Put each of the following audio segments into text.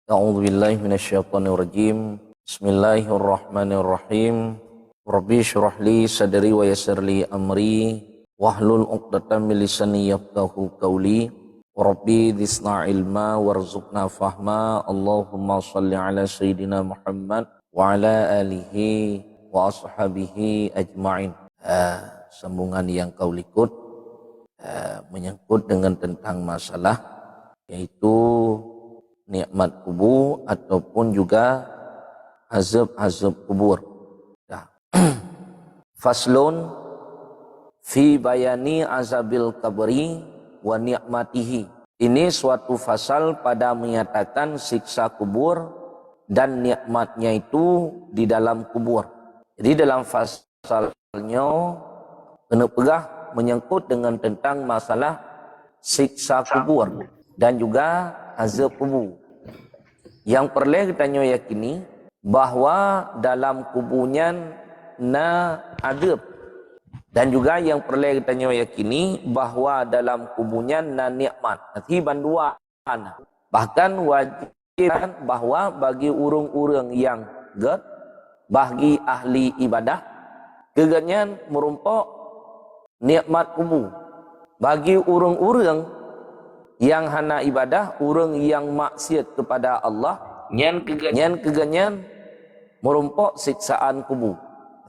A'udzu billahi minasyaitonir rajim. Bismillahirrahmanirrahim. Rabbi shrah li sadri wa yassir li amri wahlul 'uqdatam min lisani yafqahu qawli. Rabbi dzidna ilma warzuqna fahma. Allahumma shalli ala sayyidina Muhammad wa ala alihi wa ashabihi ajma'in. Sambungan yang kau likut menyangkut dengan tentang masalah yaitu nikmat kubur ataupun juga azab kubur. Ya. Faslun fi bayani azabil kabri wa nikmatihi. Ini suatu fasal pada menyatakan siksa kubur dan nikmatnya itu di dalam kubur. Jadi dalam fasalnya kena pegah menyangkut dengan tentang masalah siksa kubur dan juga azab kubur. Yang perlu kita yakini bahawa dalam kuburnya na azab, dan juga yang perlu kita yakini bahawa dalam kuburnya na nikmat. Nanti banduan. Bahkan wajib bahawa bagi orang-orang yang bagi ahli ibadah keganyan merumpok nikmat kubur. Bagi orang-orang yang hana ibadah, orang yang maksiat kepada Allah, nyan keganyan merumpok siksaan kubur.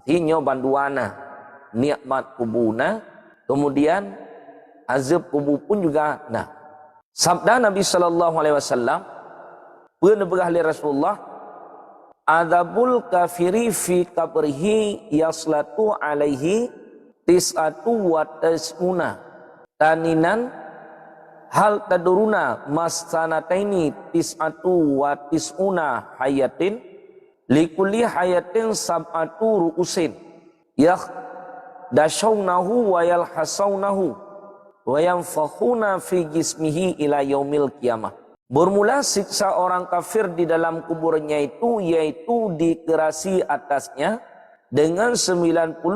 Artinya banduana nikmat kuburna, kemudian azab kubur pun juga. Nah, sabda Nabi sallallahu alaihi wasallam pernah berkali Rasulullah, "Adzabul kafiri fi qabrihi yaslatu alaihi tis'atu wa tas'una taninan hal taduruna masanataini tis'atu wa tis'una hayatin likulli hayatin sab'atu ru'usin dasawnahu wa yalhasawnahu wa yanfakhuna fi jismihi ila yaumil qiyamah." Bermula siksa orang kafir di dalam kuburnya itu yaitu dikerasi atasnya dengan 99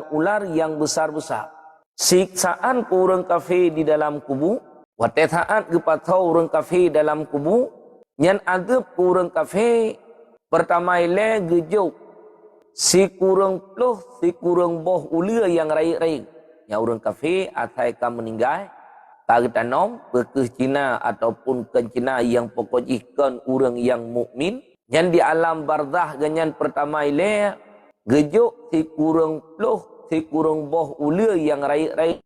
ular yang besar-besar. Siksaan ke orang kafir di dalam kubur, watetaat kepada orang kafir dalam kubur, yang adab ke orang kafir pertama ile gejuk si kurang peluh si kurang boh ulia yang raik-raik. Yang orang kafir asalkan meninggal tak tanom bekeh Cina ataupun ken Cina yang pokok ikan orang yang mukmin, yang di alam barzah ganyan pertama ile gejuk si kurang peluh si kurang boh ulia yang raik-raik,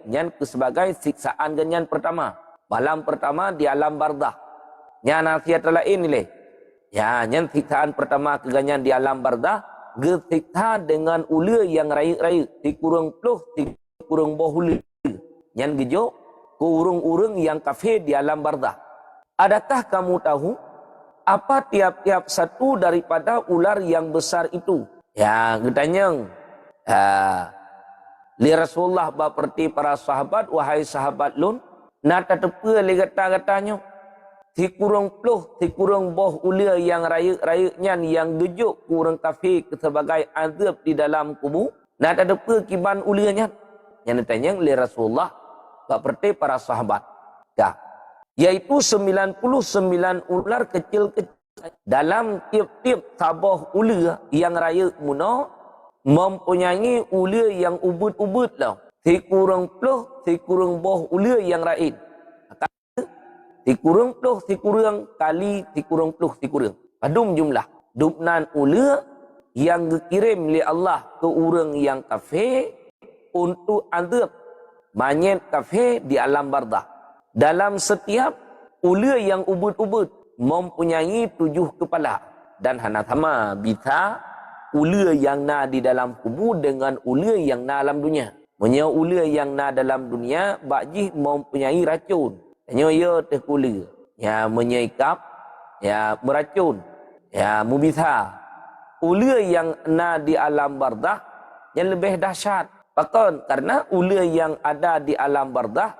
yang sebagai siksaan ganyan pertama. Malam pertama di alam barzah. Yang nasihat lain ni leh. Ya, yang siksaan pertama keganyan di alam barzah, gesiksa dengan ulia yang raik-raik, si kurang peluh, si kurang boh ulia. Yang gejuk ke urung-urung yang kafir di alam barzah. Adakah kamu tahu apa tiap-tiap satu daripada ular yang besar itu? Ya, getanyang. Li Rasulullah baperti para sahabat, wahai sahabat lun, nata tepe li kata-katanya si kurang peluh, si kurang boh ulia yang raik-raiknya yang gejuk kurang kafir sebagai azab di dalam kubur, nata tepe kiban ulianya. Yang ditanya li Rasulullah baperti para sahabat. Ya, yaitu 99 ular kecil-kecil dalam tiap-tiap tabah ulia yang raik muno mempunyai ulia yang ubud-ubud lah. Si kurang peluh, si kurang boh ulia yang rain. Si kurang peluh, si kurang kali, si kurang peluh, si kurang. Padum jumlah. Dubnan ulia yang dikirim oleh Allah ke orang yang kafir untuk azab manyet kafir di alam barzah. Dalam setiap ulia yang ubud-ubud mempunyai 7 kepala. Dan hana sama bisa ulia yang na di dalam kubur dengan ulia yang na dalam dunia. Punya ulia yang na dalam dunia bakji mempunyai racun. Hanya ia terkulia. Ya menyaikap, ya meracun, ya mubitha. Ulia yang na di alam barzah yang lebih dahsyat. Bahkan karena ulia yang ada di alam barzah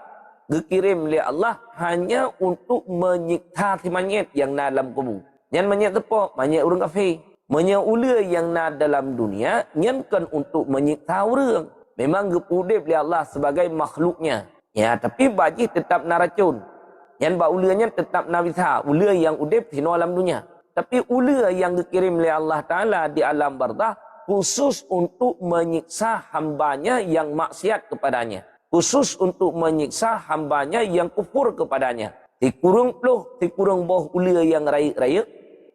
dikirim oleh Allah hanya untuk menyiksa si mayat yang na dalam kubur. Yang mayat tepuk, mayat orang kafir. Menyaulia yang na dalam dunia nyankan untuk menyiksa orang. Memang gepudip oleh Allah sebagai makhluknya. Ya, tapi bagi tetap naracun. Yang ba ulianya tetap nabitha, ulia yang udip di alam dunia. Tapi ulia yang dikirim oleh Allah Ta'ala di alam barzah khusus untuk menyiksa hambanya yang maksiat kepadanya. Khusus untuk menyiksa hambanya yang kufur kepadanya. Dikurung peluh, dikurung boh ulia yang raya-raya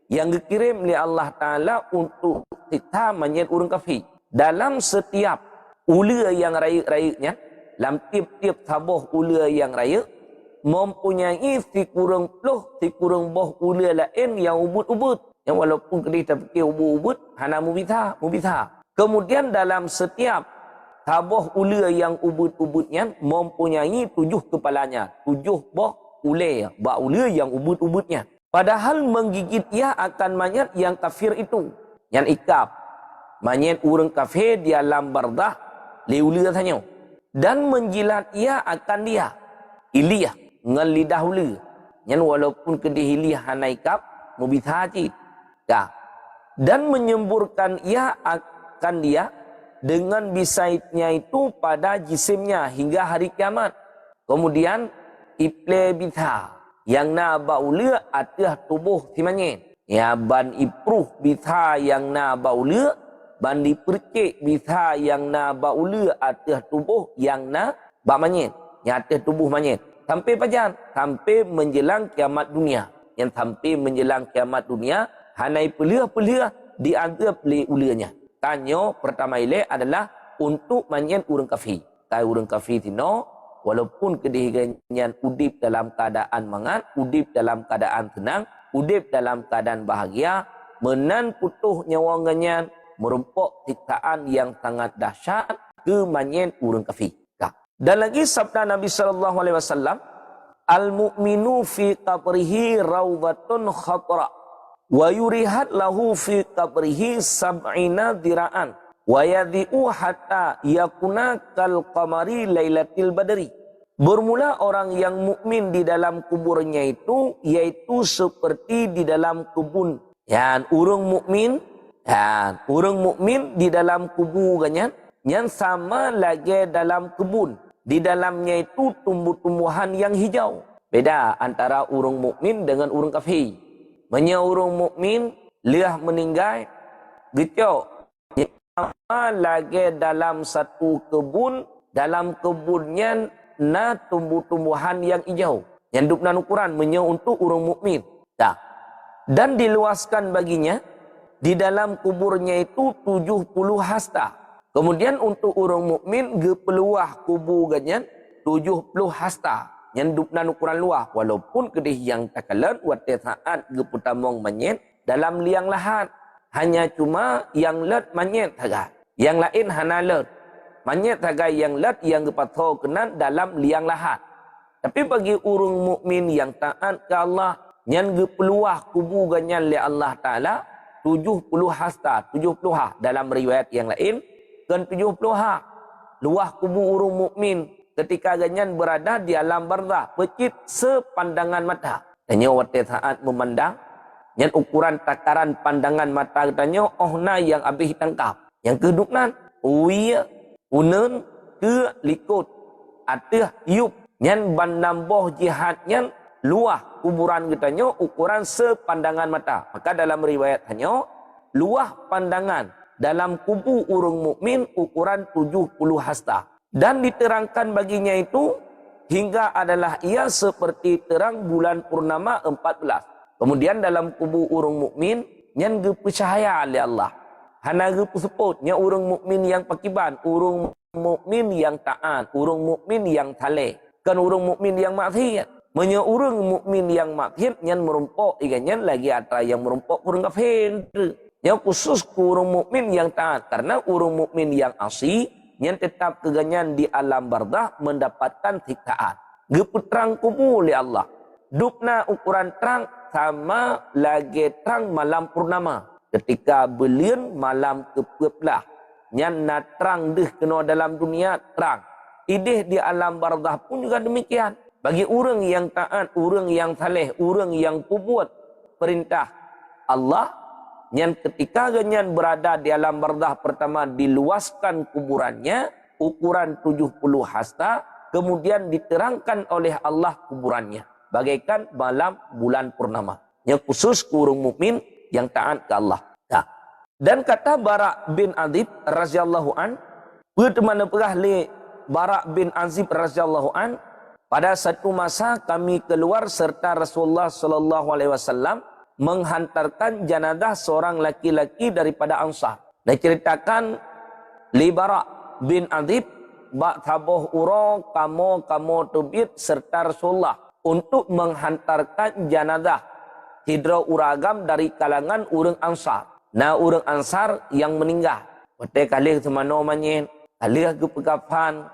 yang dikirim oleh Allah Ta'ala untuk kita menyet urang kafir. Dalam setiap ulia yang raya-rayanya, dalam tiap-tiap tabuh ulia yang raya, mempunyai dikurung peluh, dikurung boh ulia lain yang ubud-ubud. Yang walaupun kita fikir ubud-ubud, hana mubitha. Kemudian dalam setiap tabuh ulia yang ubud-ubudnya, mempunyai 7 kepalanya. 7 boh ulia, ba ulia yang ubud-ubudnya. Padahal menggigit ia akan mayat yang kafir itu. Yang ikap. Mayat urang kafir di alam barzah, liulia tanya. Dan menjilat ia akan dia. Iliyah. Ngan lidah ulia. Yang walaupun kedih iliyah hana ikap, mubitha cik. Dan menyemburkan ia akan dia dengan bisaitnya itu pada jisimnya hingga hari kiamat. Kemudian iple bitha yang na baulia atih tubuh timanyen. Ya ban ipruh bitha yang na baulia ban dipercik bitha yang na baulia atih tubuh yang na bamanyen. Ya atih tubuh manyen. Sampai pajan, sampai menjelang kiamat dunia. Yang sampai menjelang kiamat dunia, hanai pelia-pelia dianggap oleh ulianya. Tanya pertama ile adalah untuk manyen urang kafir. Kai urang kafir tino, walaupun kedehiganyan udip dalam keadaan mangat, udip dalam keadaan tenang, udip dalam keadaan bahagia, menan putuh nyawa ganyan, merumpok siksaan yang sangat dahsyat ke manyen urang kafir. Dan lagi sabda Nabi sallallahu alaihi wasallam, al-mu'minu fi qabrihi rawdatun khatra wa yurihat lahu fi qabrihi sab'ina dira'an wa yadhi'u hatta yakuna kal qamari lailatil badri. Bermula orang yang mukmin di dalam kuburnya itu yaitu seperti di dalam kebun. Yan urang mukmin, urang mukmin di dalam kuburnya yang sama lagi dalam kebun. Di dalamnya itu tumbuh-tumbuhan yang hijau. Beda antara urang mukmin dengan urang kafir. Menya urang mukmin liah meninggal gitu. Sama lagi dalam satu kebun, dalam kebunnya na tumbuh-tumbuhan yang hijau. Yang dupnan ukuran menya untuk urang mukmin. Dan diluaskan baginya di dalam kuburnya itu 70 hasta. Kemudian untuk orang mukmin gepeluah kubu ganyan 70 hasta yang dupnan ukuran luah walaupun kedih yang takalan wate saat geputamong manyet dalam liang lahat hanya cuma yang let manyet tagai yang lain hana let manyet tagai yang let yang gepatho kenan dalam liang lahat. Tapi bagi orang mukmin yang taat ke Allah yang gepeluah kubu ganyan li Allah Taala 70 hasta 70 dalam riwayat yang lain kan 70 hak luah kubu urung mukmin ketika ganyan berada di alam barzah pecit sepandangan mata. Tanya waktu saat memandang yang ukuran takaran pandangan mata katanya ohna yang habis tangkap. Yang kedudukan uya unen ke likut atih tiup yang bandamboh jihadnya luah kuburan katanya ukuran sepandangan mata. Maka dalam riwayat hanya luah pandangan dalam kubu urung mukmin ukuran 70 hasta. Dan diterangkan baginya itu hingga adalah ia seperti terang bulan purnama 14. Kemudian dalam kubu urung mukmin yang gepercaya oleh Allah. Hana gepuseputnya urung mukmin yang pakiban, urung mukmin yang taat, urung mukmin yang taleh, kan urung mukmin yang maksiat. Menya urung mukmin yang maksiat yang merumpok ikannya lagi ada yang merumpok urung kafir. Yang khusus urung mukmin yang taat karena urung mukmin yang asli yang tetap keganyan di alam barzah mendapatkan siksaan. Geputrang kubu oleh Allah. Dupna ukuran terang sama lagi terang malam purnama. Ketika belian malam kepeplah. Yang na terang deh kena dalam dunia terang. Idih di alam barzah pun juga demikian. Bagi orang yang taat, orang yang saleh, orang yang kubuat perintah Allah. Yang ketika ganyan berada di alam barzah pertama diluaskan kuburannya ukuran 70 hasta kemudian diterangkan oleh Allah kuburannya bagaikan malam bulan purnama. Yang khusus kurung mukmin yang taat ke Allah. Nah. Dan kata Bara bin Azib radhiyallahu an, berteman perahli Bara bin Azib radhiyallahu an, pada satu masa kami keluar serta Rasulullah sallallahu alaihi wasallam menghantarkan jenazah seorang laki-laki daripada Ansar. Diceritakan li Bara bin Azib bak tabuh uro kamo tubit serta Rasulullah untuk menghantarkan jenazah hidra uragam dari kalangan urang Ansar. Nah urang Ansar yang meninggal. Betul kali ke mana manyen, kali ke pegafan,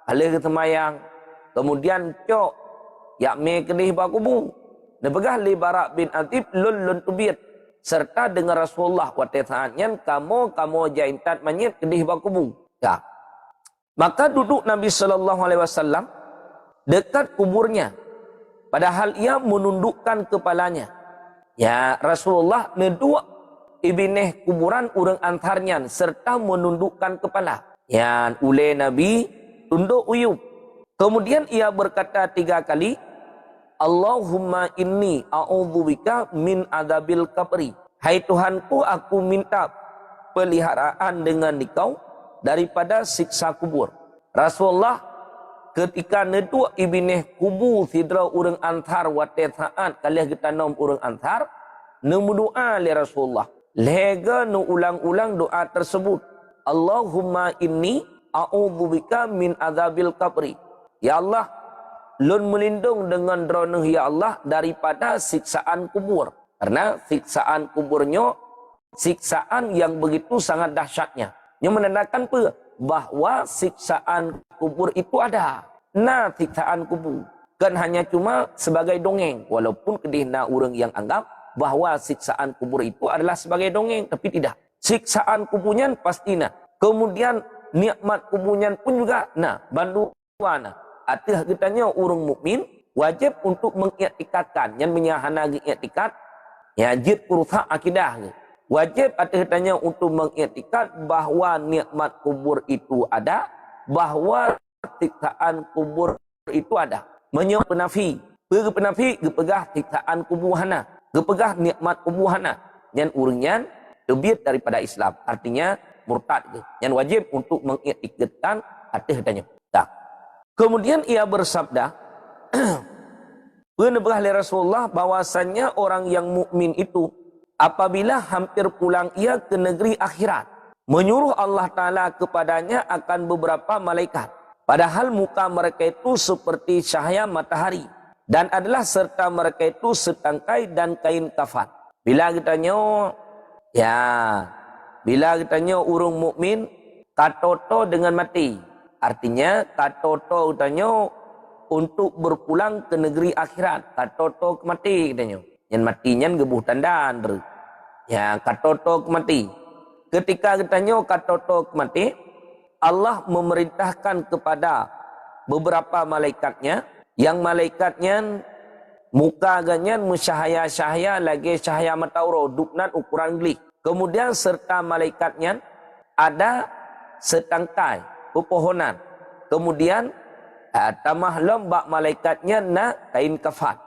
kali ke temayang. Kemudian cok yak me kedih bakubu. Nebegah li Bara bin Atib lun tubit serta dengan Rasulullah wa ta'ala kamu jaintat manyen kedih bakubu. Ya. Maka duduk Nabi sallallahu alaihi wasallam dekat kuburnya. Padahal ia menundukkan kepalanya. Ya Rasulullah nedua ibineh kuburan urang antarnya serta menundukkan kepala. Yang ule Nabi tunduk uyup. Kemudian ia berkata 3 kali, Allahumma inni a'udzubika min adzabil qabri. Hai Tuhanku, aku minta peliharaan dengan Engkau daripada siksa kubur. Rasulullah ketika nedua ibineh kubur sidra urang antar wate saat kalian kita nom urang antar, nemu doa li Rasulullah. Lega nu ulang-ulang doa tersebut. Allahumma inni a'udzubika min adzabil qabri. Ya Allah, lun melindung dengan droneh ya Allah daripada siksaan kubur. Karena siksaan kuburnya siksaan yang begitu sangat dahsyatnya. Yang menandakan apa? Bahwa siksaan kubur itu ada. Nah, siksaan kubur kan hanya cuma sebagai dongeng, walaupun kedihna orang yang anggap bahwa siksaan kubur itu adalah sebagai dongeng, tapi tidak. Siksaan kuburnya pastinya. Kemudian nikmat kuburnya pun juga. Nah, banduan. Artinya kitanya orang mukmin wajib untuk mengiktikadkan. Yang menyahana iktikad, ya jid kurutha akidah. Wajib artinya untuk mengiktikad bahwa nikmat kubur itu ada, bahwa siksaan kubur itu ada. Menyok penafi. Penafi gepegah siksaan kubur hana. Gepegah nikmat kubuhana yang urangnya lebih daripada Islam, artinya murtad. Yang wajib untuk mengiktikadkan artinya. Tak. Kemudian ia bersabda, benar Rasulullah bahwasannya orang yang mukmin itu apabila hampir pulang ia ke negeri akhirat, menyuruh Allah Ta'ala kepadanya akan beberapa malaikat. Padahal muka mereka itu seperti cahaya matahari. Dan adalah serta mereka itu setangkai dan kain kafan. Bila kita nyo, ya, bila kita nyo urung mukmin katoto dengan mati. Artinya katoto kita nyo untuk berpulang ke negeri akhirat. Katoto ke mati kita nyo. Yang matinya gebuh tandaan. Ya, katoto ke mati. Ketika kita nyo katoto ke mati, Allah memerintahkan kepada beberapa malaikatnya, yang malaikatnya muka ganyan mencahaya-cahaya lagi cahaya matauro duknan ukuran glik. Kemudian serta malaikatnya ada setangkai pepohonan. Kemudian tamah lembak malaikatnya na kain kafan.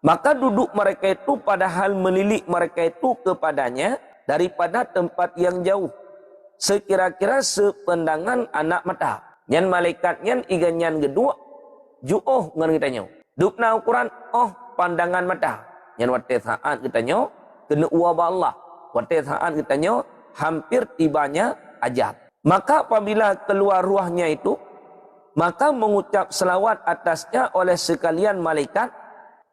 Maka duduk mereka itu padahal melilik mereka itu kepadanya daripada tempat yang jauh. Sekira-kira sependangan anak mata. Yang malaikatnya iganyan gedua ju'oh ngan kitanya. Dukna ukuran pandangan mata. Yang wate saat kitanya kena uaba Allah. Wate saat kitanya hampir tibanya ajal. Maka apabila keluar ruahnya itu, maka mengucap selawat atasnya oleh sekalian malaikat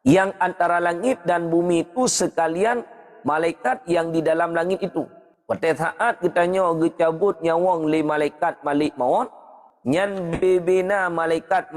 yang antara langit dan bumi itu sekalian malaikat yang di dalam langit itu. Wate saat kitanya gecabut nyawang li malaikat malik maut, nyan bebena malaikat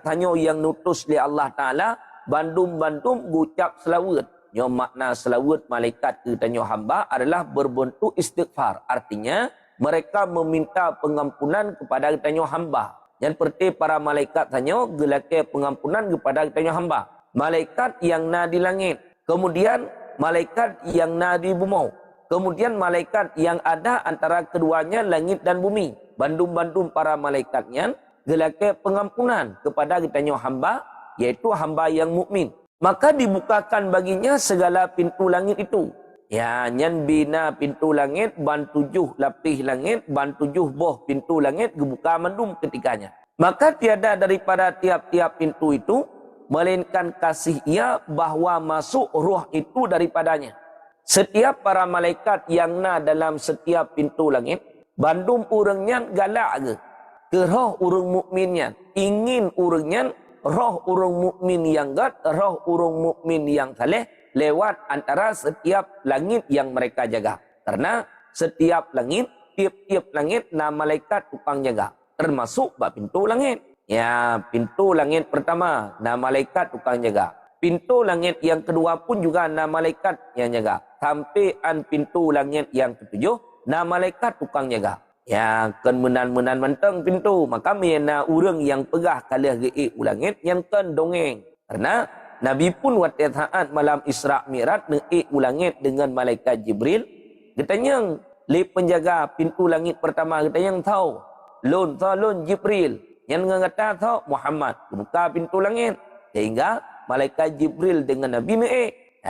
hanya yang nutus li Allah Ta'ala bandum gucap selawat. Yang makna selawat malaikat kitanya hamba adalah berbentuk istighfar. Artinya mereka meminta pengampunan kepada kitanya hamba. Yang seperti para malaikat hanya gelake pengampunan kepada kitanya hamba. Malaikat yang na di langit. Kemudian malaikat yang na di bumi. Kemudian malaikat yang ada antara keduanya langit dan bumi. Bandum para malaikatnya gelake pengampunan kepada kitanya hamba, yaitu hamba yang mukmin. Maka dibukakan baginya segala pintu langit itu. Ya, nyan bina pintu langit, ban 7 lapis langit, ban 7 boh pintu langit, gebuka mendum ketikanya. Maka tiada daripada tiap-tiap pintu itu, melainkan kasih ia bahwa masuk ruh itu daripadanya. Setiap para malaikat yang na dalam setiap pintu langit, bandum urangnya galak ke roh urang mukminnya, ingin urangnya roh urang mukmin yang gat, roh urang mukmin yang saleh lewat antara setiap langit yang mereka jaga. Karena setiap langit, tiap-tiap langit na malaikat tukang jaga, termasuk bab pintu langit. Ya, pintu langit pertama na malaikat tukang jaga. Pintu langit yang kedua pun juga na malaikat yang jaga. Sampai an pintu langit yang ketujuh na malaikat tukang jaga. Ya, kan menan-menan menteng pintu. Maka mena urang yang pegah kalah geik ulangit yang kan dongeng. Karena Nabi pun waktu saat malam Isra Mi'raj neik ulangit dengan malaikat Jibril. Katanya, le penjaga pintu langit pertama katanya tahu. Lun Jibril. Yang ngata tahu Muhammad. Buka pintu langit. Sehingga malaikat Jibril dengan Nabi neik.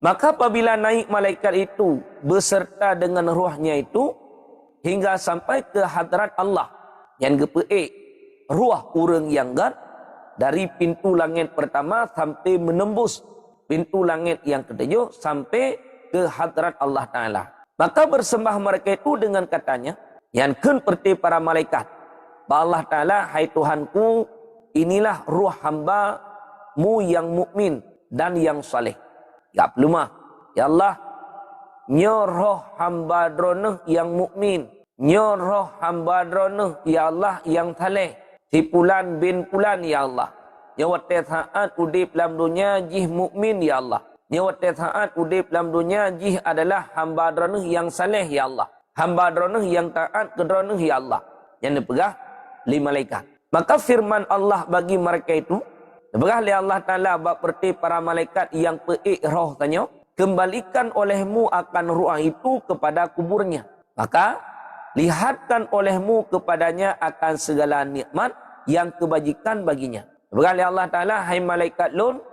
Maka apabila naik malaikat itu beserta dengan ruhnya itu hingga sampai ke hadrat Allah yang gepeik ruh urang yang gan dari pintu langit pertama sampai menembus pintu langit yang ketujuh sampai ke hadrat Allah Ta'ala. Maka bersembah mereka itu dengan katanya yang kun perti para malaikat. Allah Ta'ala, hai Tuhanku, inilah ruh hamba-Mu yang mukmin dan yang saleh. Ya pelumah. Ya Allah, nyoroh hamba droneh yang mukmin, nyoroh hamba droneh ya Allah yang saleh. Si Fulan bin Fulan ya Allah. Nyawat saat udip dalam dunia jih mukmin ya Allah. Nyawat saat udip dalam dunia jih adalah hamba droneh yang saleh ya Allah. Hamba droneh yang taat ke droneh ya Allah. Yang dipegah 5 malaikat. Maka firman Allah bagi mereka itu, dipegah oleh Allah Ta'ala berarti para malaikat yang peik roh tanya, kembalikan olehmu akan ruh itu kepada kuburnya. Maka lihatkan olehmu kepadanya akan segala nikmat yang kebajikan baginya. Dipegah oleh Allah Ta'ala, hai malaikat lun,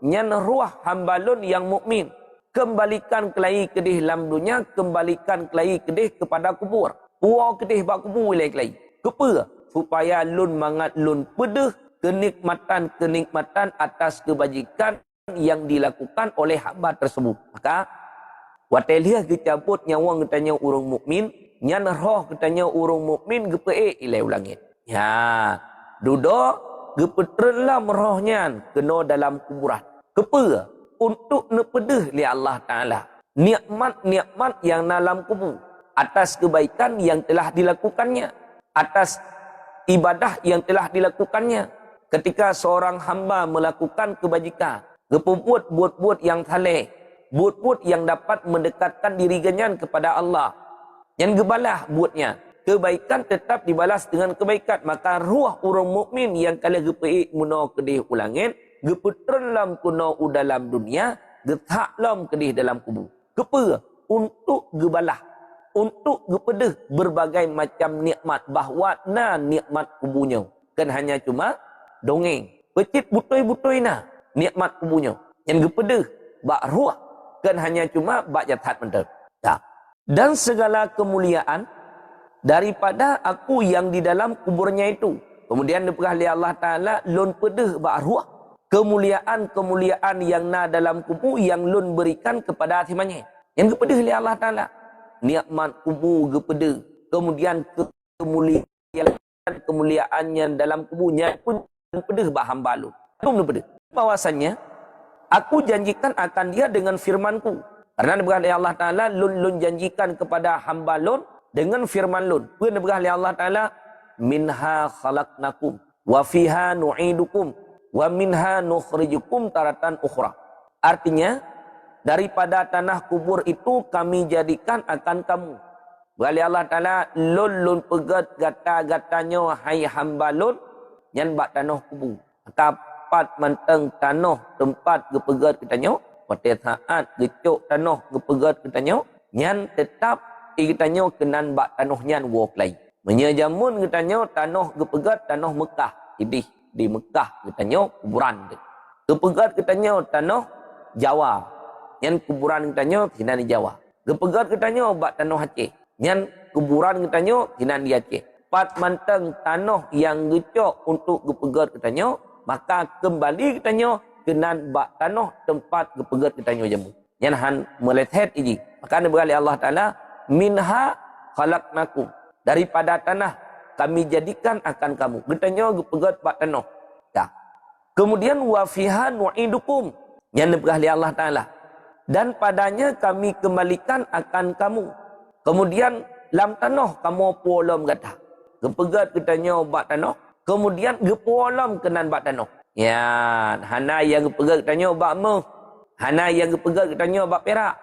nyan ruh hamba lun yang mukmin, kembalikan kelai kedih dalam dunia, kembalikan kelai kedih kepada kubur. Puau kedih bak kubur wilayah kelai. Kepa? Supaya lun mangat lun pedeh kenikmatan atas kebajikan yang dilakukan oleh hamba tersebut. Maka watelia kecabut nyawang katanya urang mukmin, nyan roh katanya urang mukmin gepeik ilai ulangit. Ya, duduk gepetrelam rohnya kena dalam kuburan. Kepa? Untuk nepedeh li Allah Ta'ala nikmat-nikmat yang dalam kubur atas kebaikan yang telah dilakukannya, atas ibadah yang telah dilakukannya. Ketika seorang hamba melakukan kebajikan, buat yang saleh, buat yang dapat mendekatkan dirinya kepada Allah, yang gebalah buatnya, kebaikan tetap dibalas dengan kebaikan. Maka ruh orang mukmin yang kala gepeik muno kedih ulangit, gepetren lam kuno dalam dunia, getak lam kedih dalam kubur. Kepa? Untuk gebalah, untuk gepedeh berbagai macam nikmat, bahawa na nikmat kubunya kan hanya cuma dongeng pecit butoi-butoi na nikmat kubunya yang gepedeh bak ruh kan hanya cuma bak jatat mentek. Dan segala kemuliaan daripada aku yang di dalam kuburnya itu. Kemudian dipegah oleh Allah Ta'ala, lun pedeh bak ruh kemuliaan yang na dalam kubur yang lun berikan kepada hatimannya. Yang gepedeh oleh Allah Ta'ala, nikmat kubur gepede, kemudian kemuliaannya dalam kuburnya pun pedeh bah hamba lu. Bahwasannya aku janjikan akan dia dengan firmanku. Karena diberikan oleh Allah Ta'ala, lun janjikan kepada hamba lun dengan firman lun. Pun diberikan oleh Allah Ta'ala, minha khalaqnakum wa fiha nu'idukum wa minha nukhrijukum taratan ukhra. Artinya, daripada tanah kubur itu kami jadikan akan kamu. Oleh Allah Ta'ala, lun pegat gata-gatanya hai hamba lun yang bak tanah kubur. Kapat manteng tanah tempat gepegat kitanya, pada saat gecok tanah gepegat kitanya, yang tetap kitanya kenan bak tanah nyan wok lai. Menyajamun kitanya tanah gepegat tanah Mekah. Idih di Mekah kitanya kuburan dia. Gepegat katanya tanah Jawa. Yang kuburan katanya hinan di Jawa. Gepegat katanya bak tanah Aceh. Yang kuburan katanya hinan di Aceh. Pat manteng tanah yang gecok untuk gepegat katanya, maka kembali katanya kenan bak tanah tempat gepegat katanya jamu. Yang han meletet ini. Maka berkali Allah Ta'ala, minha khalaqnakum. Daripada tanah kami jadikan akan kamu. Katanya gepegat bak tanah. Ya. Kemudian wa fiha nu'idukum. Yang berkali Allah Ta'ala. Dan padanya kami kembalikan akan kamu. Kemudian lam tanah kamu polom kata. Gepegat katanya bak tanah. Kemudian gepolom kenan bak tanah. Ya, hana yang gepegat katanya bak meh. Hana yang gepegat katanya bak perak.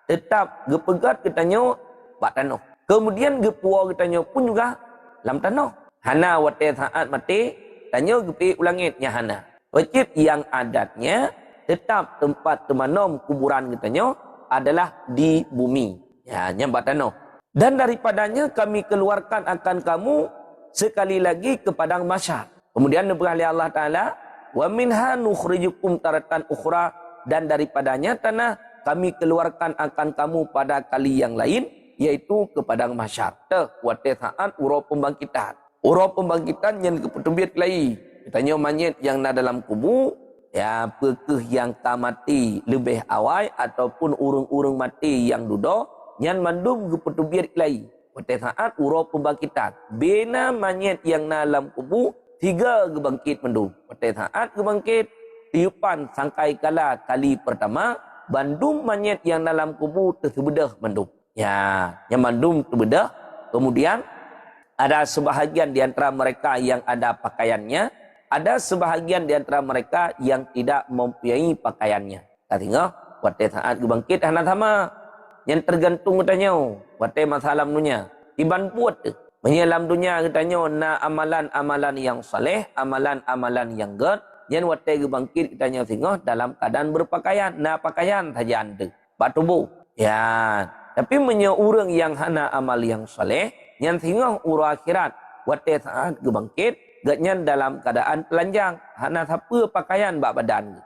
Tetap gepegat katanya bak tanah. Kemudian gepuar katanya pun juga lam tanah. Hana wate saat mati tanya gepi ulangit nya hana. Wajib yang adatnya tetap tempat temanom kuburan katanya adalah di bumi. Ya, nyambat tanah. Dan daripadanya kami keluarkan akan kamu sekali lagi ke padang mahsyar. Kemudian berkali Allah Ta'ala, wa minha nukhrijukum taratan ukhra, dan daripadanya tanah kami keluarkan akan kamu pada kali yang lain, yaitu ke padang mahsyar. Wate saat urau pembangkitan. Urau pembangkitan yang kepetubit lagi. Katanya mayit yang na dalam kubur, ya pekeh yang tak mati lebih awal ataupun urung-urung mati yang duduk yang mandum gepetubir lagi. Pada saat urau pembangkitan, bina mayit yang na dalam kubur 3 gebangkit mandum. Pada saat gebangkit tiupan sangkai kala kali pertama, bandum mayit yang dalam kubur tersebedah mandum. Ya, yang mandum terbedah. Kemudian ada sebahagian di antara mereka yang ada pakaiannya. Ada sebahagian di antara mereka yang tidak mempunyai pakaiannya. Kita tengok, pada saat gebangkit, anak sama. Yang tergantung katanya, pada masalah dunia. Iban buat tu. Menyelam dunia katanya, na amalan-amalan yang saleh, amalan-amalan yang gad. Yang pada gebangkit katanya tengok dalam keadaan berpakaian. Na pakaian saja anda. Bak tubuh. Ya. Tapi orang yang hana amal yang saleh, yang tengok urut akhirat. Pada saat gebangkit, gatnya dalam keadaan telanjang, hana siapa pakaian bak badan.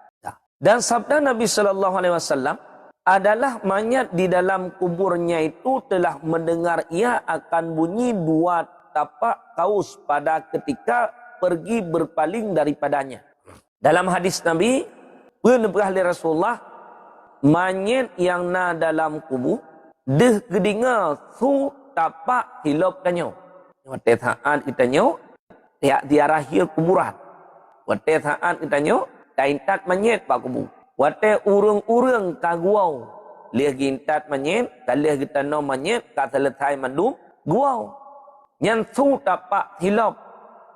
Dan sabda Nabi sallallahu alaihi wasallam adalah mayat di dalam kuburnya itu telah mendengar ia akan bunyi 2 tapak kaus pada ketika pergi berpaling daripadanya. Dalam hadis Nabi, ahli Rasulullah, mayat yang na dalam kubur deh gedinga su tapak hilap kanyo. Pada saat kitanya tiak diarahir kuburan. Wate saat kitanya taintat manyet pak kubu. Wate urung-urung kaguau. Liah gintat manyet, kalih kita no manyet, ka selesai mandum guau. Nyan su tapak hilap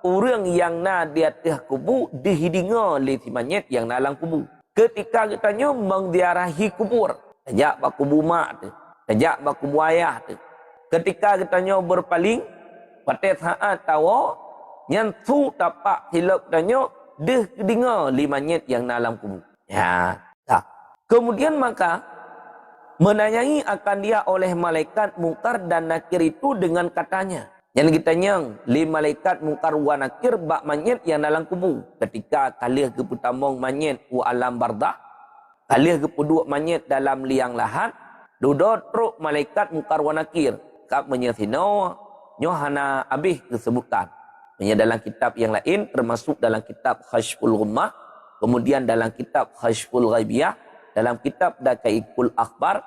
urung yang na di atas kubu dihidinga li si manyet yang nalang kubu. Ketika kitanya mengdiarahi kubur, tajak pak kubu mak tu, tajak pak kubu ayah tu. Ketika kitanya berpaling, pada saat tawa yang tu tapak hilap tanya deh dengar 5 nyet yang dalam kubur. Ya, tak. Kemudian maka menanyai akan dia oleh malaikat mungkar dan nakir itu dengan katanya. Yang kita nyang 5 malaikat mungkar wa nakir bak manyet yang dalam kubur. Ketika kalih ke putamong manyet wa alam bardah, kalih ke puduk manyet dalam liang lahat, duduk truk malaikat mungkar wa nakir. Kap menyesino nyohana abih disebutkan. Dalam kitab yang lain, termasuk dalam kitab Khashful Ghummah, kemudian dalam kitab Khashful Ghaibiyah, dalam kitab Dakaikul Akhbar,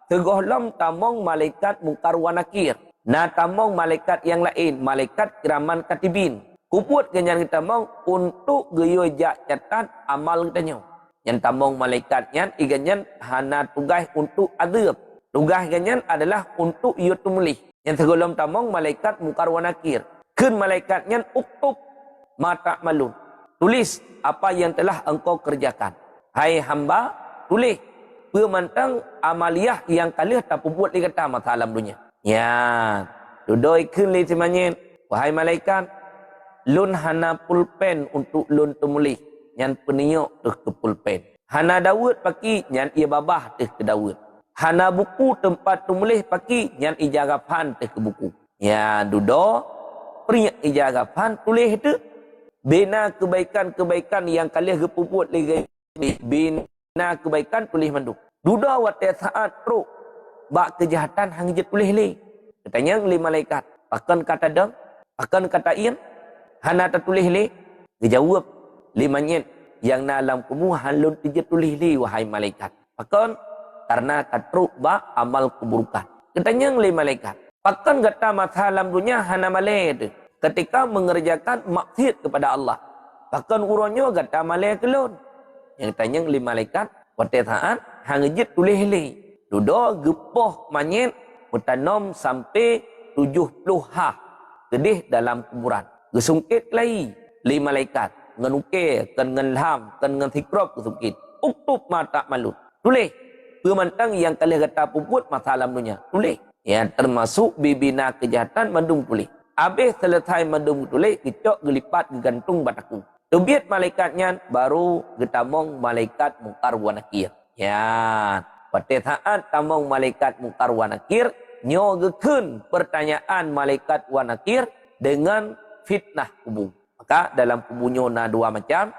tegolom tamong malaikat mungkar wa nakir. Na tamong malaikat yang lain, malaikat kiraman katibin. Kuput ganyan kita mong untuk geyo jak catat amal kita. Yang tamong malaikatnya, iganyan hana tugas untuk adab. Tugas ganyan adalah untuk ia tumulih. Yang tegolom tamong malaikat mungkar wa nakir. Kun malaikatnya uktub mata malun. Tulis apa yang telah engkau kerjakan. Hai hamba, tulis pemantang amaliyah yang kalian tak buat di kata mata alam dunia. Ya, duduk kun li semuanya. Wahai malaikat, lun hana pulpen untuk lun tumulih. Yang peniuk tuh ke pulpen. Hana Dawud paki, yang ia babah tuh ke Dawud. Hana buku tempat tumulih paki, yang ijagapan tuh ke buku. Ya, duduk peringat ijagapan tulis itu Bina kebaikan-kebaikan yang kalian gepuput lagi. Bina kebaikan tulis mandu. Duda wate saat truk. Bak kejahatan hang je tulis li. Katanya li malaikat. Akan kata dang. Akan kata ian. Hana tertulis li. Dia jawab. Li manyet. Yang nalam kumu halun je tulis li wahai malaikat. Akan karena katruk bak amal keburukan. Katanya li malaikat. Akan kata masalah dunia hana malaikat. Ketika mengerjakan maksiat kepada Allah. Bahkan urangnya kata malaikat kelon. Yang tanya li malaikat. Pada saat hang je tulis li. Duda gepoh manyet. Mutanom sampai 70 ha. Gedih dalam kuburan. Gesungkit lagi. Li malaikat. Ngenukir. Kan ngenham. Kan ngentikrob kesungkit. Uktub mata malut. Tulis. Pemantang yang kalian kata puput masalah dunia. Tulis. Ya termasuk bibina kejahatan mandung tulis. Habis selesai mandung tulis. Kicok gelipat gegantung bataku. Tubiat malaikatnya. Baru getamong malaikat mungkar wa nakir. Ya. Pada saat tamong malaikat mungkar wa nakir. Nyo gekun pertanyaan malaikat wa nakir. Dengan fitnah kubur. Maka dalam kuburnya na dua macam.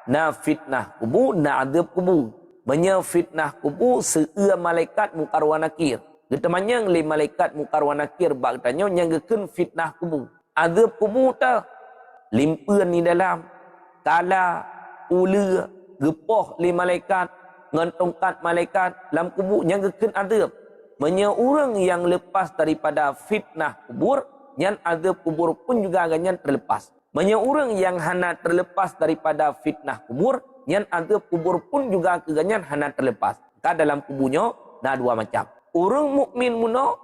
Na fitnah kubur. Na adab kubur. Menya fitnah kubur. Seua malaikat mungkar wa nakir. Getamanya li malaikat mungkar wa nakir. Baktanya yang gekun fitnah kubur. Adab kubur ta. Limpian ni dalam. Kala. Ula. Gepoh li malaikat. Ngentongkat malaikat. Dalam kubur yang gekun adab. Menya orang yang lepas daripada fitnah kubur. Yang adab kubur pun juga agannya terlepas. Menya orang yang hana terlepas daripada fitnah kubur. Yang adab kubur pun juga keganyan hana terlepas. Maka dalam kuburnya. Nah dua macam. Orang mukmin muno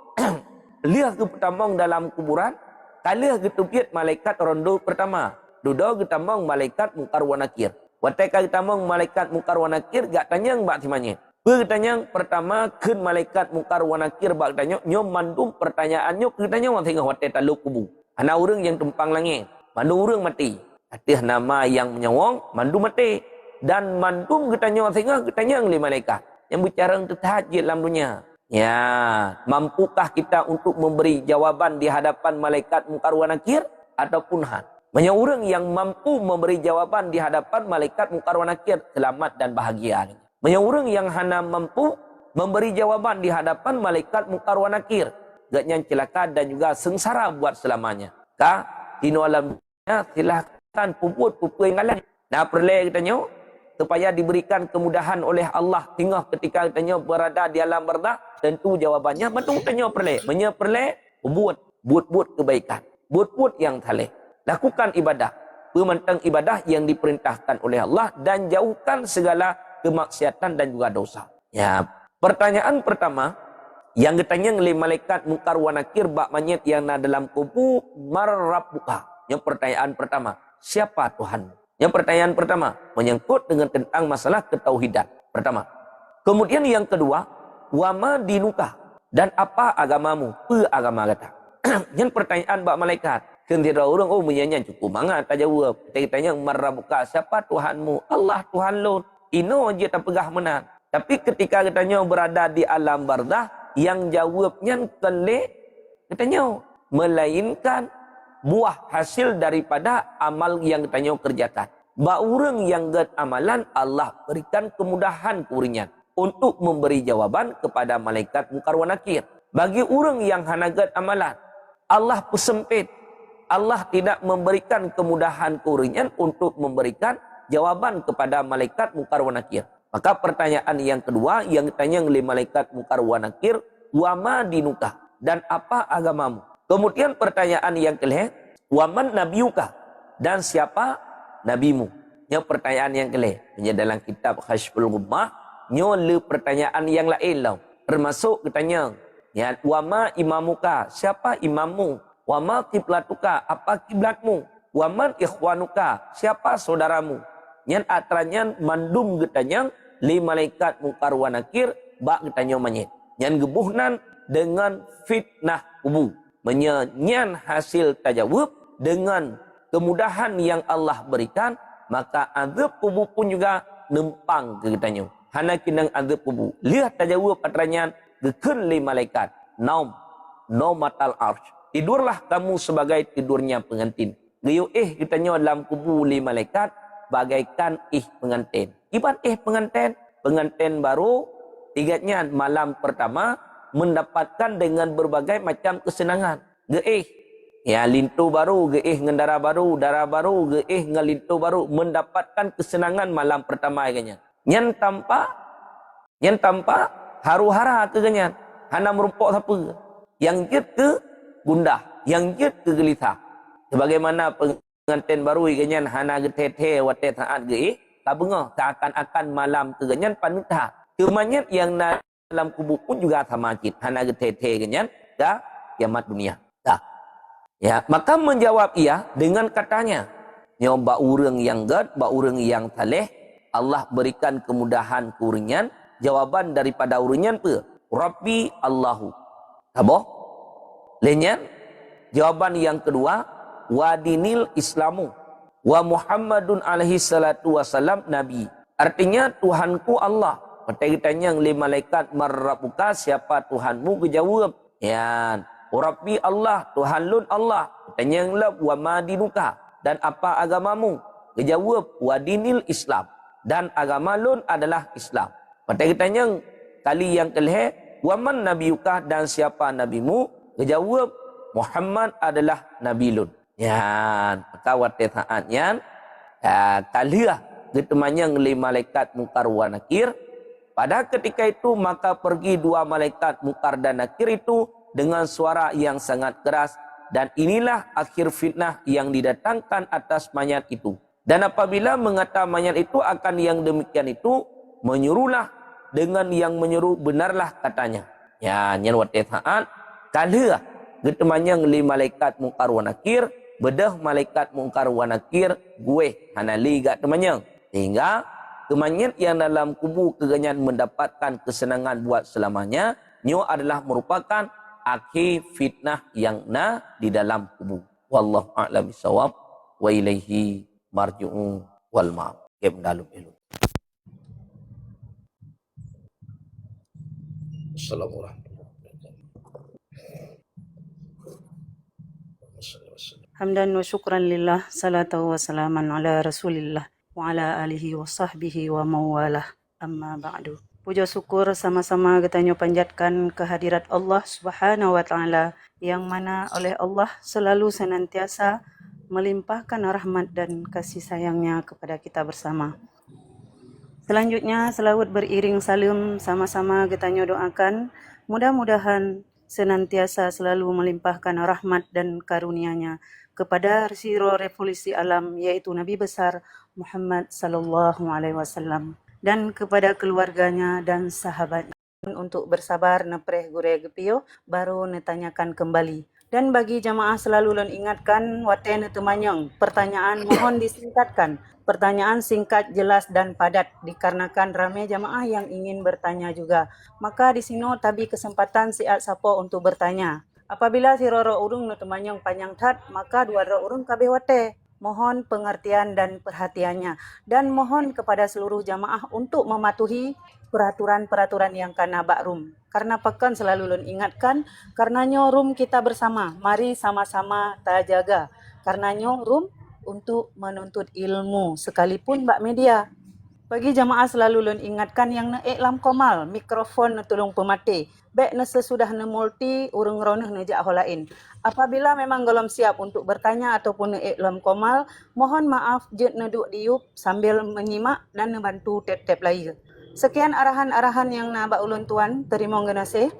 lihat ke pertamang dalam kuburan, kalian ketubiat malaikat rondo pertama. Duda ketamang malaikat mungkar wa nakir. Wateka ketamang malaikat mungkar wa nakir gak tanyang bak timanya. Pertanyaan pertama kun malaikat mungkar wa nakir bak tanya nyom mandum pertanyaannya ketanya wang tengah wate talu kubu. Ana urang yang tumpang langit, mandu urang mati. Atih nama yang menyawang mandu mati. Dan mandum ketanya wang tengah ketanya li malaikat. Yang bicara untuk tahajud dalam dunia. Ya, mampukah kita untuk memberi jawaban di hadapan malaikat mungkar wa nakir ataupun han? Banyak orang yang mampu memberi jawaban di hadapan malaikat mungkar wa nakir selamat dan bahagia. Banyak orang yang hana mampu memberi jawaban di hadapan malaikat mungkar wa nakir, gaknya celaka dan juga sengsara buat selamanya. Ka dino alam dunia silahkan puput-puput yang lain. Nah, perlu katanya supaya diberikan kemudahan oleh Allah hingga ketika katanya berada di alam barzakh. Tentu jawabannya betul tanya perle. Menyeperle buat kebaikan. Buat yang saleh. Lakukan ibadah. Pemantang ibadah yang diperintahkan oleh Allah dan jauhkan segala kemaksiatan dan juga dosa. Ya, pertanyaan pertama yang ditanya oleh malaikat mungkar wa nakir bak manyet yang na dalam kubur marrabbuka. Yang pertanyaan pertama, siapa Tuhanmu? Yang pertanyaan pertama menyangkut dengan tentang masalah ketauhidan. Pertama. Kemudian yang kedua, wama dinuka, dan apa agamamu? Agama kata. Yang pertanyaan bak malaikat. Kentira orang menyanya cukup mangat tak jawab. Kita tanya marrabuka, siapa Tuhanmu? Allah Tuhan lo. Ino je tak pegah menang. Tapi ketika katanya berada di alam barzakh, yang jawabnya kelek katanya melainkan buah hasil daripada amal yang katanya kerjakan. Ba orang yang get amalan Allah berikan kemudahan kurinya untuk memberi jawaban kepada malaikat mungkar wa nakir. Bagi orang yang hana get amalan, Allah pesempit. Allah tidak memberikan kemudahan kurinya untuk memberikan jawaban kepada malaikat mungkar wa nakir. Maka pertanyaan yang kedua yang ditanya oleh malaikat mungkar wa nakir, wa ma dinuka, dan apa agamamu? Kemudian pertanyaan yang kelih, wa man nabiyuka, dan siapa nabimu? Yang pertanyaan yang kelih. Dalam kitab Khasyful Ghummah, nyole pertanyaan yang lain lah. Termasuk ditanya, ya, wa ma imamuka, siapa imammu? Wa ma kiblatuka, apa kiblatmu? Wa man ikhwanuka, siapa saudaramu? Yang atranya mandum getanya li malaikat mungkar wa nakir bak getanya manyet. Yang gebuhnan dengan fitnah kubur. Menyanyian hasil tajawab dengan kemudahan yang Allah berikan, maka azab kubur pun juga nempang ke getanya. Hana kinang azab kubur. Lihat tajawab atranya gekun li malaikat. Naumatal arsh. Tidurlah kamu sebagai tidurnya pengantin. Gayo kitanya dalam kubur li malaikat bagaikan pengantin. Iban pengantin, pengantin baru tigatnya malam pertama mendapatkan dengan berbagai macam kesenangan. Ya lintu baru, ngendara baru, darah baru, ngelintu baru mendapatkan kesenangan malam pertama kanya. Nyan tanpa haru-hara ke ganyan. Hana merumpok siapa. Yang jet ke gundah, yang jet ke gelisah. Sebagaimana pengantin baru ganyan hana gethe wate saat tak bengah seakan-akan malam ke ganyan panutha. Kemanyat yang dalam kubur pun juga sama cit. Hana gethe ganyan dah kiamat dunia. Dah. Ya, maka menjawab ia dengan katanya, nyoba urang yang gad, ba urang yang saleh, Allah berikan kemudahan kuringan. Jawaban daripada uringan apa? Rabbi Allahu. Apa? Lenyan. Jawaban yang kedua, wa dinil Islamu. Wa Muhammadun alaihi salatu wasalam Nabi. Artinya Tuhanku Allah. Pertanyaan yang lima malaikat marrabuka, siapa Tuhanmu? Kejawab. Ya. Rabbi Allah, Tuhan lun Allah. Pertanyaan yang lab, wa madinuka. Dan apa agamamu? Kejawab, wa dinil Islam. Dan agama lun adalah Islam. Pada kitanya kali yang kelih, waman nabiukah dan siapa nabimu? Kejawab, Muhammad adalah nabi lun. Ya, maka waktu saatnya kaliah ditemanya oleh malaikat Munkar wa Nakir. Pada ketika itu maka pergi dua malaikat Munkar dan Nakir itu dengan suara yang sangat keras, dan inilah akhir fitnah yang didatangkan atas mayat itu. Dan apabila mengata mayat itu akan yang demikian itu, menyuruhlah dengan yang menyuruh benarlah katanya. Ya, nyan wate saat kalah getemanya ngeli malaikat Munkar wa Nakir, bedah malaikat Munkar wa Nakir gue hanali gat temanya. Sehingga kemanyan yang dalam kubur keganyan mendapatkan kesenangan buat selamanya, nyo adalah merupakan akhir fitnah yang di dalam kubur. Wallahu a'lam bishawab wa ilaihi marji'u wal ma'ab. Dalam ilmu. Assalamualaikum. Hamdan wa syukran lillah, salatu wa salaman ala rasulillah wa ala alihi wa sahbihi wa mawalah, amma ba'du. Puja syukur sama-sama kita panjatkan kehadirat Allah Subhanahu wa taala yang mana oleh Allah selalu senantiasa melimpahkan rahmat dan kasih sayangnya kepada kita bersama. Selanjutnya selawat beriring salam sama-sama kita doakan mudah-mudahan senantiasa selalu melimpahkan rahmat dan karunia-Nya kepada Hero Revolusi Alam yaitu Nabi besar Muhammad sallallahu alaihi wasallam dan kepada keluarganya dan sahabatnya untuk bersabar nepreh gure gepio baru netanyakan kembali. Dan bagi jamaah selalu lon ingatkan waten temanyang pertanyaan mohon disingkatkan. Pertanyaan singkat, jelas dan padat dikarenakan ramai jamaah yang ingin bertanya juga. Maka di sini tabi kesempatan siat sapo untuk bertanya. Apabila si roro urung no temanyang panjang tat, maka dua roro urung kabeh wate. Mohon pengertian dan perhatiannya dan mohon kepada seluruh jamaah untuk mematuhi peraturan-peraturan yang kana bakrum. Karena pekan selalu lun ingatkan, karenanya rum kita bersama. Mari sama-sama ta jaga. Karenanya rum untuk menuntut ilmu sekalipun bak media. Bagi jamaah selalu lun ingatkan yang na lam komal, mikrofon na tulung pemati. Baik na sesudah na multi, urung ronah na jak holain. Apabila memang golom siap untuk bertanya ataupun na lam komal, mohon maaf jet na duk diup sambil menyimak dan bantu tap-tap lagi. Sekian arahan-arahan yang na bak ulun tuan, terima kasih.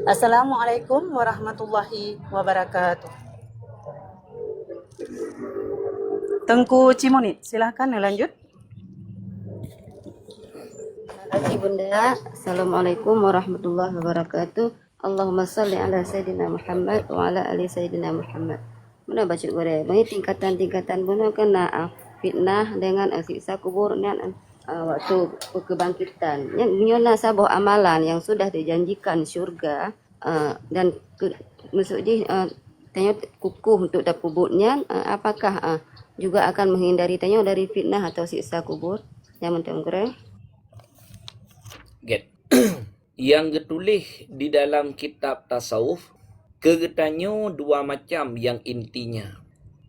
Assalamualaikum warahmatullahi wabarakatuh. Tengku Cimonit, silakan lanjut. Terima kasih Bunda. Assalamualaikum warahmatullahi wabarakatuh. Allahumma salli ala Sayyidina Muhammad wa ala ali Sayyidina Muhammad. Bunda baca gore. Bagi tingkatan-tingkatan Bunda kena fitnah dengan siksa kubur dan waktu kebangkitan. Yang menyona sabah amalan yang sudah dijanjikan syurga dan maksudnya tanya kukuh untuk dapubutnya apakah juga akan menghindari tanya dari fitnah atau siksa kubur yang mentang gore. Yang getulih di dalam kitab tasawuf kegetanyo dua macam yang intinya.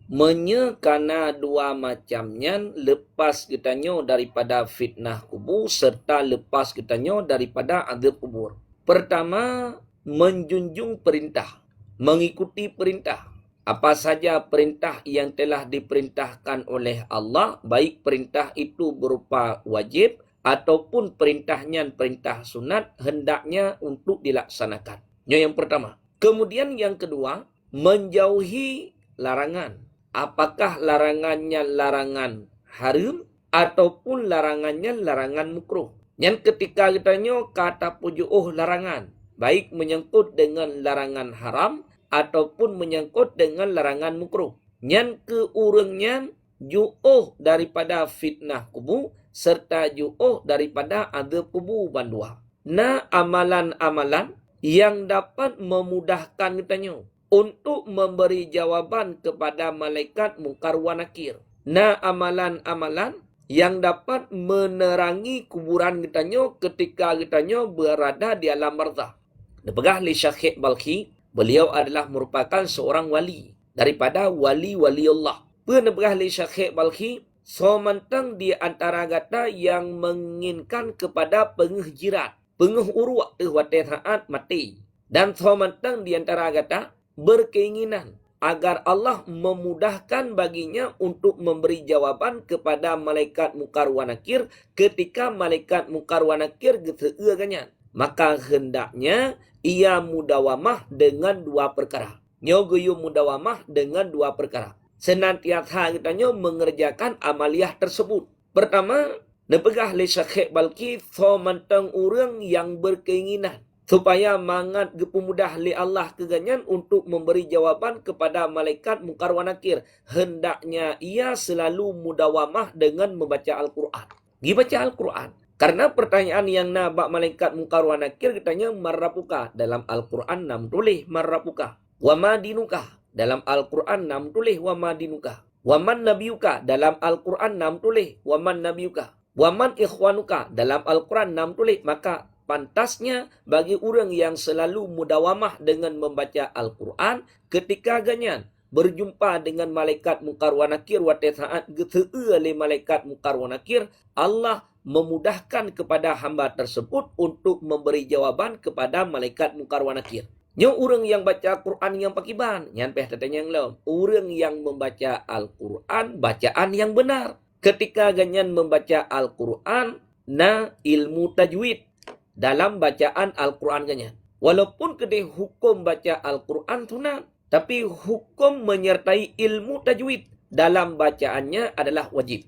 Menyekana dua macamnya lepas kitanya daripada fitnah kubur serta lepas kitanya daripada azab kubur. Pertama, menjunjung perintah, mengikuti perintah. Apa saja perintah yang telah diperintahkan oleh Allah, baik perintah itu berupa wajib ataupun perintahnya perintah sunat, hendaknya untuk dilaksanakan. Yang pertama. Kemudian yang kedua, menjauhi larangan. Apakah larangannya larangan haram ataupun larangannya larangan makruh. Yang ketika kitanya kata pujuh larangan, baik menyangkut dengan larangan haram ataupun menyangkut dengan larangan makruh. Yang keurangnya ju'uh daripada fitnah kubur serta ju'uh daripada azab kubur bandua. Nah, amalan-amalan yang dapat memudahkan kitanya untuk memberi jawaban kepada malaikat mungkar wa nakir. Nah, amalan-amalan yang dapat menerangi kuburan kitanya ketika kitanya berada di alam barzah. Dipegah li Syekh Balkhi, beliau adalah merupakan seorang wali daripada wali-wali Allah. Penepegah li Syekh Balkhi, somantang di antara kata yang menginginkan kepada penghijirat, penguruak tehwate saat mati. Dan somantang di antara kata berkeinginan agar Allah memudahkan baginya untuk memberi jawaban kepada malaikat mungkar wa nakir ketika malaikat mungkar wa nakir geseegannya. Maka hendaknya ia mudawamah dengan dua perkara. Nyogoyo mudawamah dengan dua perkara. Senantiasa kitanya mengerjakan amaliyah tersebut. Pertama, nepegah li Syekh Balkhi somantang orang yang berkeinginan supaya mangat gepemudah li Allah keganyan untuk memberi jawaban kepada malaikat mungkar wa nakir. Hendaknya ia selalu mudawamah dengan membaca Al-Quran. Dibaca Al-Quran. Karena pertanyaan yang nabak malaikat mungkar wa nakir kitanya marrapuka. Dalam Al-Quran nam tulis marrapuka. Wa ma dinuka. Dalam Al-Quran nam tulis wa ma dinuka. Wa man nabiyuka. Dalam Al-Quran nam tulis wa man nabiyuka. Wa man ikhwanuka. Dalam Al-Quran nam tulis. Maka pantasnya bagi orang yang selalu mudawamah dengan membaca Al-Quran ketika ganyan berjumpa dengan malaikat mungkar wa nakir wate saat geseu oleh malaikat mungkar wa nakir, Allah memudahkan kepada hamba tersebut untuk memberi jawaban kepada malaikat mungkar wa nakir. Nyo orang yang baca Quran yang pakiban, nyan peh tetenya yang lain, orang yang membaca Al-Quran bacaan yang benar. Ketika ganyan membaca Al-Quran na ilmu tajwid dalam bacaan Al-Quran ganyan. Walaupun kedai hukum baca Al-Quran sunat, tapi hukum menyertai ilmu tajwid dalam bacaannya adalah wajib.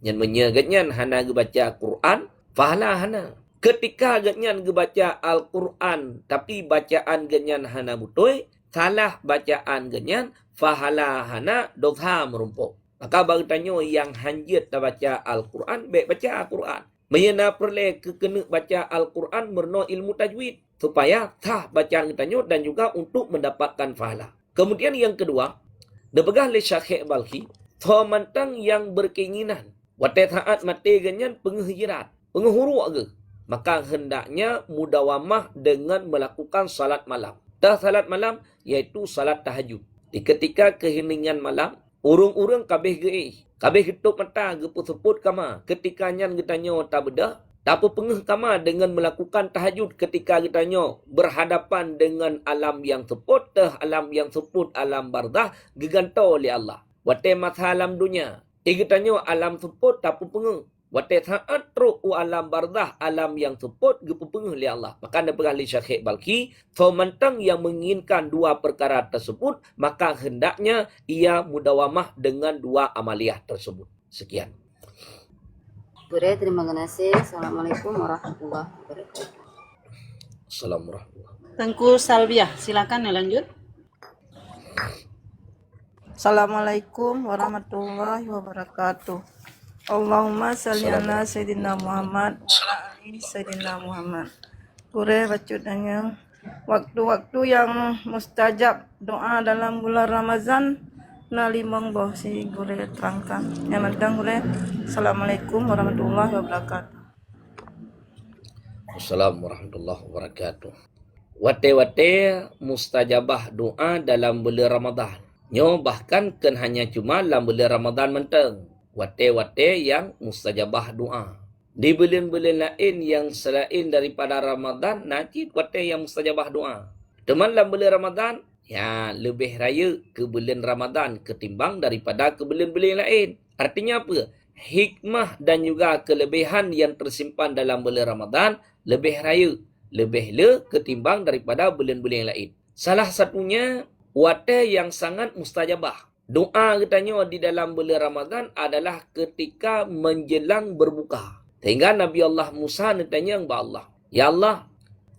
Yang menyegatnya hana baca Quran, fahala hana. Ketika ganyan baca Al-Quran, tapi bacaan ganyan hana butoy, salah bacaan ganyan, fahala hana dosa merumpuk. Maka bagi tanya yang hanjit baca Al-Quran, baik baca Al-Quran. Mayana perlu kena baca Al-Quran merno ilmu tajwid supaya sah bacaan kitanya dan juga untuk mendapatkan pahala. Kemudian yang kedua, dipegah li Syekh Balkhi, somantang yang berkeinginan wate saat mati ganyan penghijirat, penghuru ke, maka hendaknya mudawamah dengan melakukan salat malam. Salat malam iaitu salat tahajud. Di ketika keheningan malam, urung-urung kabeh geih. Kabeh hidup mata geput-seput kama. Ketika nyan getanya tak bedah. Tak apa pengeh kama dengan melakukan tahajud ketika getanya berhadapan dengan alam yang seput. Alam yang seput, alam barzah. Gegantau oleh Allah. Wate masa alam dunia. Getanya alam seput tak apa pengeh. Wate saat teruk alam barzah, alam yang seput gepupengeh oleh Allah. Maka ada perkali Syekh Balkhi, somantang yang menginginkan dua perkara tersebut, maka hendaknya ia mudawamah dengan dua amaliyah tersebut. Sekian. Bure, terima kasih. Assalamualaikum warahmatullahi wabarakatuh. Assalamualaikum. Tengku Salbiah, silakan lanjut. Assalamualaikum warahmatullahi wabarakatuh. Allahumma salli ala Sayyidina Muhammad wa ala ali Sayyidina Muhammad. Pure bacutnya waktu-waktu yang mustajab doa dalam bulan Ramazan na limang boh si gure terangkan. Yang mentang gure. Assalamualaikum warahmatullahi wabarakatuh. Assalamualaikum warahmatullahi wabarakatuh. Wate-wate mustajabah doa dalam bulan Ramadan. Nyo bahkan kan hanya cuma dalam bulan Ramadan menteng. Wate-wate yang mustajabah doa. Di bulan-bulan lain yang selain daripada Ramadan, najib wate yang mustajabah doa. Teman dalam bulan Ramadan, ya lebih raya ke bulan Ramadan ketimbang daripada ke bulan-bulan lain. Artinya apa? Hikmah dan juga kelebihan yang tersimpan dalam bulan Ramadan lebih raya, lebih le ketimbang daripada bulan-bulan lain. Salah satunya, wate yang sangat mustajabah. Doa katanya di dalam bulan Ramadan adalah ketika menjelang berbuka. Sehingga Nabi Allah Musa tanya kepada Allah, ya Allah,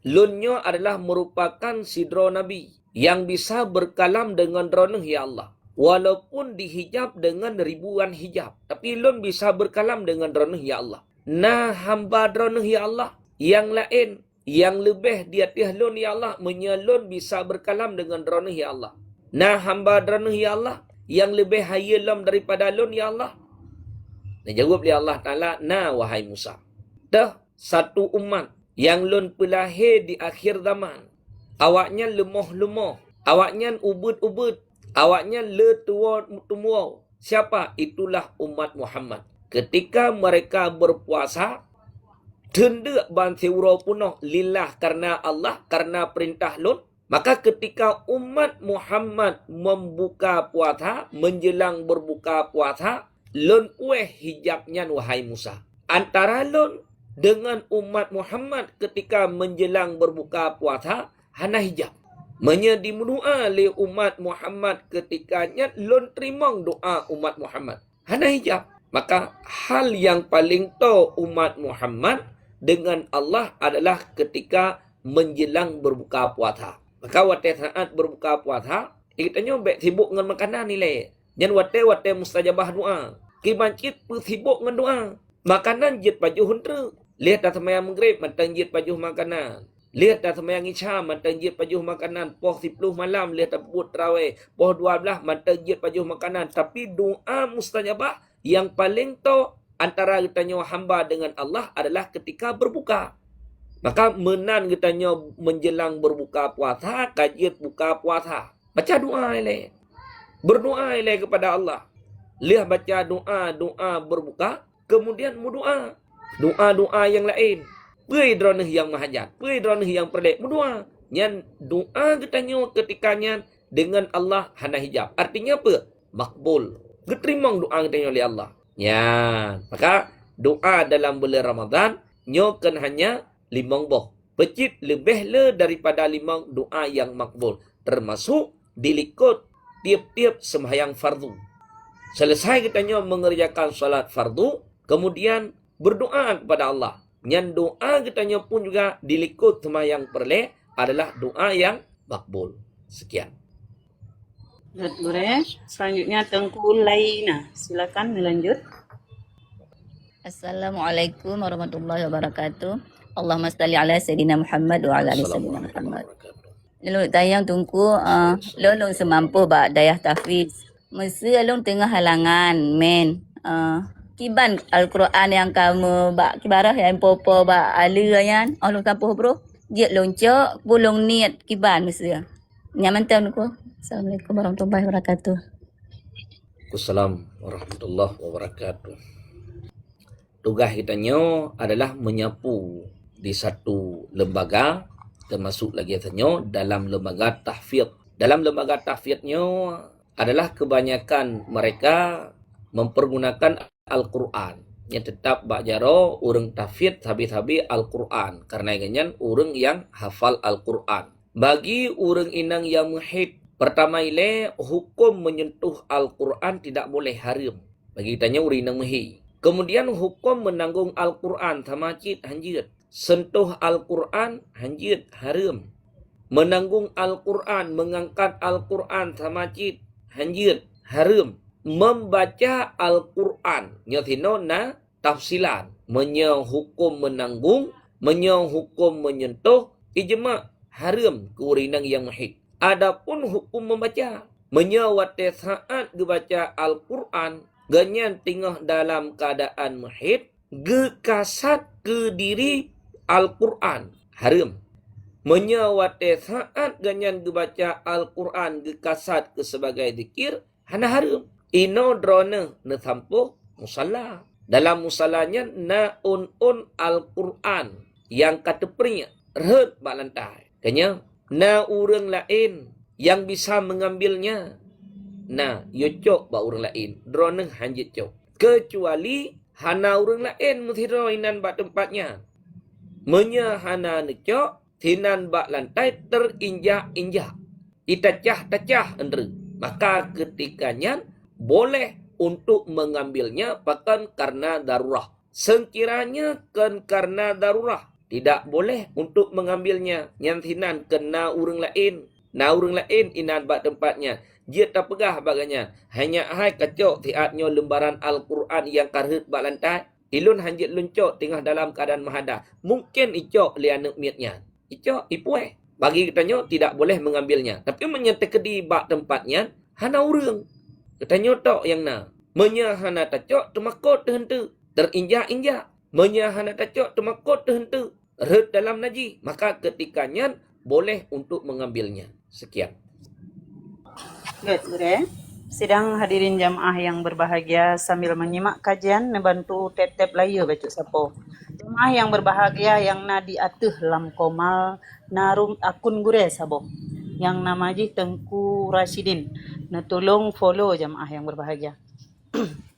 lunnya adalah merupakan sidra Nabi yang bisa berkalam dengan droneh ya Allah. Walaupun dihijab dengan ribuan hijab, tapi lun bisa berkalam dengan droneh ya Allah. Nah hamba droneh ya Allah yang lain, yang lebih di atas lun ya Allah, menyalun bisa berkalam dengan droneh ya Allah. Nah hamba droneh ya Allah yang lebih hayalam daripada lun ya Allah. Dan jawab dia Allah Ta'ala, nah wahai Musa, dah satu umat yang lun pelahir di akhir zaman. Awaknya lemah-lemah, awaknya ubud-ubud, awaknya letua-tumua. Siapa? Itulah umat Muhammad. Ketika mereka berpuasa, tendek bantiura punuh lillah karena Allah, karena perintah lun. Maka ketika umat Muhammad membuka puasa, menjelang berbuka puasa, lun pueh hijabnya wahai Musa. Antara lun dengan umat Muhammad ketika menjelang berbuka puasa, hana hijab. Menyedi doa le umat Muhammad ketikanya lun terima doa umat Muhammad. Hana hijab. Maka hal yang paling tahu umat Muhammad dengan Allah adalah ketika menjelang berbuka puasa. Maka waktu saat berbuka puasa, kitanya baik sibuk dengan makanan ni le. Jangan waktu mustajabah doa. Kibancit pun sibuk dengan doa. Makanan jit baju hunter. Lihat dah semayang maghrib, matang jit baju makanan. Lihat dah semayang isya, matang jit baju makanan. Poh 10 malam, lihat dah buat terawih. Poh 12, matang jit baju makanan. Tapi doa mustajabah yang paling tahu antara kitanya hamba dengan Allah adalah ketika berbuka. Maka menan kitanya menjelang berbuka puasa, kajian buka puasa. Baca doa ile. Berdoa ile kepada Allah. Lihat baca doa berbuka, kemudian berdoa. Doa yang lain. Pui droneh yang mahajat, pui droneh yang perlek, berdoa. Yang doa kitanya ketikanya dengan Allah hana hijab. Artinya apa? Makbul. Keterima doa kitanya oleh Allah. Ya, maka doa dalam bulan Ramadan nyokan hanya 5 boh. Pecit lebih le daripada 5 doa yang makbul. Termasuk dilikut tiap-tiap sembahyang fardu. Selesai kitanya mengerjakan salat fardu, kemudian berdoa kepada Allah. Yang doa kitanya pun juga dilikut sembahyang perleh adalah doa yang makbul. Sekian. Selanjutnya Tengku Laina. Silakan melanjut. Assalamualaikum warahmatullahi wabarakatuh. Allahumma salli ala Sayyidina Muhammad wa ala ali Sayyidina Muhammad. Lalu tayang tungku lolong semampu bak dayah tahfiz. Mesti alung tengah halangan men. Kiban Al-Quran yang kamu bak kibarah yang popo bak alian alung kampuh bro. Dia loncok bulung niat kiban mesti. Nyaman tungku. Assalamualaikum warahmatullahi wabarakatuh. Assalamualaikum warahmatullahi wabarakatuh. Tugas kitanya adalah menyapu di satu lembaga, termasuk lagi katanya dalam lembaga tahfidz. Dalam lembaga tahfidznya adalah kebanyakan mereka mempergunakan Al-Quran. Yang tetap bajaro orang tahfidz habis-habis Al-Quran. Karena ganyan orang yang hafal Al-Quran. Bagi orang inang yang muhid, pertama ile hukum menyentuh Al-Quran tidak boleh haram. Bagi kitanya orang inang muhid. Kemudian hukum menanggung Al-Quran tamacit hanjit. Sentuh Al-Quran hanjit haram. Menanggung Al-Quran, mengangkat Al-Quran tamacit hanjit haram. Membaca Al-Quran nyathino na tafsilan. Hukum menanggung, hukum menyentuh ijma' haram ke urinang yang muhid. Adapun hukum membaca, menyawate saat dibaca Al-Quran, ganyan tengah dalam keadaan muhid, gekasat ke diri Al-Quran haram. Menyawate saat ganyan gebaca Al-Quran gekasat ke sebagai zikir, hana harum. Ino drone ne sampuh musalla. Dalam musallanya na un Al-Quran yang kata perinya rehet bak lantai. Kanya na urang lain yang bisa mengambilnya. Nah, yo cok bak urang lain. Drone hanjit cok. Kecuali hana urang lain muthiro inan bak tempatnya. Menya hana necok tinan bak lantai terinjak-injak. Itacah-tacahendre. Maka ketikanya boleh untuk mengambilnya bahkan karena darurat. Sekiranya kan karena darurat, tidak boleh untuk mengambilnya. Nyantinan kena urang lain. Na urang lain inan bak tempatnya. Dia tak pegah baganya. Hanya hai kacok tiatnya lembaran Al-Quran yang karhut bak lantai. Ilun hanjit luncok tengah dalam keadaan mahada. Mungkin icok lianek miatnya. Icok ipueh. Bagi katanya tidak boleh mengambilnya. Tapi menyentekedi bak tempatnya, hana urang. Katanya tok yang na. Menya hana tacok temakot terhentu. Terinjak-injak. Menya hana tacok temakot terhentu. Rehet dalam najis. Maka ketikanya boleh untuk mengambilnya. Sekian. Good, Gure. Sidang hadirin jamaah yang berbahagia sambil menyimak kajian membantu tetep layu baca sapo. Jamaah yang berbahagia yang na diatuh lam komal narum akun Gure sabo. Yang nama ji Tengku Rashidin. Nah, tolong follow jamaah yang berbahagia.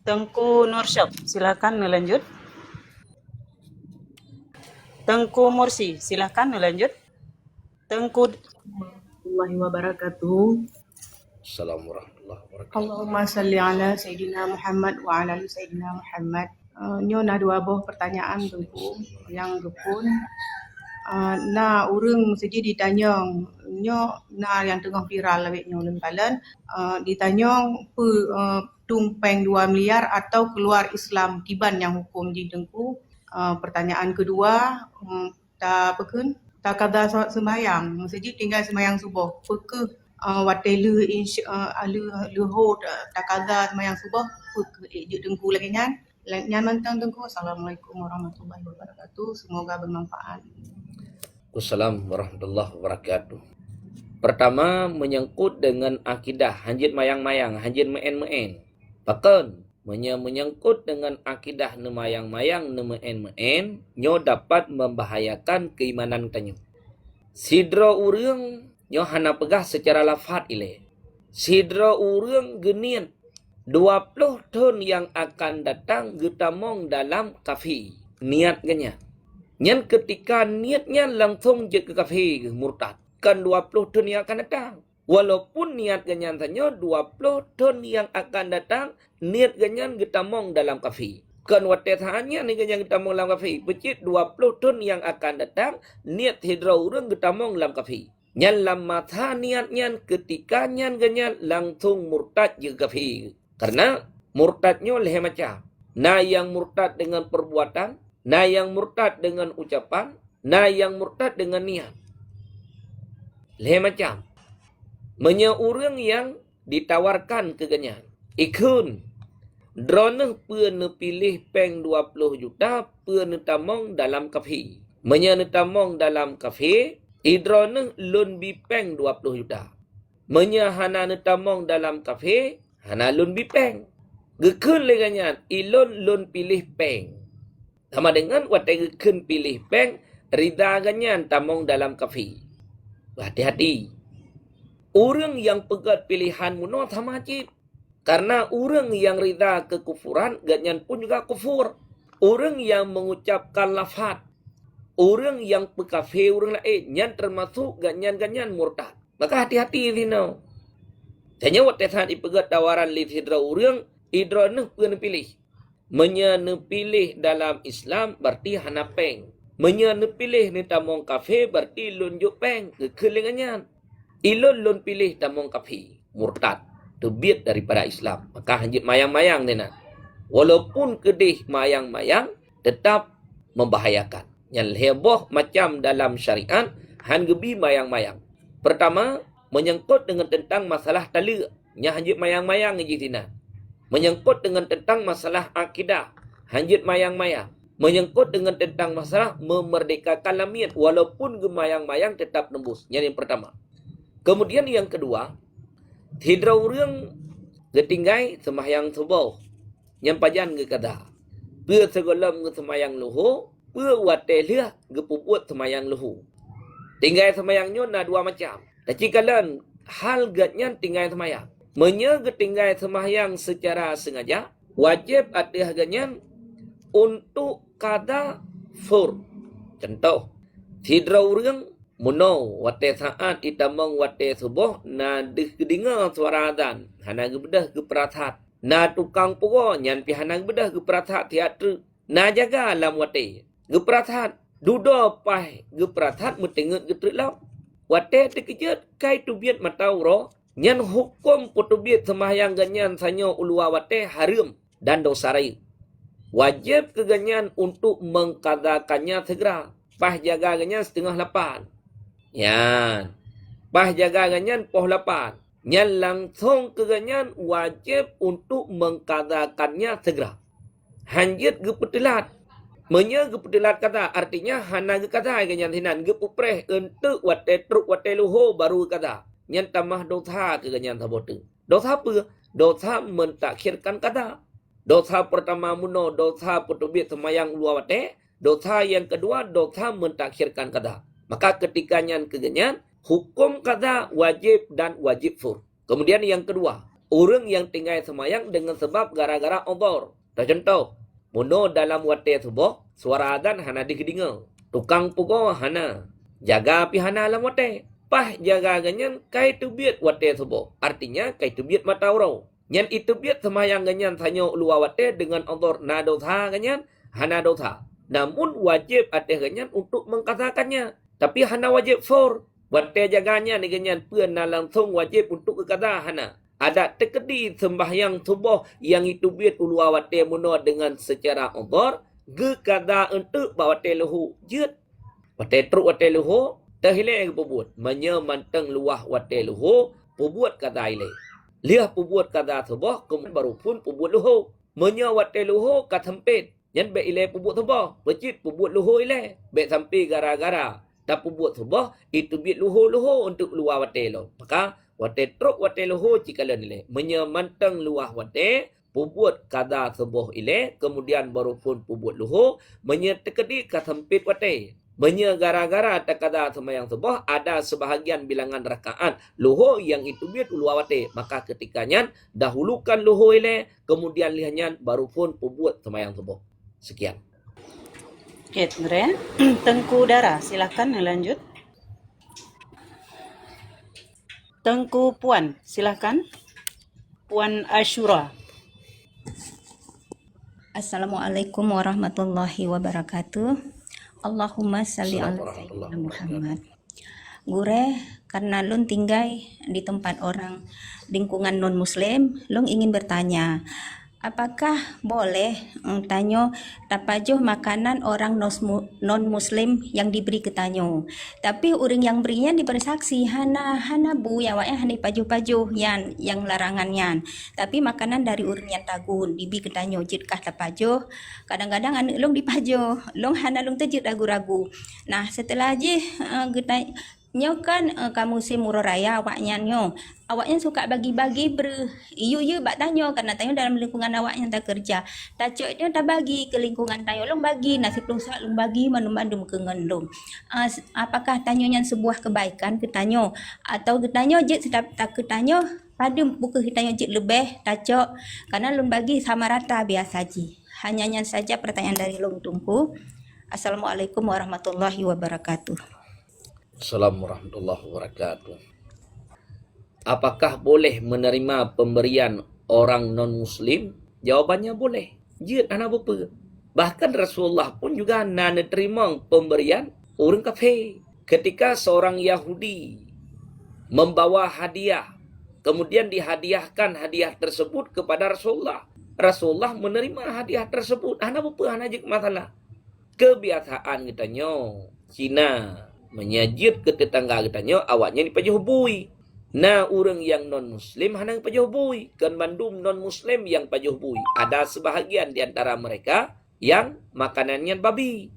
Tengku Nursyad, silakan lanjut. Tengku Mursi, silakan lanjut. Tengku warahmatullahi wabarakatuh. Assalamualaikum warahmatullahi wabarakatuh. Allahumma salli ala Sayyidina Muhammad wa ala ali Sayyidina Muhammad. Nyo na dua buah pertanyaan tunggu yang gepun. Na urang saja ditanya nyo na yang tengah viral lawik nyo lempalan ditanya tumpeng 2 miliar atau keluar Islam kiban yang hukum di tengku. Pertanyaan kedua tak pekun tak kada solat sembahyang saja tinggal sembahyang subuh pekeh watelu luhur tak kada sembahyang subuh pekeh je tengku lagi nyan mantang tengku. Assalamualaikum warahmatullahi wabarakatuh, semoga bermanfaat. Assalamualaikum warahmatullahi wabarakatuh. Pertama menyangkut dengan akidah hanjit mayang-mayang, hanjit meen-meen. Bahkan menyangkut dengan akidah ne mayang-mayang, ne meen-meen, nyo dapat membahayakan keimanan tanyo. Sidra urang nyo hana pegah secara lafaz ile. Sidra urang genian 20 tahun yang akan datang getamong dalam kafi. Niat ganya. Nyan ketika niatnya langsung je ke kafir murtad. Kan 20 tahun yang akan datang. Walaupun niat ganyan tanya 20 tahun yang akan datang, niat ganyan getamong dalam kafir. Kan watetanya ni ganyan getamong dalam kafir. Becit 20 tahun yang akan datang, niat hidra urang getamong dalam kafir. Nyan lama tha niat nyan ketika nyan ganyan langsung murtad je kafir. Karena murtadnya leh macam. Na yang murtad dengan perbuatan, na yang murtad dengan ucapan, na yang murtad dengan niat. Leh macam. Menya urang yang ditawarkan ke ganyan. Ikun. Drone pun pilih peng 20 juta pun tamong dalam kafe. Menya tamong dalam kafe, idrone lun bipeng 20 juta. Menya hana tamong dalam kafe, hana lun bipeng. Gekun le ganyan, ilon lun pilih peng. Sama dengan watai gekun pilih peng, rida ganyan tamong dalam kafe. Hati-hati. Orang yang pegat pilihan muno sama cip. Karena orang yang rida kekufuran, ganyan pun juga kufur. Orang yang mengucapkan lafaz, orang yang pekafe orang lain, yang termasuk ganyan-ganyan murtad. Maka hati-hati zino. Tanya waktu saat ipegat tawaran li sidra orang, idra ne pun pilih. Menya ne pilih dalam Islam berarti hana peng. Menya ne pilih ni tamong kafe berarti lunjuk peng. Kekelingannya. Ilon lon pilih tamong kafi, murtad, terbiat daripada Islam. Maka hanjit mayang-mayang dena. Walaupun kedih mayang-mayang, tetap membahayakan. Yang heboh macam dalam syariat, han gebi mayang-mayang. Pertama, menyangkut dengan tentang masalah tala. Nya hanjit mayang-mayang ngeji tina. Menyangkut dengan tentang masalah akidah, hanjit mayang-mayang. Menyangkut dengan tentang masalah memerdekakan lamian. Walaupun gemayang-mayang tetap nembus. Yang pertama. Kemudian yang kedua. Tidak orang ketinggai semayang subuh. Yang pajan ke kata. Pia segolam ke semayang luhu. Pia wate liah ke puput semayang luhu. Tinggai semayangnya na dua macam. Tapi kalau hal gatnya tinggai semayang. Menye tinggai semayang secara sengaja. Wajib atas ganyan untuk kada fur. Contoh. Tidak orang muno wate saat itamang wate subuh na dengar suara azan. Hana gebedah ke peratat. Na tukang pugo nyan pi hana gebedah ke peratat teater. Na jaga alam wate. Ke peratat. Dudo pai ke peratat metengut ke terlalu. Wate terkejut kai tubiat matau roh. Nyan hukum putubiat semahyang ganyan sanyo ulua wate haram dan dosa raya. Wajib keganyan untuk mengkadakannya segera. Pah jaga ganyan setengah 8. Yan. Pah jaga ganyan poh 8. Nyan langsung keganyan wajib untuk mengkadakannya segera. Hanjit gepetelat. Menya gepetelat kata artinya hana ge kata ganyan hinan gepupreh untuk wate truk wate luho baru kata. Nyan tamah dosa keganyan sabote. Dosa apa? Dosa mentakhirkan kata. Dosa pertama muno dosa putubiat semayang luar wate. Dosa yang kedua dosa mentakhirkan kata. Maka ketika nyan keganyan hukum kata wajib dan wajib fur. Kemudian yang kedua, orang yang tinggal semayang dengan sebab gara-gara obor. Contoh, muno dalam wate subuh suara azan hana didengar. Tukang pugo hana. Jaga pi hana dalam wate. Pah jaga ganyan kai tubiat wate subuh. Artinya kai tubiat matauro. Nyan itu biat semayang ganyan sanyo luar wate dengan obor na dosa ganyan hana dosa. Namun wajib atas ganyan untuk mengkatakannya. Tapi hana wajib for. Wate jaganya ni ganyan pun na langsung wajib untuk kata hana. Ada tekedi sembahyang subuh yang itu biat ulua wate muno dengan secara obor. Ge kata untuk bawa wate luhu jut. Wate truk wate luhu terhilai pebut. Menya manteng luah wate luhu pebut kata ilai. Liah pebut kata subuh kemudian baru pun pebut luhu. Menya wate luhu kat sempit. Yang be ilai pebut subuh. Becit pebut luhu ilai. Be sampai gara-gara. Tak pebut subuh itu biat luhu-luhu untuk luah wate lo. Maka wate truk wate luhu cikalan ilai. Menya manteng luah wate. Pebut kada subuh ilai. Kemudian baru pun pebut luhu. Menya tekedi kat sempit wate. Menya gara-gara tak kada semayang subuh ada sebahagian bilangan rakaat luhu yang itu biat luah wate. Maka ketikanya dahulukan luhu ilai. Kemudian lihatnya baru pun pebut semayang subuh. Sekian. Okey, Ndre. Tengku Dara, silakan lanjut. Tengku Puan, silakan. Puan Ashura. Assalamualaikum warahmatullahi wabarakatuh. Allahumma salli ala sayyidina Muhammad. Gure, karena lun tinggal di tempat orang lingkungan non-muslim, lun ingin bertanya, apakah boleh tanyo tapajuh makanan orang non-muslim yang diberi ke tanyo? Tapi orang yang berinya diberi saksi hana bu ya awaknya hana pajuh-pajuh yang larangannya. Tapi makanan dari orang yang tagun diberi ke tanyo jitkah tapajuh. Kadang-kadang anak long dipajuh, long hana long terjit ragu-ragu. Nah, setelah je nyo kan kamu si murah raya awaknya suka bagi-bagi iyo bak tanyo karena tanyo dalam lingkungan awaknya tak kerja tacok dia tak bagi ke lingkungan tanyo long bagi nasi pelusak long bagi manum-manum ke ngendong. Apakah tanyonya sebuah kebaikan ke tanyo atau ke tanyo je sedap tak ke tanyo pada buka ke tanyo je lebih tacok karena long bagi sama rata biasa je. Hanyanya saja pertanyaan dari long tungku. Assalamualaikum warahmatullahi wabarakatuh. Assalamualaikum warahmatullahi wabarakatuh. Apakah boleh menerima pemberian orang non-muslim? Jawabannya boleh. Jid anak bapa. Bahkan Rasulullah pun juga terima pemberian orang kafir. Ketika seorang Yahudi membawa hadiah, kemudian dihadiahkan hadiah tersebut kepada Rasulullah. Rasulullah menerima hadiah tersebut. Anak bapa anak jik masalah. Kebiasaan katanya Cina menyajid ke tetangga katanya awaknya dipajuh bui. Nah, orang yang non-muslim hana pajuh bui. Kan bandum non-muslim yang pajuh bui. Ada sebahagian di antara mereka yang makanannya babi.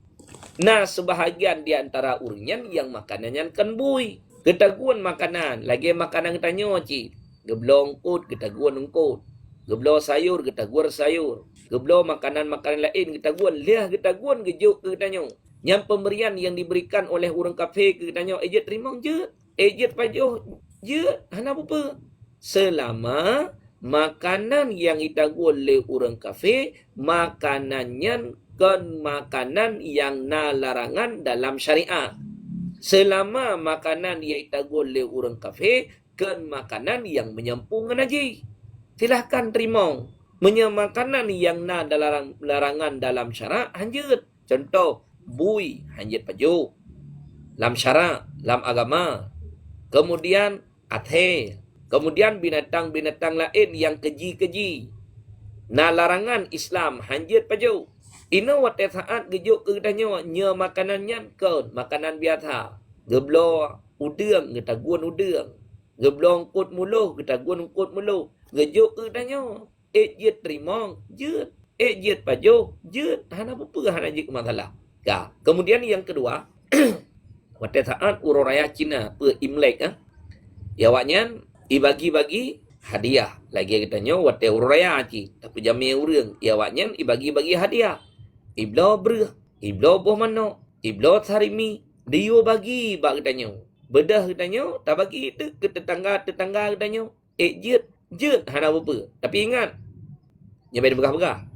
Nah, sebahagian di antara urangnya yang makanannya kan bui. Ketaguan makanan, lagi makanan tanya cik. Geblong kut, ketaguan ungkut. Geblo sayur, ketaguan sayur. Geblo makanan-makanan lain, ketaguan liah, ketaguan gejuk ke tanya. Yang pemberian yang diberikan oleh orang kafir ke tanya, ejet terima je. Ejet pajuh je, hana apa? Selama makanan yang ditaguan oleh orang kafir, makanannya kan makanan yang larangan dalam syariat. Selama makanan yang ditaguan oleh orang kafir, kan makanan yang menyampungkan haji. Silahkan terima. Makanan yang dalam larangan dalam syariat, hanjut. Contoh, bui, hanjut paju. Dalam syariat, dalam agama. Kemudian, athe. Kemudian binatang-binatang lain yang keji-keji. Larangan Islam, hanjut paju. Ina wate saat gejuk ke tanya nya makanannya kan makanan biasa. Geblo udang kita guan udang. Geblo kut muluh kita guan kut muluh. Gejuk ke tanya jet terima jet jet pajo jet hana apa hana jik masalah. Ya, kemudian yang kedua wate saat ururaya Cina pe Imlek yawanya ibagi-bagi hadiah. Lagi kita tanya wate ururaya ci tapi jami urang yawanya ibagi-bagi hadiah. Iblo berah, iblo boh mano, iblo sarimi, dia bagi bak katanya. Bedah katanya, tak bagi itu ke tetangga katanya. Jet, hana apa. Tapi ingat, nyampai berkah-berkah.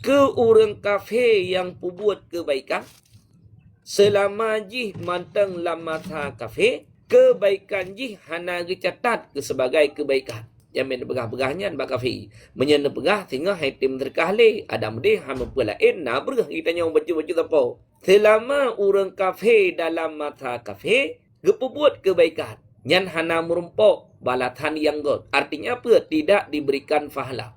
Ke orang kafir yang buat kebaikan, selama jih mantang lama masa kafir, kebaikan jih hana dicatat ke sebagai kebaikan. Yang main begah-begahnya bak kafi menyana begah sehingga haitim terkahli adam deh hama pelain na berah kita nyong baju-baju apa selama orang kafe dalam mata kafe gepebuat kebaikan nyan hana merumpok balatan yang god artinya apa tidak diberikan pahala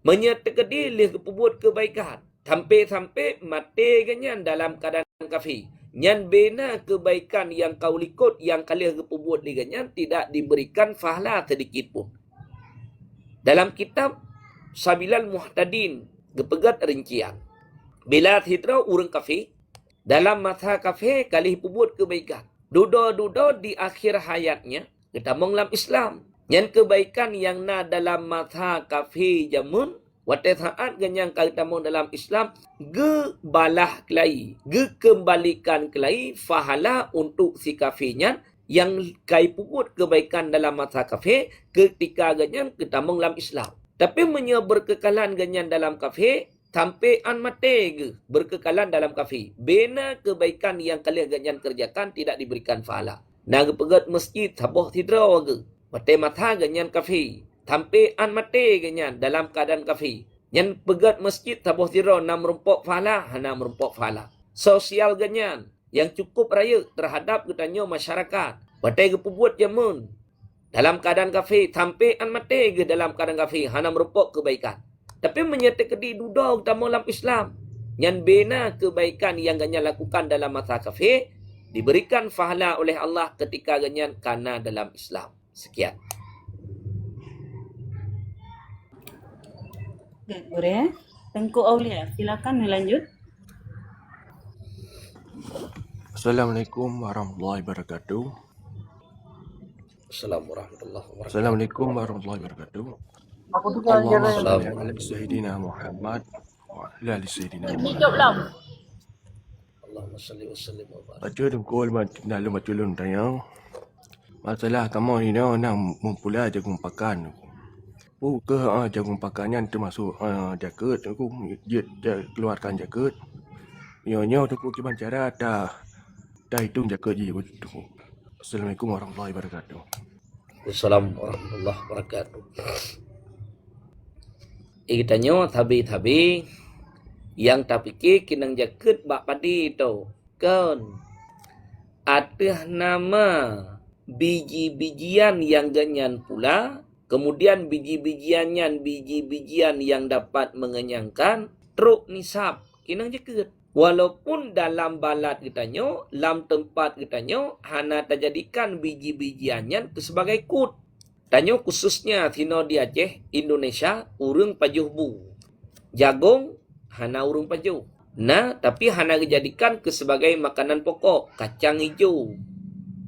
menyetekedi leh gepebuat kebaikan sampai mati ganyan dalam keadaan kafe nyan bena kebaikan yang kau likut yang kalian gepebuat ganyan tidak diberikan pahala sedikit pun. Dalam kitab Sabilal Muhtadin, gepegat rincian. Bila hidra orang kafir, dalam masa kafir kali buat kebaikan. Duda di akhir hayatnya, kita menglam Islam. Yang kebaikan yang dalam masa kafir jamun, wate saat yang kita mau dalam Islam, ge balah kelai, ge kembalikan kelai, fahala untuk si kafirnya, yang kai puput kebaikan dalam masa kafir ketika ganyan kita dalam Islam. Tapi berkekalan ganyan dalam kafir sampai an mati ke berkekalan dalam kafir. Bena kebaikan yang kalian ganyan kerjakan tidak diberikan pahala. Naga pegat masjid saboh tidra ke. Mati mata ganyan kafir. Sampai an mati ganyan dalam keadaan kafir. Yang pegat masjid saboh tidra nam merumpok pahala, hana merumpok pahala. Sosial ganyan yang cukup raya terhadap katanya masyarakat. Batai ke buat jamun. Dalam keadaan kafir, sampai an mati ke dalam keadaan kafir, hana merupuk kebaikan. Tapi menyatakan di duda kita dalam Islam. Yang bina kebaikan yang ganyan lakukan dalam masa kafir, diberikan pahala oleh Allah ketika ganyan karena dalam Islam. Sekian. Boleh. Tengku Aulia, silakan lanjut. Assalamualaikum warahmatullahi wabarakatuh. Assalamualaikum warahmatullahi wabarakatuh. Allahumma salli ala sayyidina Muhammad wa ala ali sayyidina Muhammad. Allahumma salli wa sallim wa barik. Baca dengkul dalam baculun tayang. Masalah kamu ini nak mempula jagung pakan. Ke jagung pakannya termasuk jaket aku keluarkan jaket. Nyonya tu gimana cara dah hitung jaket je tu. Assalamualaikum warahmatullahi wabarakatuh. Assalamualaikum warahmatullahi wabarakatuh. Kita nyo tabi yang tak fikir kinang jaket bak padi tu kan ada nama biji-bijian yang ganyan pula, kemudian biji-bijian yang dapat mengenyangkan truk nisab kinang jaket. Walaupun dalam balat kita nyo, dalam tempat kita nyo, hana terjadikan biji-bijiannya itu sebagai kut. Tanyo khususnya Tino di Aceh, Indonesia, urung pajuh bu. Jagung, hana urung paju. Nah, tapi hana dijadikan ke sebagai makanan pokok. Kacang hijau,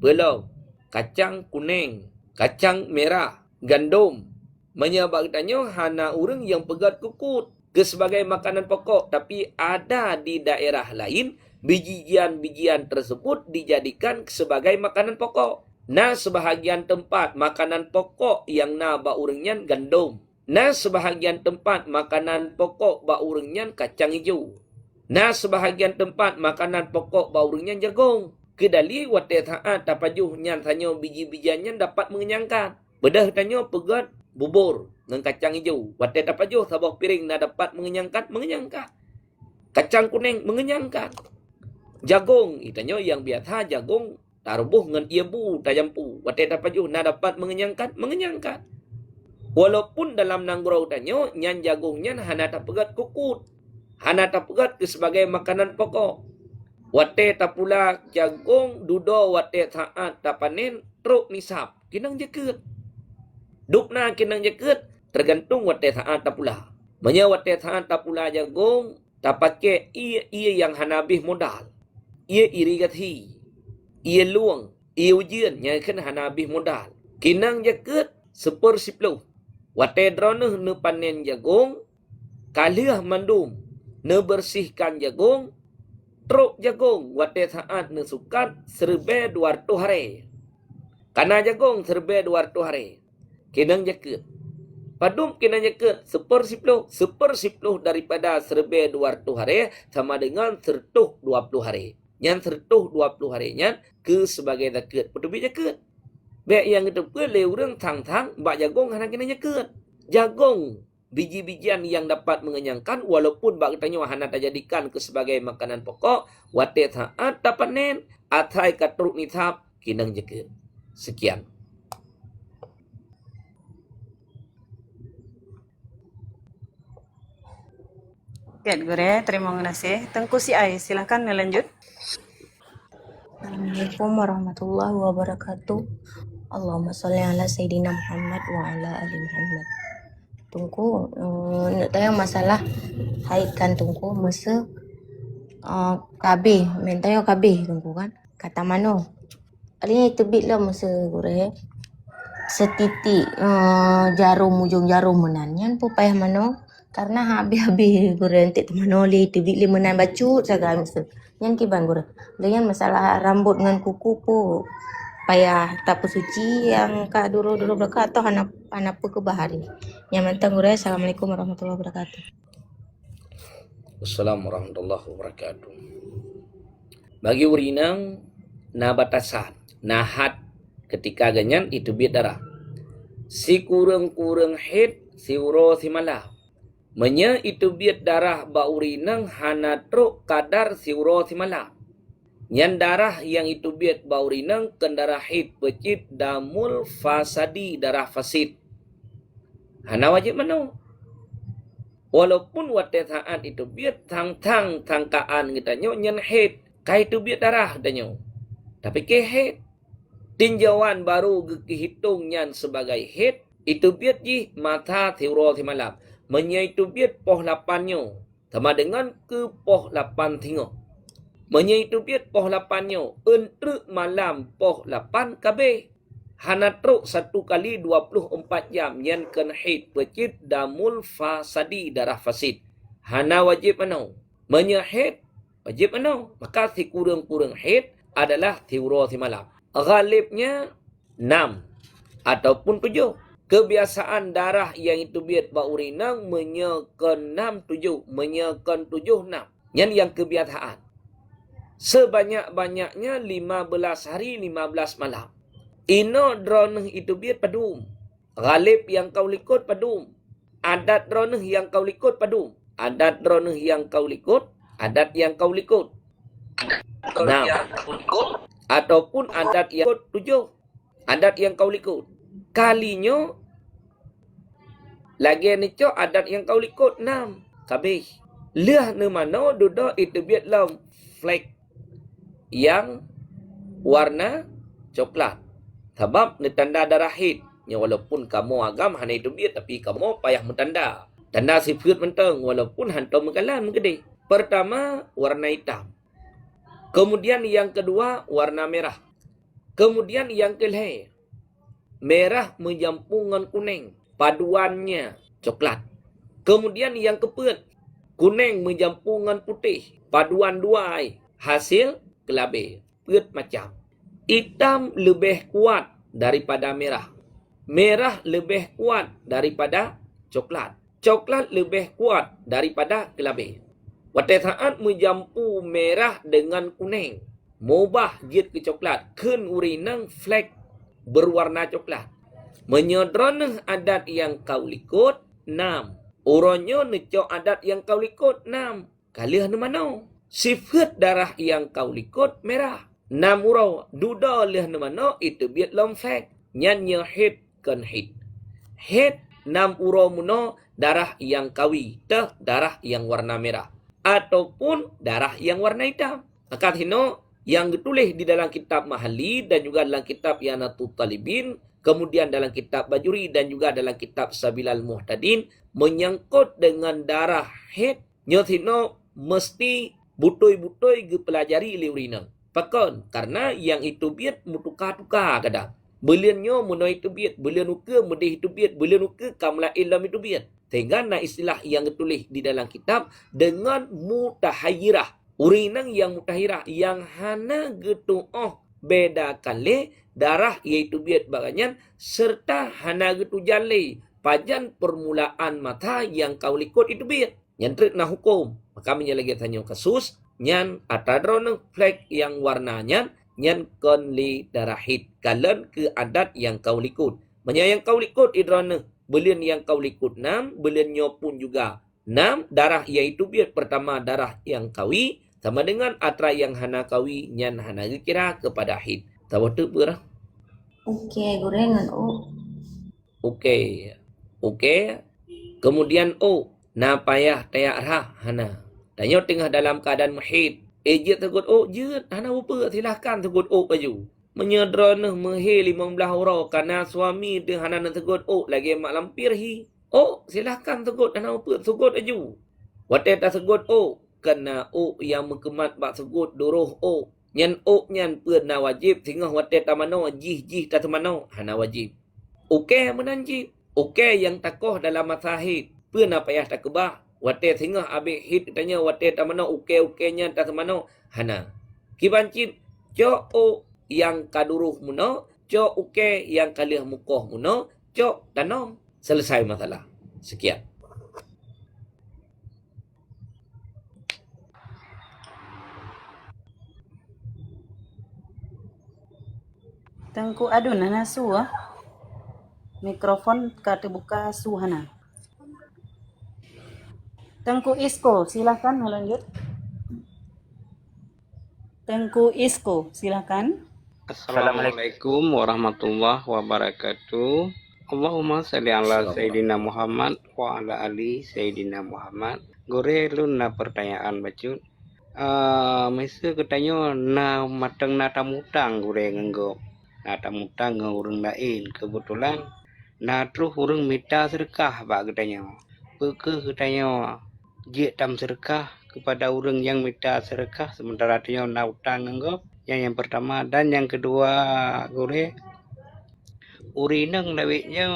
belum, kacang kuning, kacang merah, gandum. Menyebab katanya hana urang yang pegat kukut ke sebagai makanan pokok. Tapi ada di daerah lain, bijian-bijian tersebut dijadikan sebagai makanan pokok. Nah, sebahagian tempat makanan pokok yang na ba urangnya gandum. Nah, sebahagian tempat makanan pokok ba urangnya kacang hijau. Nah, sebahagian tempat makanan pokok ba urangnya jagung. Kedali wate taat tapajuh nyan tanya biji-bijiannya dapat mengenyangkan. Bedah tanya pegat bubur dengan kacang hijau. Wate tapajuh sabah piring na dapat mengenyangkan. Kacang kuning mengenyangkan. Jagung, itanya yang biasa jagung tarubuh dengan iebu tajampu. Wate tapajuh na dapat mengenyangkan. Walaupun dalam nanggurau tanya nyan jagungnya hana tapegat kukut. Hana tapegat ke sebagai makanan pokok. Wate tapula jagung dudo wate saat tapanen truk nisab. Kinang jeket. Dukna kinang jeket tergantung wate saat tapula. Manya wate saat tapula jagung tapake ia yang hanabih modal. Ia irigasi. Ia luang. Ia ujian yang kan hanabih modal. Kinang jeket 10. Wate droneh ne panen jagung. Kaliah mandum ne bersihkan jagung. Truk jagung wate saat ne sukat 1200 hari. Kana jagung 1200 hari. Kinang jaket. Padum kinang jaket 10 daripada 1200 hari sama dengan 120 hari. Yang 120 harinya ke sebagai zakat. Petubi jaket. Baik yang itu ke leurang tang-tang bak jagung hana kinang jaket. Jagung biji-bijian yang dapat mengenyangkan walaupun bak katanya hana tajadikan ke sebagai makanan pokok wate saat tapanen atai katruk nisab kinang jaket. Sekian. Oke, Gure, terima kasih. Tengku si Ai, silakan lanjut. Assalamualaikum warahmatullahi wabarakatuh. Allahumma sholli ala Sayyidina Muhammad wa ala ali Muhammad. Tungku, nak tanya masalah haikan tungku masa kabeh, mentaya kabeh tungku kan. Kata mano? Alihnya tebit lah masa gure. Setitik ujung jarum menanyan pun payah mano. Karena habis-habis gure entik temano li tebit li menan bacut saga masa. Yang kiban gure. Dengan masalah rambut dengan kuku pun payah tak suci yang kak dulu berkat atau anak ke bahari. Yang mantang gure. Assalamualaikum warahmatullahi wabarakatuh. Assalamualaikum warahmatullahi wabarakatuh. Bagi urinang na batasan, nahat ketika ganyan itu biar darah. Si kurang-kurang head, si uro si malah. Menya itu biar darah ba urinang hana truk kadar si uro si malah. Yang darah yang itu biat baurinang kendarah haid pecit damul fasadi darah fasid. Hana wajib mano. Walaupun wate saat itu biat tang tangkaan kita nyan haid. Kai itu biat darah danyo. Tapi ke haid. Tinjauan baru kehitung nyan sebagai haid. Itu biat ji mata tiuro timalam. Menya itu biat poh lapanyo. Sama dengan ke poh lapan tingok. Menyaitu biat poh lapannya. Untuk malam poh lapan kabeh. Hana truk 1 kali 24 jam. Yang kena haid pecit damul fasadi darah fasid. Hana wajib mana? Menyahid wajib mana? Maka si kurang-kurang haid adalah tiuro si malam. Ghalibnya 6 ataupun 7. Kebiasaan darah yang itu biat baurinang menyekan 6-7. Menyekan 7-6. Yang kebiasaan. Sebanyak-banyaknya 15 hari 15 malam. Ino droneh itu biar padum. Ghalib yang kau likut padum. Adat droneh yang kau likut padum. Adat droneh yang kau likut. Adat yang kau likut. Nah. Ataupun adat yang kau 7. Adat yang kau likut. Kalinya. Lagi ni cok adat yang kau likut 6. Kabeh. Liah ni mana duda itu biar lam flek. Yang warna coklat. Sebab ni tanda darah haid. Ya, walaupun kamu agam hanya itu biar, tapi kamu payah mentanda. Tanda sifat menteng walaupun hantam mengkalan gede. Pertama warna hitam. Kemudian yang kedua warna merah. Kemudian yang kelih merah menjampungan kuning. Paduannya coklat. Kemudian yang keempat kuning menjampungan putih. Paduan dua hasil kelabe. Pet macam. Hitam lebih kuat daripada merah. Merah lebih kuat daripada coklat. Coklat lebih kuat daripada kelabe. Pada saat menjampu merah dengan kuning, mubah jid ke coklat, ken urinang flek berwarna coklat. Menyodronah adat yang kau likut, 6. Uronyo necok adat yang kau likut, 6. Kalih na mano. Sifat darah yang kau likut, merah. 6 uro, duda lih na mano, itu biat lom flek. Nyanya hit kan hit. Hit 6 uro muno, darah yang kawi, teh darah yang warna merah. Ataupun darah yang warna hitam. Akad hino yang ditulis di dalam kitab Mahali dan juga dalam kitab Yanatul Talibin, kemudian dalam kitab Bajuri dan juga dalam kitab Sabilal Muhtadin menyangkut dengan darah haid, nyothino mesti butoi-butoi ge pelajari liurina. Pakon karena yang itu biat mutuka-tuka kadang. Beliannya menoi itu biat, belian uke mudih itu biat, belian uke kamla ilam itu biat. Sehingga na istilah yang ditulis di dalam kitab dengan mutahayyirah. Urinang yang mutahayyirah yang hana gitu bedakan le darah iaitu biat baganyan serta hana gitu jale pajan permulaan mata yang kau likut itu biat. Nyantrik na hukum. Maka menyalagi tanya kasus nyan atadron flek yang warnanya nyan konli darah hid kalen ke adat yang kau likut. Menyayang kau likut idrana. Belian yang kau likut 6, beliannya pun juga 6. Darah iaitu biat pertama darah yang kawi, sama dengan atra yang hana kawi, nyan hana kira kepada hid. Tahu tu berah? Okey, gorengan Okey. Kemudian na payah tayak rah hana. Tanya tengah dalam keadaan mahid. Ejit tegut jut hana apa silahkan tegut baju. Menyedronah mehe 15 orang karena suami dia hana nak tegut lagi mak lampir hi. Silahkan tegut hana apa tegut aju. Wate tak tegut kena yang mengkemat bak tegut duruh nyan nyan pun na wajib sehingga wate tak mano jih tak mano hana wajib. Okey menanjib. Okey yang takoh dalam masahid pun na payah tak kebah. Wate sehingga abik hid tanya wate tak mano okey-okeynya tak mano hana. Kibancit jo yang kaduruh muno, cok uke yang kalih mukoh muno, cok tanam. Selesai masalah. Sekian. Tengku adu nana su mikrofon kata buka suhana. Tengku Isko silakan lanjut. Tengku Isko silakan. Assalamualaikum warahmatullahi wabarakatuh. Allahumma salli ala Sayyidina Muhammad wa ala ali Sayyidina Muhammad. Gore lu na pertanyaan bacut. Mesa katanya na matang na tamutang gore ngenggo. Na tamutang ngurung lain. Kebetulan na terus urung minta sedekah bak katanya. Peke katanya jik tam sedekah kepada orang yang minta sedekah sementara dia na utang ngenggo. Yang pertama dan yang kedua gore urinang lawiknya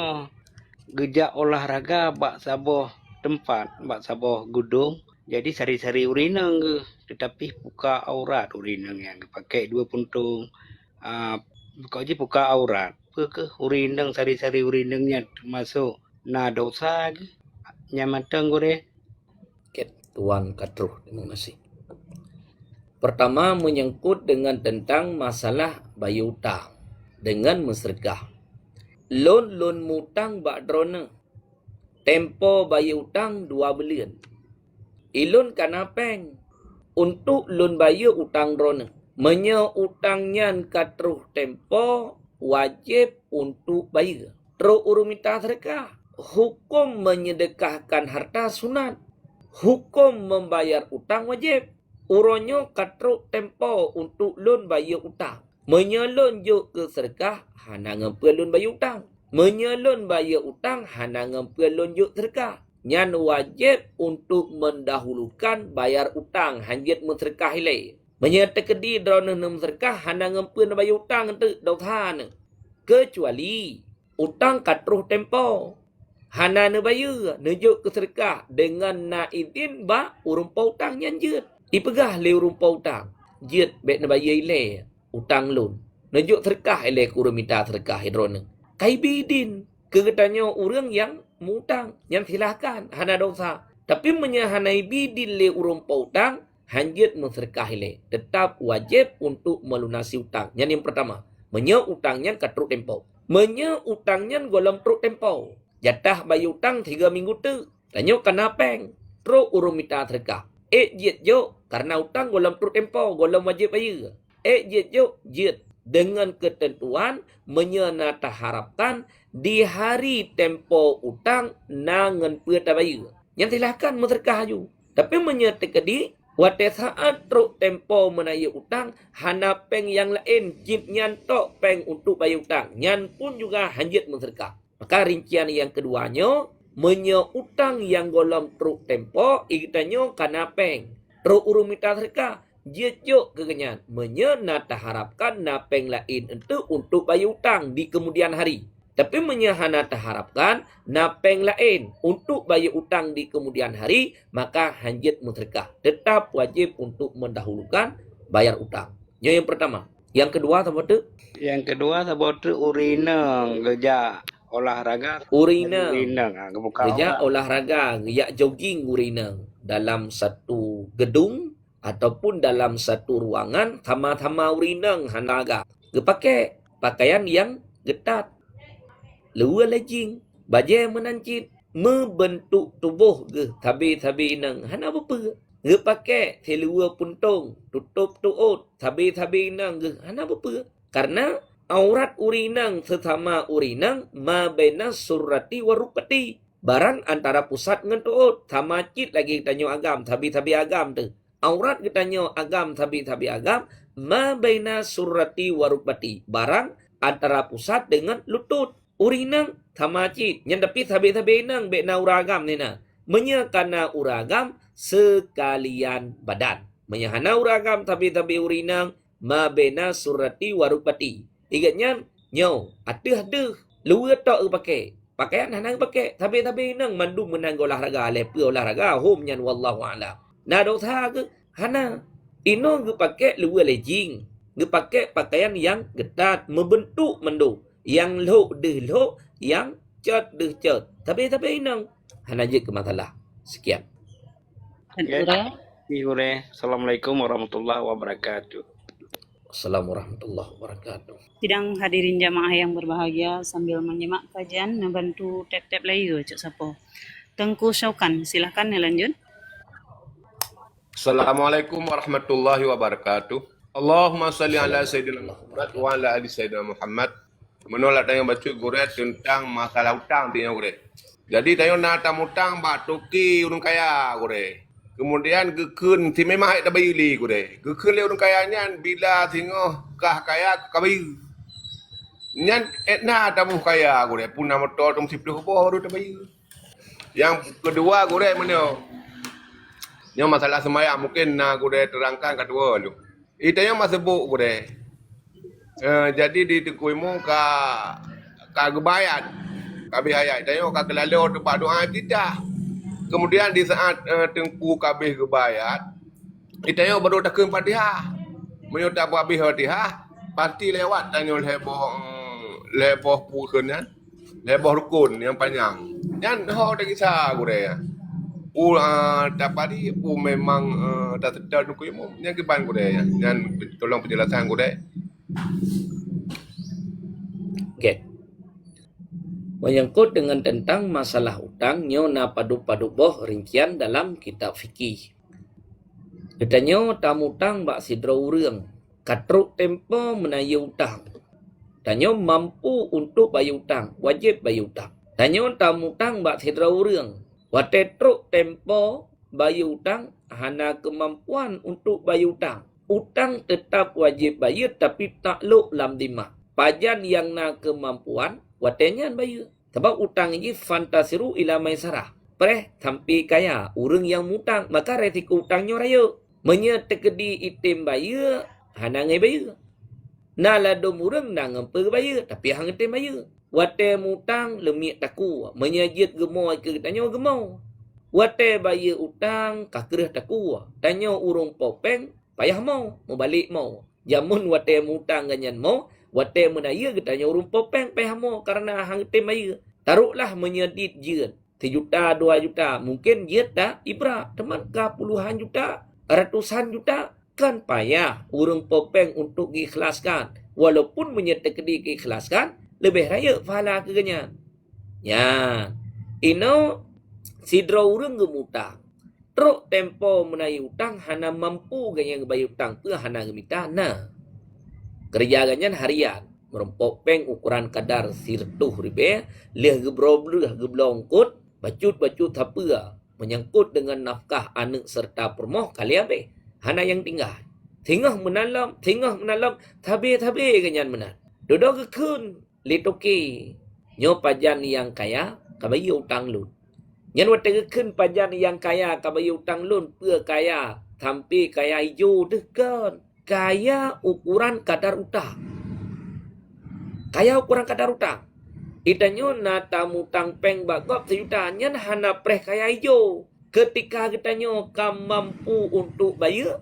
gejak olahraga bak saboh tempat bak saboh gudung jadi sari-sari urinang ke tetapi buka aurat urinang yang dipakai 2 puntung kau je buka aurat ke urinang sari-sari urinangnya termasuk na dosa ke nyamatang gore Tuan katruh terima kasih. Pertama menyangkut dengan tentang masalah bayu utang dengan mesergah. Loan mutang bak drone. Tempo bayu utang 2 bulan. Ilun kanapeng untuk loan bayu utang drone. Menye utangnya katruh tempo wajib untuk bayar. Terus urung minta sedekah. Hukum menyedekahkan harta sunat. Hukum membayar utang wajib. Uronyo katruk tempo untuk loan bayar utang. Menyelon je ke sedekah, hana ngempe loan bayar utang. Menyelon bayar utang, hana ngempe loan je sedekah. nyan wajib untuk mendahulukan bayar utang hanjit menserkah ile. Menyerta kedi drone menserkah hana ngempun bayar utang tu dau than. Kecuali utang katruh tempo. Hana ne bayar nejuk ke serkah dengan na izin ba urumpa utang nyan jut. Ipegah le urumpa utang. Jut bet ne bayar ile utang loan. Nejuk serkah ile kurang minta serkah drone. Kai bidin kegetanya orang yang mutang yang silahkan hana dosa tapi menyahanai bidin le urung pautang hanjit menserkah ile tetap wajib untuk melunasi utang. Yang pertama menye utangnya katruk tempo menye utangnya golem truk tempo jatah bayar utang 3 minggu tu tanyo kena peng truk urung minta serkah jit jo karena utang golem truk tempo golem wajib bayar jit jo jit dengan ketentuan menyenata harapkan di hari tempo utang nangan peta bayu. Yang silahkan menserkah ju. Tapi menyertai di wate saat truk tempo menaya utang hana peng yang lain jit nyan tok peng untuk bayar utang. Nyan pun juga hanjit menserkah. Maka rincian yang keduanya menye utang yang golong truk tempo ikitanyo kana peng. Truk urung minta serkah jejuk kegenyan menyenata harapkan napeng lain itu untuk bayar utang di kemudian hari. Tapi menyehanata harapkan napeng lain untuk bayar utang di kemudian hari, maka hanjit menserkah. Tetap wajib untuk mendahulukan bayar utang. Yang pertama. Yang kedua apa tu? Yang kedua sebut urineng geja olahraga. Urineng. Geja olahraga, geja jogging urineng dalam satu gedung ataupun dalam satu ruangan sama-sama urineng hanaga. Gepakai pakaian yang ketat. Luar lejing, baju menancit, membentuk tubuh ke tabi-tabi nang hana apa? Ge pakai selua puntung, tutup tuut, tabi-tabi nang ge hana apa? Karena aurat urinang sesama urinang ma baina surrati wa rukbati. Barang antara pusat dengan tuut, sama cit lagi tanyo agam, tabi-tabi agam tu. Aurat kita tanyo agam, tabi-tabi agam, ma baina surrati wa rukbati. Barang antara pusat dengan lutut. Urinang tamacit yang tapi tabi-tabi nang be na uragam ni na menyakana uragam sekalian badan menyahana uragam tabi-tabi urinang ma bena surati warupati igatnya nyo adeh luar tok pakai pakaian hanang pakai tabi-tabi nang mandu menang olahraga lepe olahraga hom nyan wallahu alam na dosa ke hana ino ge pakai luar lejing ge pakai pakaian yang ketat membentuk mendu yang lo deh lo, yang cat deh cat. Tapi inang hana je ke masalah. Sekian. Assalamualaikum warahmatullahi wabarakatuh. Assalamualaikum warahmatullahi wabarakatuh. Sidang hadirin jamaah yang berbahagia sambil menyimak kajian membantu tap-tap layu cuk sapo. Tengku Syaukan, silahkan lanjut. Assalamualaikum warahmatullahi wabarakatuh. Allahumma salli ala sayyidina Muhammad wa ala ali sayyidina Muhammad. Menolak tanya baca gureh tentang masalah hutang tanya gureh. Jadi tanya nak tam hutang bak toki urang kaya gureh. Kemudian gekun ti memang tak bayu li gureh. Gekun le urang kaya nyan bila tengok kah kaya kabayu. Nyan etna tamu kaya gureh punah motor tum 10 baru tak bayu. Yang kedua gureh mana? Yang masalah semaya mungkin nak gureh terangkan kedua lu. Itanya masa sebut gureh. Jadi di tekuimu ka gebayat kabeh hayat tayo ka kelalo tempat doa tidak. Kemudian di saat tengku kabeh gebayat itayo baru takun Fatihah. Menyo tak habis Fatihah pasti lewat tanyo leboh pukun kan. Leboh rukun yang panjang. Yan ho tak kisah gure ya. Tapadi memang tak sedar tekuimu yang keban gure ya. Yan tolong penjelasan gure. Okay. Menyangkut dengan tentang masalah hutang, nyo na padu-padu boh rincian dalam kitab fikih. Katanya tamu hutang bak sidra urang, katruk tempo menaya hutang. Tanyo mampu untuk bayar hutang, wajib bayar hutang. Tanyo tamu hutang bak sidra urang, wate truk tempo bayar hutang, hana kemampuan untuk bayar hutang. Utang tetap wajib bayar tapi takluk lam dimah. Pajan yang na kemampuan, watenya bayar. Sebab utang ini fantasiru ila maisarah. preh tampi kaya urang yang mutang maka resiko utangnya raya menya tekedi itim bayar hanangai bayar nala dom urang nang ngempe bayar tapi hang itim bayar wate mutang lemik taku menyajit gemoy ke tanya gemau wate bayar utang kakerah taku tanya urang popeng payah mau balik mau jamun wate mutang ganyan mau wate menaya ke tanya urang popeng payah mau karena hang itim bayar taruhlah menyedit jeun 1 juta, 2 juta. Mungkin dia tak ibrah. Teman ke puluhan juta, ratusan juta. Kan payah urang popeng untuk diikhlaskan. Walaupun menyatakan diikhlaskan, lebih raya pahala keganyan. Ya. Ino, sidra urang gemutang. Teruk tempo menaik utang, hana mampu ganyan bayar utang. Ke hana gemita. Nah. Kerja ganyan harian. Merompopeng ukuran kadar sirtuh ribe. Liah gebrobluh geblongkut. Bacut-bacut apa menyangkut dengan nafkah anak serta permoh kali abe hana yang tinggal tengah menalam tabe ganyan menan dodo gekun litoki nyo pajan yang kaya kabayu utang lun nyan wate gekun pajan yang kaya kabayu utang lun pue kaya tampi kaya hijau dekan kaya ukuran kadar utang Itanyo na tamutang peng bagop sejuta nyan hana preh kaya hijau. Ketika kitanyo kam mampu untuk bayar,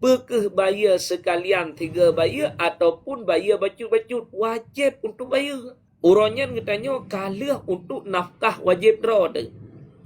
pekeh bayar sekalian 3 bayar ataupun bayar bacut-bacut wajib untuk bayar. Uronyan kitanyo kalah untuk nafkah wajib draw tu.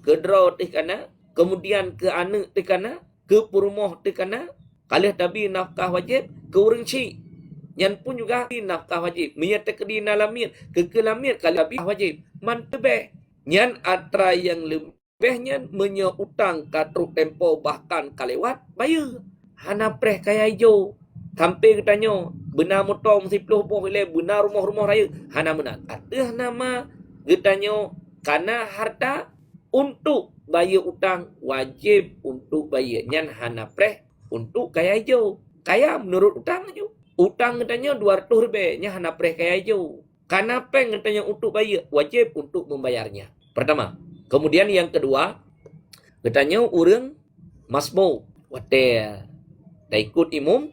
Ke draw tu kana, kemudian ke anak tu kana, ke perumoh tu kana, kalah tabi nafkah wajib ke urang cik. Yang pun juga nafkah wajib. Menyatakan di nalamir. Kekelamir kali habis wajib. Mantebeh. Yang atra yang lebihnya menyeutang katruk tempo bahkan kalewat. Bayar. Hana preh kaya hijau. Sampai katanya. Benar motor mesti peluh pun. Benar rumah-rumah raya. Hana benar. Ada nama. Katanya. Karena harta. Untuk bayar utang. Wajib untuk bayar. Yang hana preh. Untuk kaya hijau. Kaya menurut utang je. Utang katanya 200 lebih, nya hana preh kaya hijau. Karena peng katanya untuk bayar, wajib untuk membayarnya. Pertama. Kemudian yang kedua, katanya urang masbuk. Wate tak ikut imum,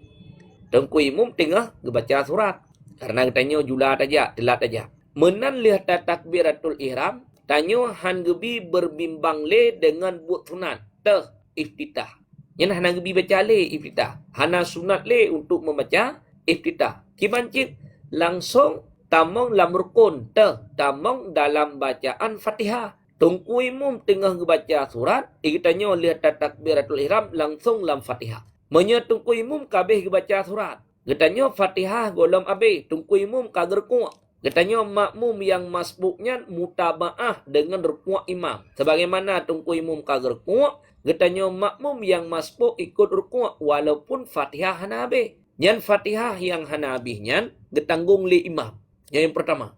tengku imum tengah baca surat. Karena katanya jula aja, telat aja. Menan lihat takbiratul ihram, tanya han gebi berbimbang le dengan buat sunat. Teh iftitah. Yang hana gebi baca le iftitah. Hana sunat le untuk membaca iftitah. Kibancit langsung tamong lam rukun tamong dalam bacaan Fatihah. Tungku imum tengah baca surat, ikitanya lihat takbiratul ihram langsung lam Fatihah. Menya tungku imum kabeh baca surat. Katanya Fatihah golam abe, tungku imum kager ku. Katanya makmum yang masbuknya mutabaah dengan rukuk imam. Sebagaimana tungku imum kager ku, katanya makmum yang masbuk ikut rukuk walaupun Fatihah hana abe. Yang Fatihah yang hana habisnya ditanggung li imam. Yang pertama.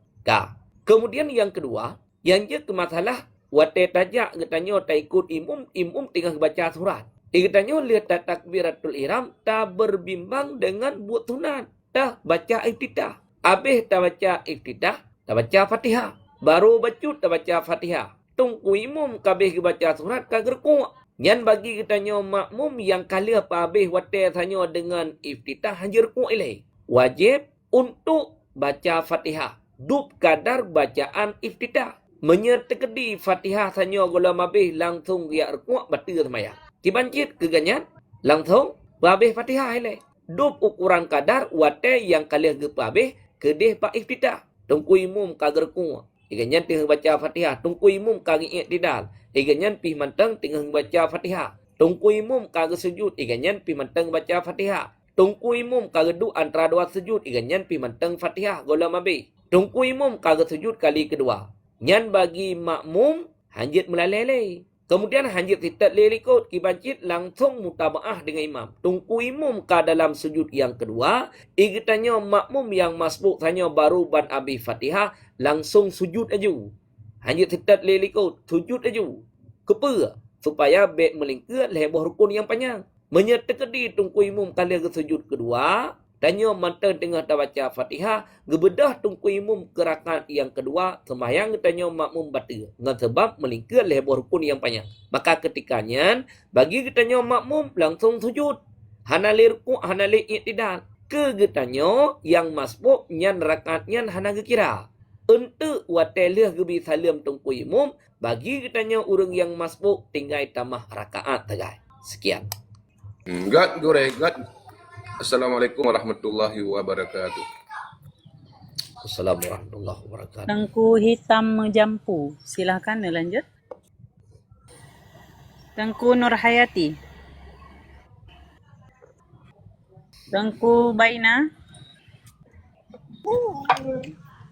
Kemudian yang kedua, yang je ke masalah wate tajak katanya tak ikut imum tengah baca surat. Katanya lihat takbiratul ihram tak berbimbang dengan buat sunat. Tak baca iftitah. Habis tak baca iftitah, tak baca Fatihah. Baru bacut tak baca Fatihah. Tunggu imum kabeh baca surat kager ku. Yang bagi katanya makmum yang kali apa habis wate tanya dengan iftitah hajar ku ilai. Wajib untuk baca Fatihah. Dub kadar bacaan iftitah. Menyertekedi Fatihah tanya golam habis langsung dia rukuk batil semaya. Kibancit keganyan langsung habis Fatihah ilai. Dub ukuran kadar wate yang kali habis kedih pak iftitah. Tunggu imum kager ku. Iganyan tengah baca Fatihah. Tunggu imum kagi i'tidal. Iganyan pih mantang tengah baca Fatihah. Tunggu imum kagi sujud. Iganyan pih mantang baca Fatihah. Tunggu imum kagi du antara dua sujud. Iganyan pih mantang Fatihah. Golam abe. Tunggu imum kagi sujud kali kedua. Nyan bagi makmum hanjit melalai. Kemudian hanjit sitat lelikut. Kibancit langsung mutabaah dengan imam. Tunggu imum ka dalam sujud yang kedua. Igatanya makmum yang masbuk tanya baru ban abi Fatihah. Langsung sujud aja. Hanjit sitat lelikut. Sujud aja. Kepa. Supaya bek melingkir leboh rukun yang panjang. Menyertekedi tunggu imum kali ke sujud kedua. Tanya mata tengah dah baca Fatihah, gebedah tungku imam ke rakaat yang kedua, sembahyang tanya makmum batal. Dengan sebab melingkar lebar rukun yang panjang. Maka ketikanya, bagi kitanya makmum langsung sujud. Hanali ruku', hanali i'tidal. Ke getanya yang masbuk nyan rakaat nyan hana kira. Untuk watelih gebi salam tungku imam, bagi kitanya orang yang masbuk tinggal tamah rakaat tegai. Sekian. Gad gore gad. Assalamualaikum warahmatullahi wabarakatuh. Assalamualaikum warahmatullahi wabarakatuh. Tengku hitam menjampu. Silakan lanjut. Tengku Nur Hayati. Tengku Baina.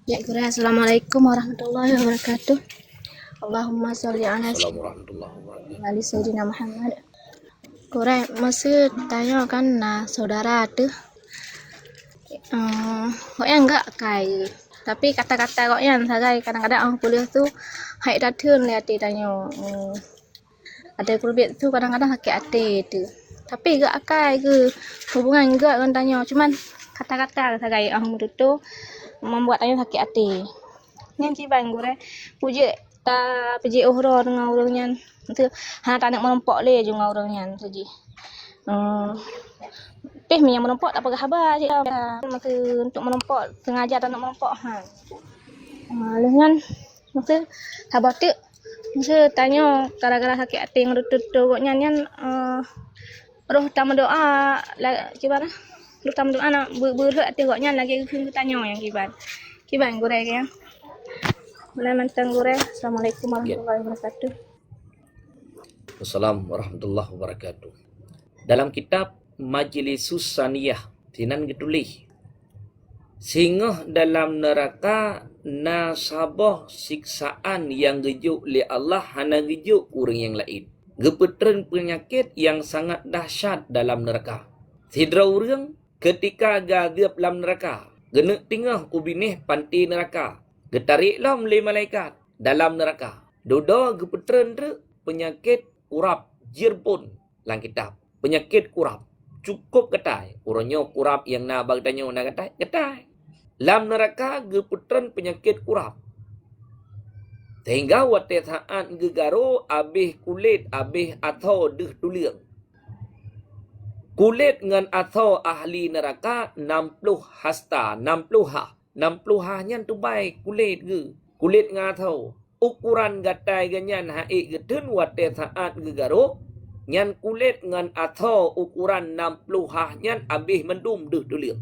Ya, Guru, Assalamualaikum warahmatullahi wabarakatuh. Allahumma sholli ala Assalamualaikum warahmatullahi wabarakatuh. Sayyidina Muhammad. Guru, masa tanya kan saudara tu koknya enggak kai. Tapi kata-kata koknya sagai kadang-kadang orang kuliah tu hai datun lihat dia tanya. Ada kuliah tu kadang-kadang sakit hati tu. Tapi enggak akai ke hubungan enggak kan tanya. Cuman kata-kata sagai orang muda tu membuat tanya sakit hati. Yang ciban Guru puji ta puji uhra dengan orangnya. Tu hang tak nak melempok le dengan orangnya saji. Teh yang melempok tak apa khabar cik dah. Maka untuk melempok sengaja tak nak melempok hang. Lahan masa khabar tu masa tanya gara-gara sakit hati ngerutu koknya nyan roh tamu doa gimana? Roh tamu doa nak berhak hati koknya lagi kun tanya yang kiban. Kiban Guru ya. Mulai mantang Guru. Assalamualaikum warahmatullahi wabarakatuh. Assalamualaikum warahmatullahi wabarakatuh. Dalam kitab Majlisus Saniyah tinan getulih sehingga dalam neraka nasabah siksaan yang gejuk li Allah hana gejuk orang yang lain. Gepetren penyakit yang sangat dahsyat dalam neraka. Sidra orang ketika gadab dalam neraka, genek tingah ubinih panti neraka. Getariklah oleh malaikat dalam neraka. Dodo gepetren tu penyakit kurap jirbun lang kitab. Penyakit kurap cukup ketai. Orangnya kurap yang nak bagi tanya nak ketai. Lam neraka geputran penyakit kurap. Sehingga waktu saat gegaro abih kulit abih atau deh tuliang. Kulit dengan atau ahli neraka 60 hasta 60 ha. 60 ha nyan tu baik kulit ge. Kulit dengan atau ukuran gatai ganyan haik getun waktu saat gegaro nyan kulit ngan atau ukuran 60 hah nyan abih mendum deh duliang.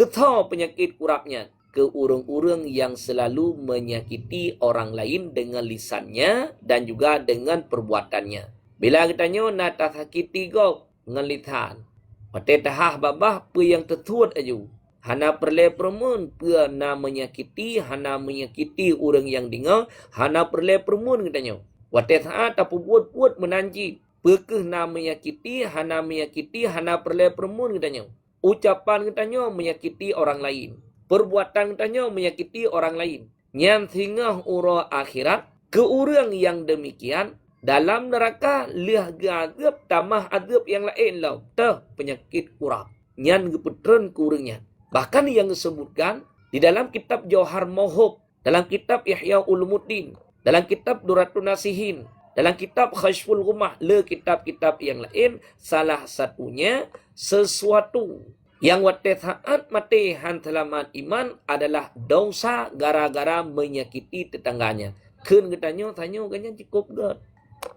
Getho penyakit kurapnya ke urang-urang yang selalu menyakiti orang lain dengan lisannya dan juga dengan perbuatannya. Bila kitanya nak tak sakiti kau dengan lisan. Pate tahah babah pe yang tertuat aju. Hana perle permun pe na menyakiti, hana menyakiti orang yang dengar, hana perle permun kitanya. Wate saat tak buat menanji. Pekeh na menyakiti, hana perle permun katanya. Ucapan katanya menyakiti orang lain. Perbuatan katanya menyakiti orang lain. Nyan sehingga ura akhirat, ke orang yang demikian, dalam neraka liah gagap tamah azab yang lain lau. Tah penyakit kurap. Nyan gepetren kurangnya. Bahkan yang disebutkan di dalam kitab Jauhar Mauhub, dalam kitab Ihya Ulumuddin, dalam kitab Duratun Nasihin, dalam kitab Khashful Ghumah, kitab-kitab yang lain, salah satunya sesuatu yang waktu saat mati hantalaman iman adalah dosa gara-gara menyakiti tetangganya. Ken getanya tanya ganyan cukup gad.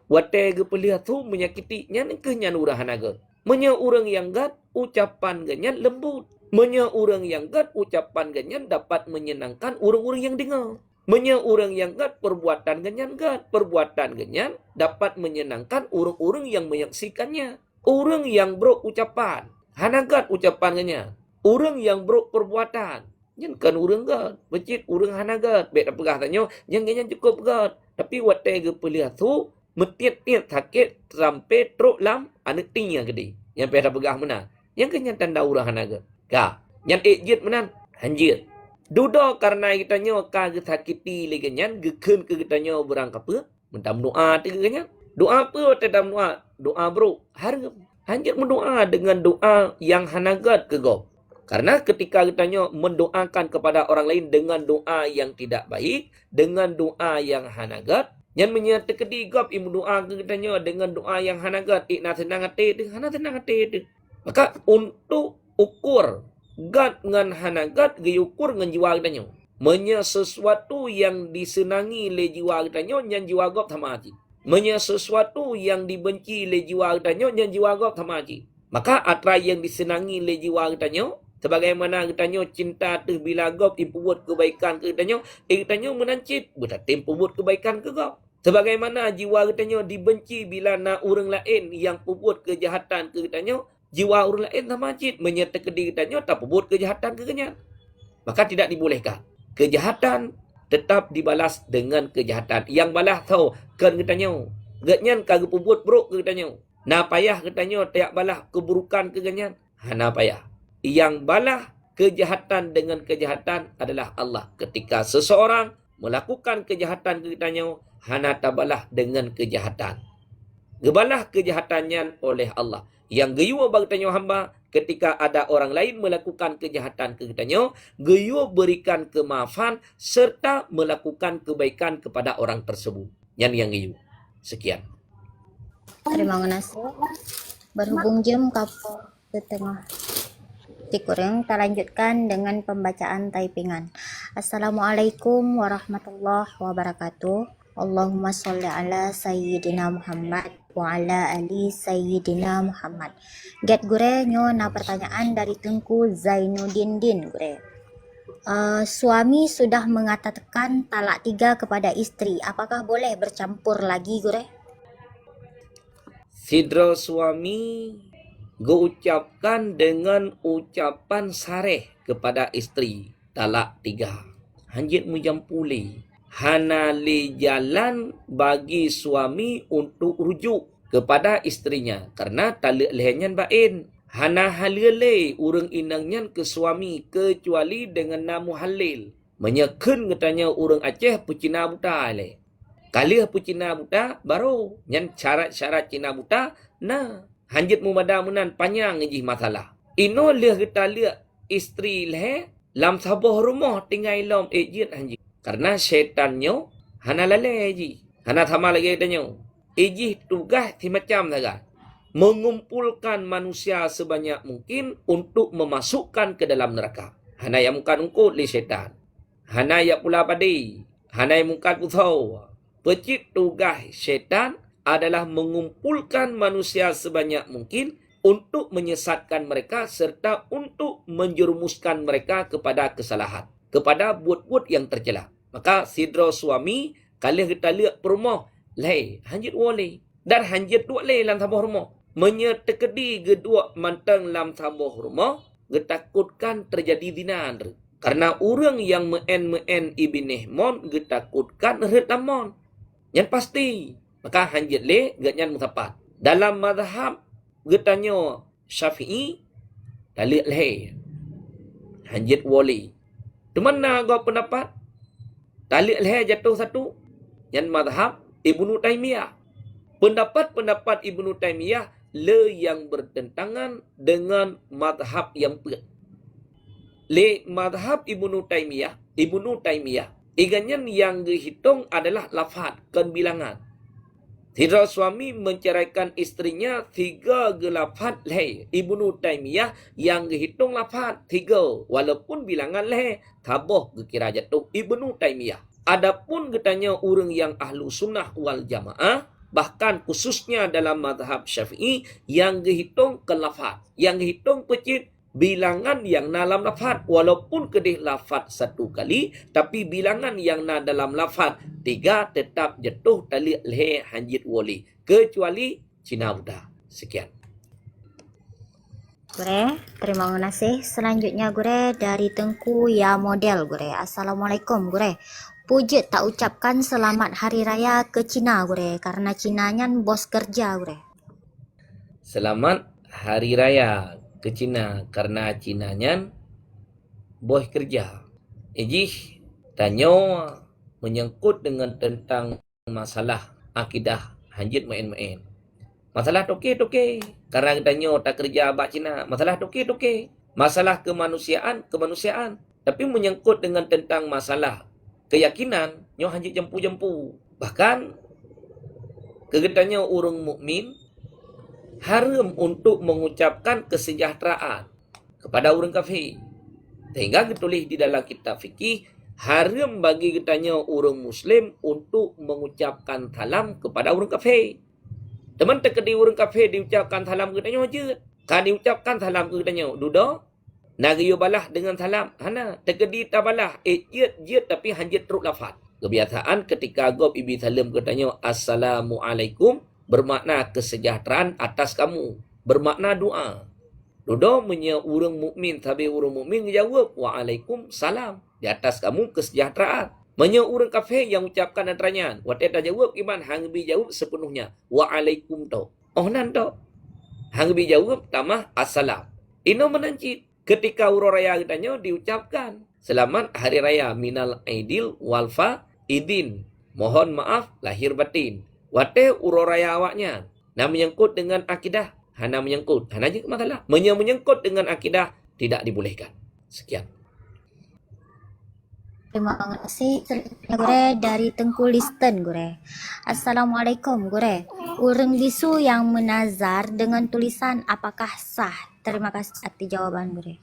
Waktu gepelia tu menyakiti nyan ke nyan urahan aga. Menya orang yang gad ucapan ganyan lembut. Menya orang yang gad ucapan ganyan dapat menyenangkan orang-orang yang dengar. Menya orang yang gad perbuatan ganyan gad. Perbuatan ganyan dapat menyenangkan orang-orang yang menyaksikannya. Orang yang bro ucapan. Hana gad ucapan ganyan. Orang yang bro perbuatan. Yan kan orang gad. Becit orang hana gad. Baik apa tanya. Yang ganyan cukup gad. Tapi waktu gepelia tu. Metiat-tiat sakit sampai teruk lam. Anak tinggal gede. Yang pernah pegah mana. Yang ganyan tanda orang hana gad. Ka. Yang ejit mana. Hanjir. Duda karena kitanya ka gesakiti leganyan geken ke kitanya berang apa? Mentam doa tu ganyan. Doa apa tedam doa? Doa bro, harga. Hanjat mendoa dengan doa yang hanagat ke go. Karena ketika katanya mendoakan kepada orang lain dengan doa yang tidak baik, dengan doa yang hanagat, yang menyata kedigap ibu doa katanya dengan doa yang hanagat, ikna tenang hati itu, hana tenang hati itu. Maka untuk ukur gat dengan hanagat, ukur dengan jiwa katanya. Menya sesuatu yang disenangi le jiwa katanya, yang jiwa gap thamaji. Menya sesuatu yang dibenci le jiwa katanya, yang jiwa gap thamaji. Maka atra yang disenangi le jiwa katanya, sebagaimana katanya cinta tu bila gop ipuwut kebaikan ke katanya, katanya menancit bertatim puwut kebaikan ke gop. Sebagaimana jiwa katanya dibenci bila na orang lain yang puwut kejahatan ke katanya, jiwa orang lain tamajid menyerta kediri katanya tak puwut kejahatan ke kenyan. Maka tidak dibolehkan. Kejahatan tetap dibalas dengan kejahatan. Yang balas tahu kan katanya, gatnyan kagak puwut buruk ke katanya. Na payah katanya tiap balas keburukan ke kenyan. Na payah. Yang balas kejahatan dengan kejahatan adalah Allah. Ketika seseorang melakukan kejahatan katanya, hana tabalah dengan kejahatan. Gebalah kejahatannya oleh Allah. Yang geyu bagtanya hamba ketika ada orang lain melakukan kejahatan katanya, geyu berikan kemaafan serta melakukan kebaikan kepada orang tersebut. Yang geyu. Sekian. Terima kasih. Berhubung jam kapal setengah. Kurang, kita lanjutkan dengan pembacaan typingan. Assalamualaikum warahmatullahi wabarakatuh. Allahumma sholli ala sayyidina Muhammad wa ala ali sayyidina Muhammad. Get gure nyo na pertanyaan dari Tengku Zainuddin gure. Suami sudah mengatakan talak 3 kepada istri. Apakah boleh bercampur lagi gure? Sidra suami ucapkan dengan ucapan sareh kepada istri talak 3. Hanjit mujampuli. Hana li jalan bagi suami untuk rujuk kepada istrinya. Karena talak lehenyan bain. Hana halile urang inangnya ke suami kecuali dengan namu halil. Menyekun katanya urang Aceh pucina buta le. Kali pucina buta baru. Yang syarat-syarat cina buta nah. Hanjit mumadamunan panjang ngejih masalah. Ino leh kita lihat istri leh lam sabuh rumah tinggal lom ejit hanjit. Karena syaitannya hana lalai ji. Hana sama lagi tanya. Ejih tugas ti macam saja. Mengumpulkan manusia sebanyak mungkin untuk memasukkan ke dalam neraka. Hana yang mungkin ungkut li syaitan. Hana yang pula padi. Hana yang mungkin puthau. Pecit tugas syaitan adalah mengumpulkan manusia sebanyak mungkin untuk menyesatkan mereka serta untuk menjerumuskan mereka kepada kesalahan, kepada buat-buat yang tercela. Maka sidra suami kalau kita lihat perumah, leh hanjit wali dan hanjit dua leh dalam sabuh rumah. Menyetekedi kedua mantang dalam sabuh rumah, getakutkan terjadi zina. Karena orang yang meen ibnih mon getakutkan retamon. Yang pasti maka hanjit le ganyan mutapat. Dalam mazhab getanya Syafi'i dalil le hanjit wali. Di mana kau pendapat? Dalil le jatuh satu. Yang mazhab Ibnu Taimiyah. Pendapat-pendapat Ibnu Taimiyah le yang bertentangan dengan mazhab yang pet. Le mazhab Ibnu Taimiyah, iganyan yang dihitung adalah lafaz kan bilangan. Sidra suami menceraikan istrinya 3 gelafat leh. Ibnu Taimiyah yang dihitung lafat 3. Walaupun bilangan leh. Taboh kira jatuh Ibnu Taimiyah. Adapun katanya orang yang ahlu sunnah wal jamaah. Bahkan khususnya dalam mazhab Syafi'i. Yang dihitung ke lafat. Yang dihitung pecit bilangan yang dalam lafaz walaupun kedih lafaz 1 kali tapi bilangan yang dalam lafaz 3 tetap jatuh tali leh hanjit wali kecuali Cina Buddha. Sekian. Gure, terima kasih. Selanjutnya gure dari Tengku Ya Model gure. Assalamualaikum gure. Pujit tak ucapkan selamat hari raya ke Cina gure karena Cinanya bos kerja gure. Selamat hari raya ke Cina karena Cinanya bos kerja. Ejih tanya menyangkut dengan tentang masalah akidah hanjit main-main. Masalah toke. Karena tanya tak kerja abak Cina. Masalah toke. Masalah kemanusiaan, kemanusiaan. Tapi menyangkut dengan tentang masalah keyakinan, nyo hanya jempu-jempu. Bahkan kegetanya orang mukmin haram untuk mengucapkan kesejahteraan kepada orang kafir. Sehingga ditulis di dalam kitab fikih, haram bagi kitanya orang muslim untuk mengucapkan salam kepada orang kafir. Teman terkedi orang kafir diucapkan salam kitanya je. Kan diucapkan salam kitanya, duda, nagayo balah dengan salam. Hana, terkedi tak balah, jit tapi hanjit teruk lafaz. Kebiasaan ketika gob ibi salam katanya Assalamualaikum, bermakna kesejahteraan atas kamu, bermakna doa. Doa punya orang mukmin, tapi orang mukmin jawab Waalaikumsalam, di atas kamu kesejahteraan. Punya orang kafir yang ucapkan antaranya, waktu dah jawab iman hang bi jawab sepenuhnya Waalaikum tau. Oh nan tau. Hang bi jawab tamah assalam. Ino menancit ketika urang raya katanya diucapkan selamat hari raya minal aidil walfa idin. Mohon maaf lahir batin. Wate urang raya awaknya. Nah menyangkut dengan akidah. Hana menyangkut. Hana je masalah. Menyangkut dengan akidah tidak dibolehkan. Sekian. Terima kasih Gure dari Tengku Listen Gure. Assalamualaikum Gure. Urang bisu yang menazar dengan tulisan apakah sah? Terima kasih atas jawaban Gure.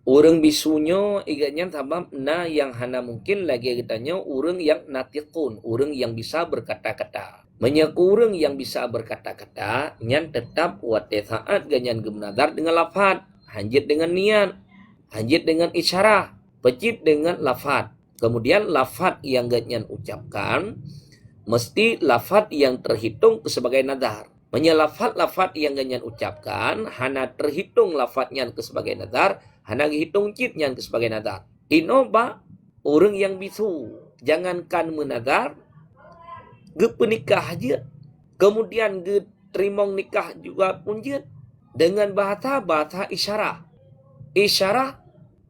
Orang bisunya igatnya sabab na yang hana mungkin lagi kitanya orang yang natiqun, orang yang bisa berkata-kata. Menyaku orang yang bisa berkata-kata nyan tetap wate saat ganyan gemnazar dengan lafaz, hanjit dengan niat, hanjit dengan isyarah, pecit dengan lafaz. Kemudian lafaz yang ganyan ucapkan mesti lafaz yang terhitung sebagai nazar. Lafaz yang ganyan ucapkan hana terhitung lafaznya sebagai nazar, hana hitung citnya sebagai nazar. Inoba orang yang bisu jangankan menazar, ge penikah aja, kemudian ge terimong nikah juga pun je dengan bahasa isyarah. Isyarah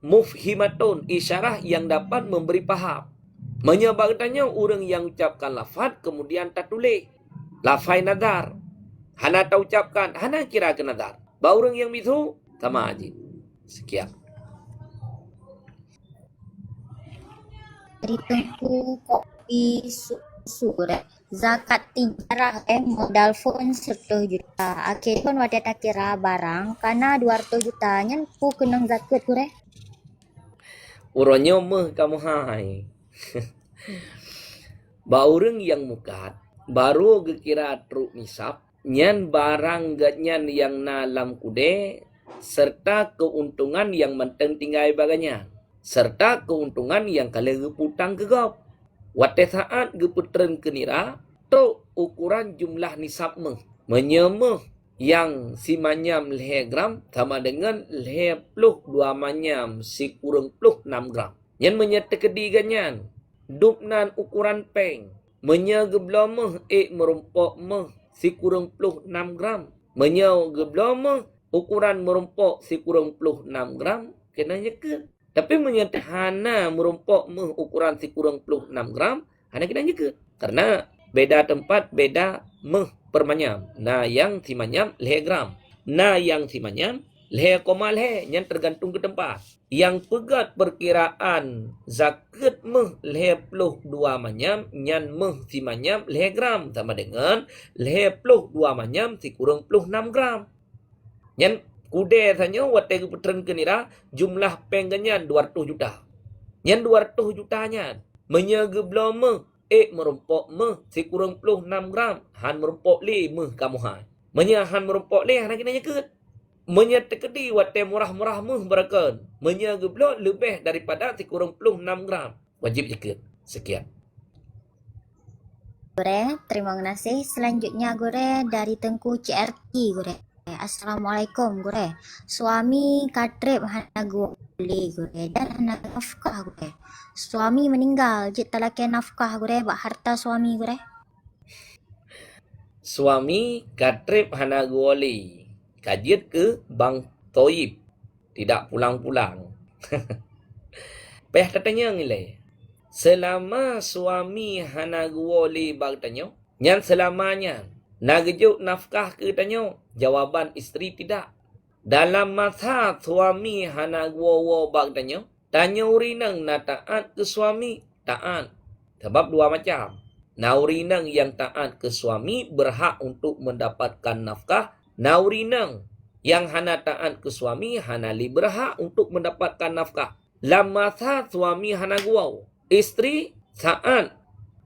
mufhimatun, isyarah yang dapat memberi paham. Menyebabkannya orang yang ucapkan lafaz kemudian tak tulis lafaz nazar, hana tak ucapkan, hana kira ke nazar. Ba orang yang bisu sama aja. Sekian. Dari Tengku Kopi Sure. Zakat tijarah modal phone 10 juta. Akhirnya pun wadah tak kira barang karena 200 juta nyen pu kenang zakat Gure. Urangnya meh kamu hai. Ba orang yang mukat baru gekira truk nisab nyan barang gatnyan yang nalam kude serta keuntungan yang menteng tinggai baganya serta keuntungan yang kala geputang gegap. Wate saat geputren kenira to ukuran jumlah nisab meh menyemeh yang si manyam lehe gram sama dengan lehe pluh 2 manyam si kurang pluh 6 gram. Yang menyetekedi ganyan dupnan ukuran peng menyegeblah meh merumpok meh si kurang pluh 6 gram. Menyegeblah meh ukuran merumpok si kurang pluh 6 gram kena nyeket. Tapi menyetahana merumpok meh ukuran si kurang pluh 6 gram hana kena nyeket. Karena beda tempat beda meh permanyam. Nah yang si manyam lehe gram. Nah yang si manyam lehe koma lehe. Yang tergantung ke tempat. Yang pegat perkiraan zakat meh lehe pluh 2 manyam. Yang meh si manyam lehe gram. Sama dengan lehe pluh 2 manyam si kurang pluh 6 gram. Yang kude tanya wate keputren kenira jumlah pengganyan 200 juta. Yang 200 jutanya menyegeblah meh merumpok meh si kurang pluh 6 gram. Han merumpok le meh kamu hai. Menyahan merumpok le hana kena nyeket. Menyetekedi wate murah-murah meh berakan. Menyegeblah lebih daripada si kurang pluh 6 gram. Wajib nyeket. Sekian. Gure, terima kasih. Selanjutnya Gure dari Tengku CRT Gure. Assalamualaikum Gure. Suami katrib hana boleh Gure dan hana nafkah Gure. Suami meninggal, jit talakai nafkah Gure bak harta suami Gure. Suami katrib hana boleh kajit ke Bang Toib, tidak pulang-pulang. Peh katanya ngilai. Selama suami hana boleh bak tanya, nyan selamanya nagejuk nafkah ke tanya? Jawaban isteri tidak. Dalam masa suami hana gua bak tanya urinang na taat ke suami, taat. Sebab dua macam. Naurinang yang taat ke suami berhak untuk mendapatkan nafkah. Naurinang yang hana taat ke suami hana li berhak untuk mendapatkan nafkah. Lam masa suami hana gua, isteri taat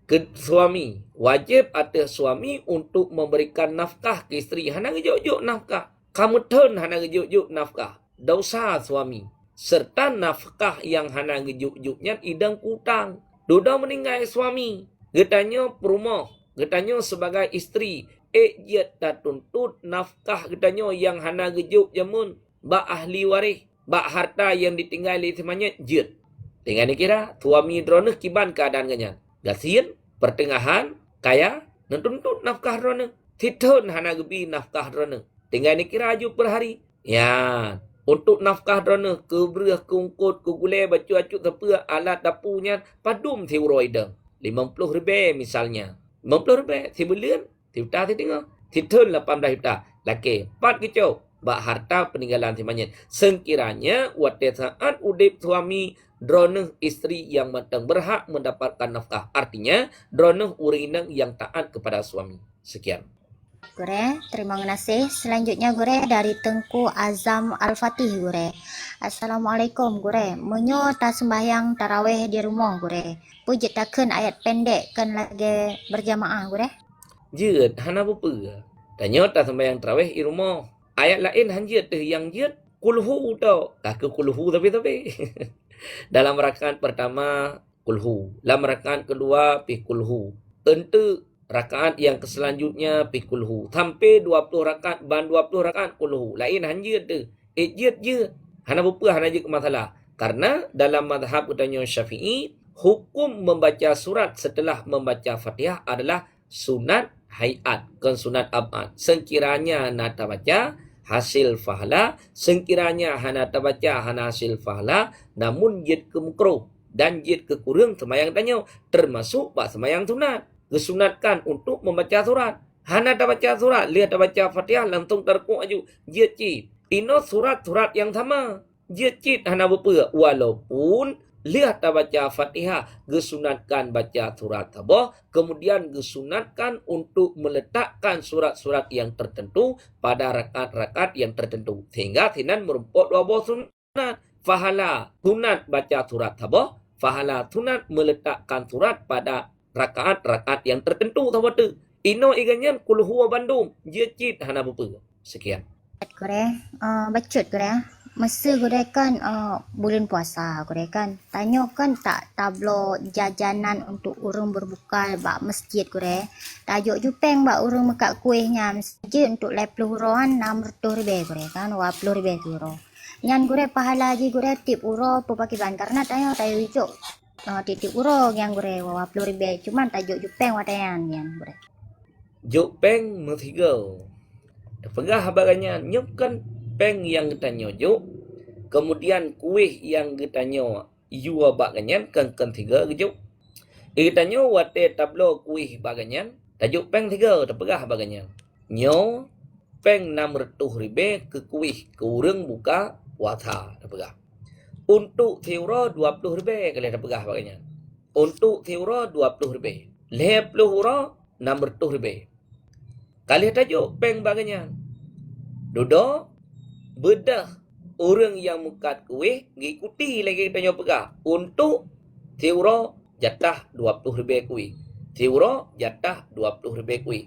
ke suami, wajib atas suami untuk memberikan nafkah ke isteri. Hana gejuk-juk nafkah. Kamu turn hana gejuk-juk nafkah. Dosa suami. Serta nafkah yang hana gejuk-juknya idang utang. Duda meninggal suami. Getanya perumah. Getanya sebagai isteri. Dia tak tuntut nafkah getanya yang hana gejuk jamun. Bak ahli waris. Bak harta yang ditinggali semuanya jet. Tinggal dikira suami drone kiban keadaan ganyan. Gasian, pertengahan, kaya, nuntut nafkah drone. Titun hana gebi nafkah drone. Tinggal dikira aju per hari. Ya, untuk nafkah drone ke berah, ke ungkut, ke gulai, baju-baju tepuk, alat dapurnya, padum thiuroi dah. 50 ribu misalnya. 50 ribu, sebulan, tiuta tengok. Titun 18 hektar. Laki, 4 kecau. Bak harta peninggalan semuanya. Sekiranya, waktu saat udip suami, drone isteri yang matang berhak mendapatkan nafkah. Artinya, drone urinang yang taat kepada suami. Sekian. Gure, terima kasih. Selanjutnya Gure dari Tengku Azam Al-Fatih Gure. Assalamualaikum Gure. Menyo tak sembahyang tarawih di rumah Gure. Pujit takkan ayat pendek kan lagi berjamaah Gure. Jut, hana apa? Tanya tak sembahyang tarawih di rumah. Ayat lain hanjut yang jut kulhu tau. Tak ke kulhu tapi. Dalam rakaat pertama kulhu. Dalam rakaat kedua pi kulhu. Tentu rakaat yang selanjutnya pi kulhu. Sampai 20 rakaat ban 20 rakaat kulhu. Lain hanjut tu. Jut. Hana apa hana je masalah. Karena dalam mazhab utama Syafi'i, hukum membaca surat setelah membaca Fatihah adalah sunat hayat, bukan sunat abad. Sekiranya nak baca hasil fahala, sekiranya hana baca hana hasil fahala, namun jid ke makruh dan jid ke kurang semayang tanya, termasuk bak semayang sunat. Kesunatkan untuk membaca surat. Hana baca surat, lihat baca Fatihah langsung terkuk aju. Jid cid. Ino surat-surat yang sama. Jid cid hana berapa. Walaupun lihat baca Fatihah, gesunatkan baca surat tabah, kemudian gesunatkan untuk meletakkan surat-surat yang tertentu pada rakaat-rakaat yang tertentu. Sehingga sinan merumput dua buah sunat. Fahala sunat baca surat tabah, fahala sunat meletakkan surat pada rakaat-rakaat yang tertentu tabah tu. Ino iganyan kulhu Bandung, jecit hana berapa. Sekian. Gure, bacut Gure. Masa Gure kan bulan puasa Gure kan. Tanya kan tak tablo jajanan untuk orang berbuka bak masjid Gure. Tajuk jupeng bak orang mekat kuihnya masjid untuk 80 euroan 600 ribu Gure kan. 20 ribu euro. Nyan Gure pahala je Gure tip euro pepakiban karena tanya tayo hijau. Tip euro yang Gure 20 ribu. Cuman tajuk jupeng watayan yang Gure. Jupeng metiga. Pegah habarannya nyukan peng yang kita nyojuk, kemudian kuih yang kita nyo yua baganyan kan tiga gejuk. Kita nyo wate tablo kuih baganyan, tajuk peng tiga terpegah baganyan. Nyo peng 600 ribu ke kuih ke urang buka puasa terpegah. Untuk tiura 20 ribu kali terpegah baganyan. Untuk tiura 20 ribu. 50 euro 600 ribu. Kali tajuk peng baganyan. Dodo bedah orang yang mukat kuih ngikuti lagi kita nyoba pegah untuk tiura jatah 20 ribu kuih. Tiura jatah 20 ribu kuih.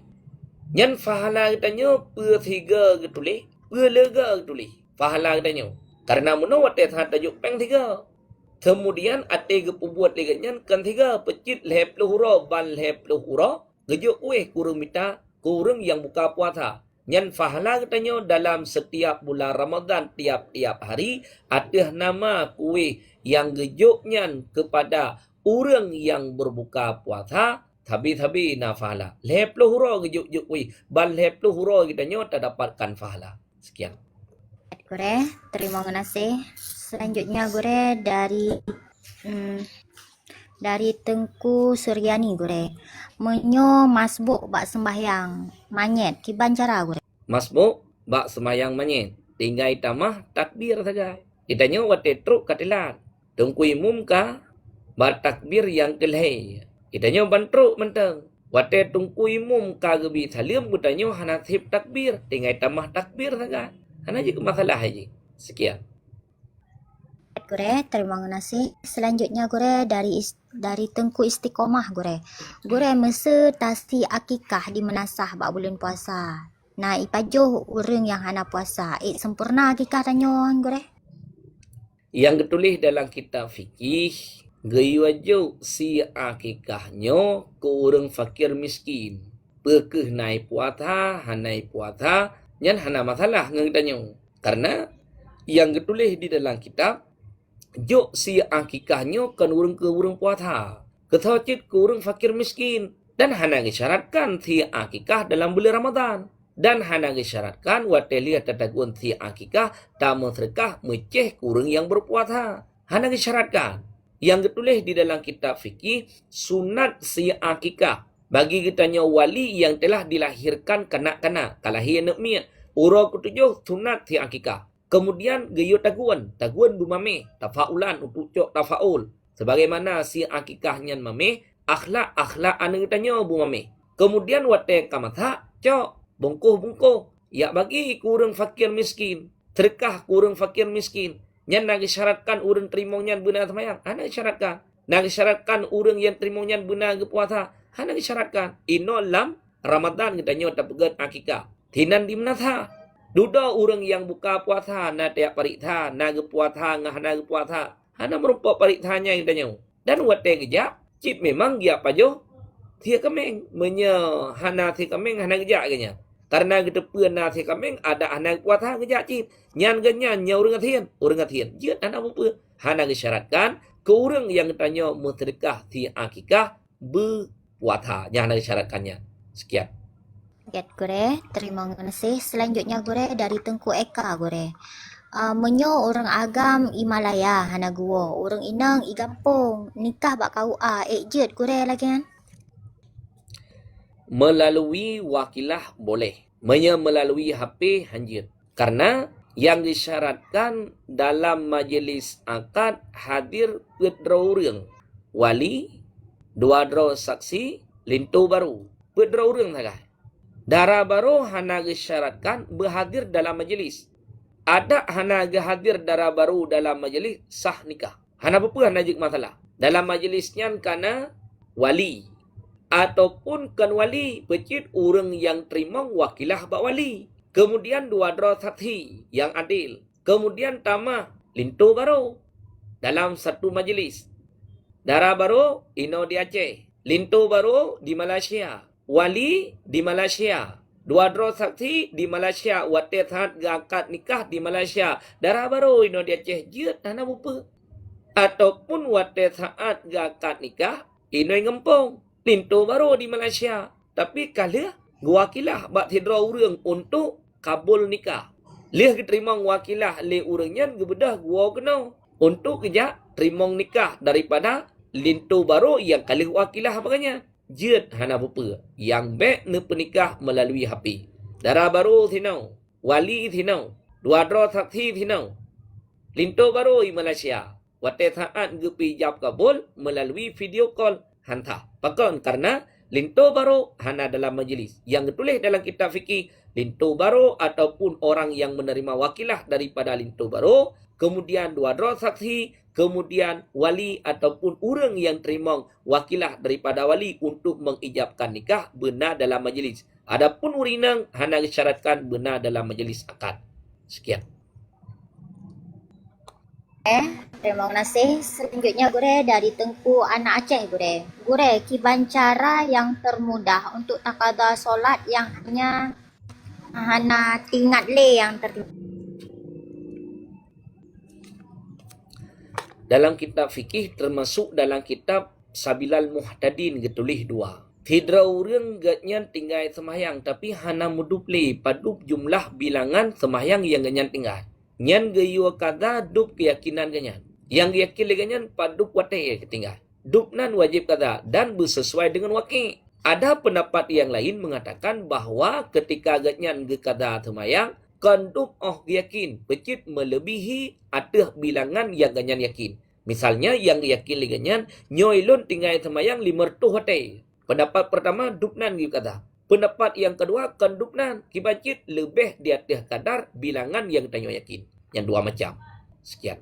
Nyan fahala kita nyo per 3 getulih, per lega getulih. Fahala kita nyo. Karena mana waktu saat tajuk peng 3. Kemudian ate gepubuat lagi nyan kan 3 pecit 50 euro ban 50 euro. Gejuk kuih kurang minta kurang yang buka puasa. Nyan fahala katanya dalam setiap bulan Ramadan tiap-tiap hari ada nama kuih yang gejuknya kepada orang yang berbuka puasa tabi-tabi na fahala. 50 euro gejuk-juk kuih. Bal 50 euro katanya tak dapatkan fahala. Sekian. Gure, terima kasih. Selanjutnya Gure dari Tengku Suryani Gure. Menyo masbuk bak sembahyang manyet kiban cara Gure. Masbuk bak sembahyang manyet. tinggal tamah takbir saja. Ditanya wate truk katilan. Tungku imum ka takbir yang kelhe. Ditanya bantruk menteng. Wate tungku imum ka gebi salim kutanya hanasib takbir. Tinggal tamah takbir saja. Hana je masalah haji. Sekian. Gure, terima kasih. Selanjutnya gure dari Tengku Istiqomah gure. Gure masa tasi akikah di menasah bak bulan puasa. Nah, ipajuh orang yang hana puasa. Sempurna akikah tanya gure. Yang ditulis dalam kitab fikih, gayu aja si akikahnya ke orang fakir miskin. Pekeh naik puasa, hanai puasa, nyan hana masalah ngedanya. Karena yang ditulis di dalam kitab, jok si akikahnya kan urang ke urang puasa. Ketocit ke urang fakir miskin. Dan hana disyaratkan si akikah dalam bulan Ramadan. Dan hana disyaratkan watelia tatagun si akikah tamu sedekah meceh ke urang yang berpuasa. Hana disyaratkan. Yang ditulis di dalam kitab fikih, sunat si akikah. Bagi kitanya wali yang telah dilahirkan kanak-kanak. Kalahian nak miat. Urang ketujuh sunat si akikah. Kemudian gayo taguan bumame, tafaulan untuk cok tafaul. Sebagaimana si akikahnya mame, akhlak anu tanya bumame. Kemudian wate kamatha, cok, bungkuh. Ya bagi kurang fakir miskin. Terkah kurang fakir miskin. Nyan nak syaratkan urang terima nyan benar semayang. Hana syaratkan. Nak syaratkan urang yang terima nyan benar ke puasa. Hana syaratkan. Ino lam Ramadan kitanya tapegat akikah. Tinan di menatha. Duda orang yang buka puasa na tiap paritha na ge puasa ngah na ge puasa. Hana merupakan parithanya yang tanya. Dan wate gejak cip memang dia pajo thia kameng menya hana thia kameng hana gejak genya. Karena kita pun na thia kameng ada hana puasa gejak cip. Nyan genya nya urang athian. Jeut hana apa hana disyaratkan ke urang yang tanya sedekah thia akikah berpuasa. Nya hana disyaratkannya. Sekian. Gure, terima kasih. Selanjutnya gure dari Tengku Eka gure. Menyo orang agam Himalaya hana gua. Orang inang i gampung. Nikah bak KUA. Jet gure lagi kan? Melalui wakilah boleh. Melalui HP hanjir. Karena yang disyaratkan dalam majlis akad hadir pedra orang. Wali, dua dra saksi, lintu baru. Pedra orang saja. Dara baru hana disyaratkan berhadir dalam majlis. Ada hana hadir dara baru dalam majlis sah nikah. Hana apa hana jik masalah. Dalam majlisnya kana wali. Ataupun kan wali pecit orang yang terima wakilah bak wali. Kemudian dua dra saksi yang adil. Kemudian tamah lintu baru dalam satu majlis. Dara baru ino di Aceh. Lintu baru di Malaysia. Wali di Malaysia. Dua dra saksi di Malaysia. Wate saat akad nikah di Malaysia. Darah baru ino di Aceh. Jeut hana bupa. Ataupun wate saat akad nikah ino ngempong. Lintu baru di Malaysia. Tapi kala wakilah bak hidra urang untuk kabul nikah. Leh terima wakilah le urangnya gebedah gua kena. Untuk kejak terima nikah daripada lintu baru yang kali wakilah apanya. Jeut hana bupa. Yang baik ne penikah melalui HP. Darah baru thinau. Wali thinau. Dua dra saksi thinau. Lintu baru di Malaysia. Wate saat gepi jawab kabul melalui video call hantar. Pakon karena lintu baru hana dalam majlis. Yang ditulis dalam kitab fikih, lintu baru ataupun orang yang menerima wakilah daripada lintu baru, kemudian dua dra saksi, kemudian wali ataupun orang yang terima wakilah daripada wali untuk mengijabkan nikah benar dalam majlis. Adapun urinang hana disyaratkan benar dalam majlis akad. Sekian. Terima kasih. Selanjutnya gure dari Tengku Anak Aceh gure. Gure, kiban cara yang termudah untuk takadah solat yang hana tingat le yang tertiba. Dalam kitab fikih termasuk dalam kitab Sabilal Muhtadin getulis dua. Tidra urang gatnyan tinggal semayang tapi hana muduple padup jumlah bilangan semayang yang ganyan tinggal. Nyan gayu kada dup keyakinan ganyan. Yang yakin ganyan padup wate ketinggal. Dup nan wajib kada dan bersesuai dengan wakil. Ada pendapat yang lain mengatakan bahawa ketika ganyan ge kada semayang Kandung yakin. Becit melebihi ada bilangan yang ganyan yakin. Misalnya yang yakin ganyan, nyoilun tinggal semayang 500 hotel. Pendapat pertama, dupnan gitu kata. Pendapat yang kedua, kandupnan. Kibacit lebih di atas kadar bilangan yang tanya yakin. Yang dua macam. Sekian.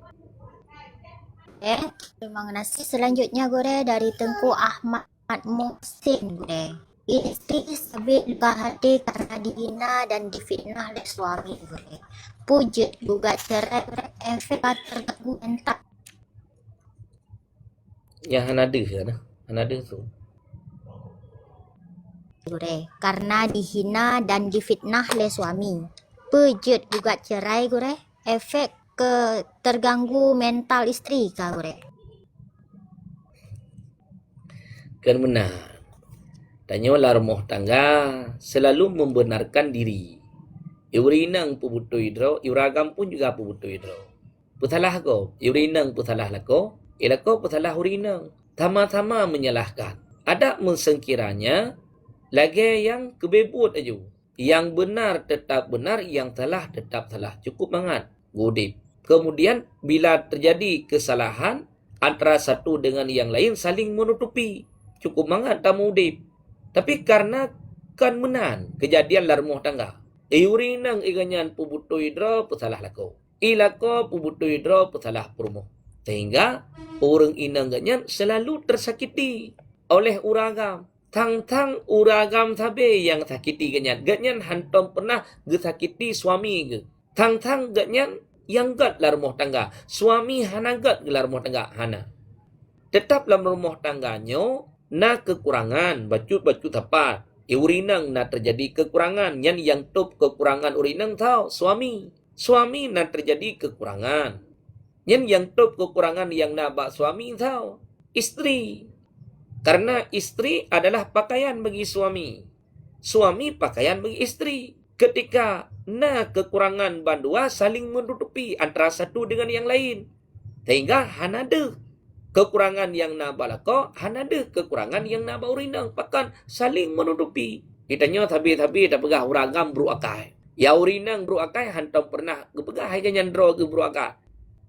Terima kasih. Selanjutnya gore dari Tengku Ahmad Muhsin gore. Istri sabit luka hati karena dihina dan difitnah oleh suami gore. Pujut gugat cerai gore. Efek terganggu mental. Yang hanada sana. Hanada tu. Gore. Karena dihina dan difitnah oleh suami. Pujut gugat cerai gore. Efek terganggu mental istri kah gore? Kan benar. Tanyalah rumah tangga selalu membenarkan diri. Iurinang pu butuh hidro, iuragam pun juga pu butuh hidro. Pusalah ko, iurinang pusalah lako, ilako pusalah urinang. Sama-sama menyalahkan. Ada mensengkiranya lagi yang kebebut aja. Yang benar tetap benar, yang salah tetap salah. Cukup banget. Godip. Kemudian bila terjadi kesalahan antara satu dengan yang lain saling menutupi. Cukup banget tamu udip. Tapi karena kan menan kejadian dalam rumah tangga. Iurinang iganyan pubutu hidro pesalah lako. Ilako pubutu hidro pesalah perumoh. Sehingga orang inang ganyan selalu tersakiti oleh uragam. Tang-tang uragam sabe yang sakiti ganyan. Ganyan hantam pernah gesakiti suami ke. Tang-tang ganyan yang gat dalam rumah tangga. Suami hana gat dalam rumah tangga. Hana. Tetap dalam rumah tangganya, na kekurangan, bacut-bacut tepat. Urinang na terjadi kekurangan. Yang top kekurangan urinang tahu suami. Suami na terjadi kekurangan. Yang top kekurangan yang na bak suami tahu istri. Karena istri adalah pakaian bagi suami. Suami pakaian bagi istri. Ketika na kekurangan bandua saling menutupi antara satu dengan yang lain. Sehingga hanada kekurangan yang na balako, hanada kekurangan yang na baurinang. Pakan saling menutupi. Kitanya tabi-tabi tak pegah uragam bru akai. Ya urinang bru akai hantam pernah kepegah hai ganyan dro ke bru akai.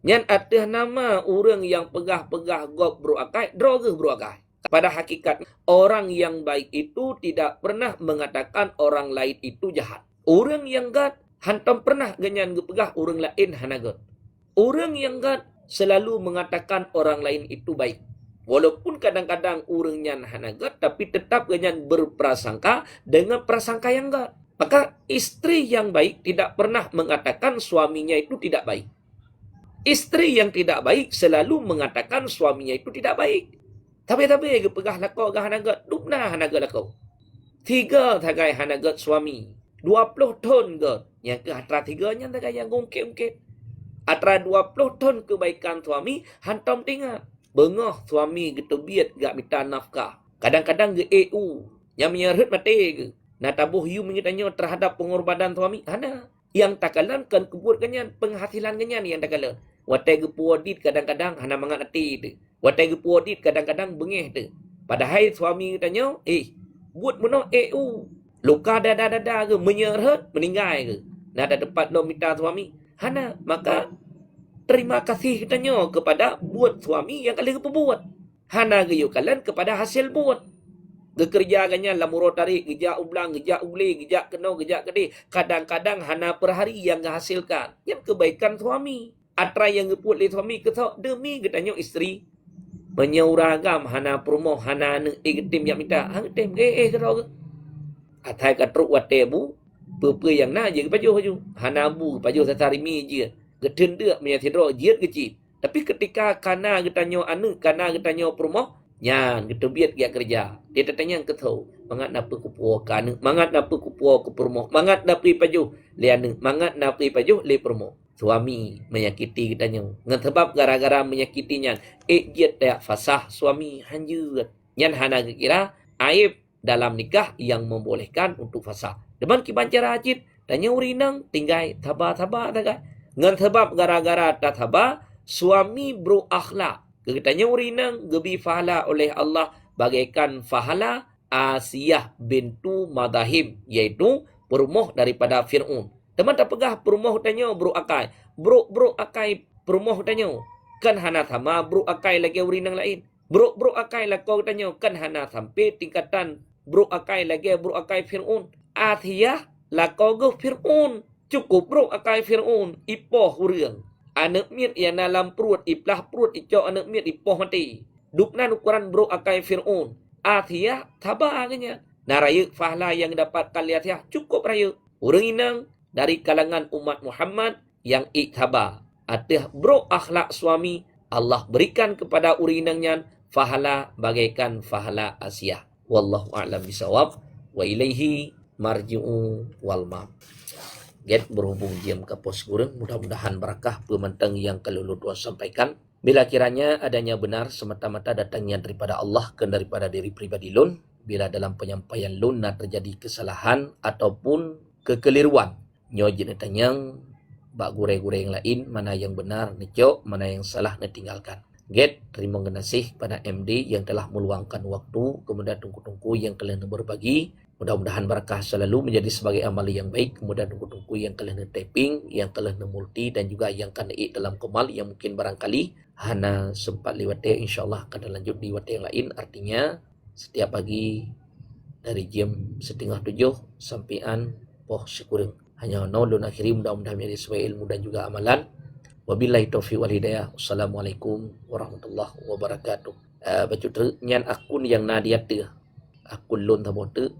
Nyan ada nama orang yang pegah-pegah gok bru akai, dro ke bru akai. Pada hakikat, orang yang baik itu tidak pernah mengatakan orang lain itu jahat. Orang yang gat, hantam pernah ganyan gepegah orang lain hanagat. Orang yang gat selalu mengatakan orang lain itu baik. Walaupun kadang-kadang orangnya hanagat, tapi tetap ganyan berprasangka dengan prasangka yang gat. Maka istri yang baik tidak pernah mengatakan suaminya itu tidak baik. Istri yang tidak baik selalu mengatakan suaminya itu tidak baik. Tapi gepegah lako gah hanagat, dupna hanagat lako. 3 tagai hanagat suami. 20 ton ke. Yang ke atra 3-nya tagai yang gongkit-ungkit. Atra 20 ton kebaikan suami, hantam tinggal. Bengah suami getebiat gak minta nafkah. Kadang-kadang ge EU. Yang menyerut mati ke. Nak tabuh you mengitanya terhadap pengorbanan suami. Hana. Yang takalan kan kebut kanyan. Penghasilan kanyan yang takalan. Watai gepuadit kadang-kadang hana mangat hati tu. Watai gepuadit kadang-kadang bengih tu. Padahal suami tanya, buat mana EU? Luka dada-dada ke, menyerut, meninggal ke. Nak ada tempat lo minta suami. Hana, maka terima kasih tanya kepada buat suami yang kalian berbuat. Hana geyukalan kepada hasil buat. Gekerja kanyan lamuro tarik, gejak ublang, gejak uli, gejak keno, gejak kedi. Kadang-kadang hana per hari yang menghasilkan. Yang kebaikan suami. Atra yang ngeput oleh suami ketok demi ketanya isteri. Menyauragam hana promo, hana tim yang minta. Tim ketok ke. Atai katruk wate bu. Apa yang na je ke baju. Hana bu baju satarimi je. Geden dia menyatidro jiat kecil. Tapi ketika kana ketanya anu, kana ketanya promo. Nyan kita biat dia kerja. Dia tanya yang ketok. Mangat napa kupuo kana. Mangat napa kupuo ke promo. Mangat napa baju. Lianu. Mangat napa baju le promo. Suami menyakiti kitanya. Ngan sebab gara-gara menyakitinya. Dia tak fasah suami hanjut. Nyan hana kira aib dalam nikah yang membolehkan untuk fasah. Deman kibancar hajit. Tanya urinang tinggal tabah-tabah. Ngan sebab gara-gara tak tabah. Suami bro akhlak. Kitanya urinang gebi fahala oleh Allah. Bagaikan fahala Asiyah bintu Madahim. Iaitu perumoh daripada Fir'un. Teman tak pegah perumah tanya bro akai. Bro akai perumah tanya. Kan hana sama bro akai lagi urinang lain. Bro akai lah kau tanya. Kan hana sampai tingkatan bro akai lagi bro akai Fir'aun. Athiyah lah kau go Fir'aun. Cukup bro akai Fir'aun. Ipoh urang. Anak miat yang dalam perut. Iplah perut icok anak miat ipoh mati. Dupnan ukuran bro akai Fir'aun. Athiyah tabah agaknya. Nah raya fahala yang dapat kalian cukup raya. Orang inang dari kalangan umat Muhammad yang ikhaba. Atih bro akhlak suami. Allah berikan kepada orang inangnya fahala bagaikan fahala Asia. Wallahu a'lam bisawab. Wa ilaihi marji'u wal ma'ab. Get berhubung jam ke pos gurung. Mudah-mudahan barakah pementang yang kelulu Tuhan sampaikan. Bila kiranya adanya benar semata-mata datangnya daripada Allah ke daripada diri pribadi lun. Bila dalam penyampaian lun nak terjadi kesalahan ataupun kekeliruan. Nyo jenetanyang bak gure-gure yang lain. Mana yang benar necok, mana yang salah netinggalkan. Get, terima kasih pada MD yang telah meluangkan waktu. Kemudian tungku-tungku yang kalian berbagi. Mudah-mudahan barakah selalu menjadi sebagai amal yang baik. Kemudian tungku-tungku yang kalian taping, yang kalian multi dan juga yang kalian dalam kemal yang mungkin barangkali hana sempat lewatnya, insyaAllah akan lanjut di waktu yang lain. Artinya setiap pagi dari jam 6:30 sampian poh syukuring. Hanya nolun akhiri mudah-mudahan menjadi sesuai ilmu dan juga amalan. Wabillahi taufiq wal hidayah. Wassalamualaikum warahmatullahi wabarakatuh. Baca nyan akun yang nadiat tu. Akun lon tabote.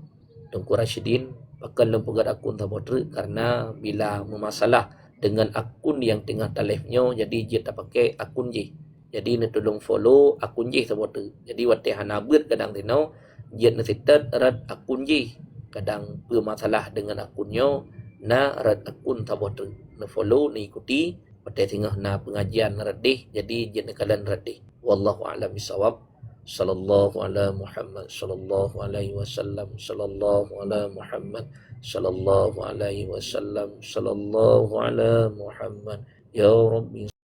Tengku Rashidin bakal lempegat akun tabote karena bila memasalah dengan akun yang tengah talifnya, jadi dia tak pakai akun je. Jadi nak tolong follow akun je tabote. Jadi waktu hana ber kadang tenau dia nak set rad akun je. Kadang bermasalah dengan akunnya na rad akun tabote. Na follow na ikuti pada tengah na pengajian radih, jadi dia nak kalian radih. Wallahu a'lam bisawab. Sallallahu ala Muhammad sallallahu alaihi wasallam sallallahu ala Muhammad sallallahu alaihi wasallam sallallahu ala Muhammad ya Rabbi.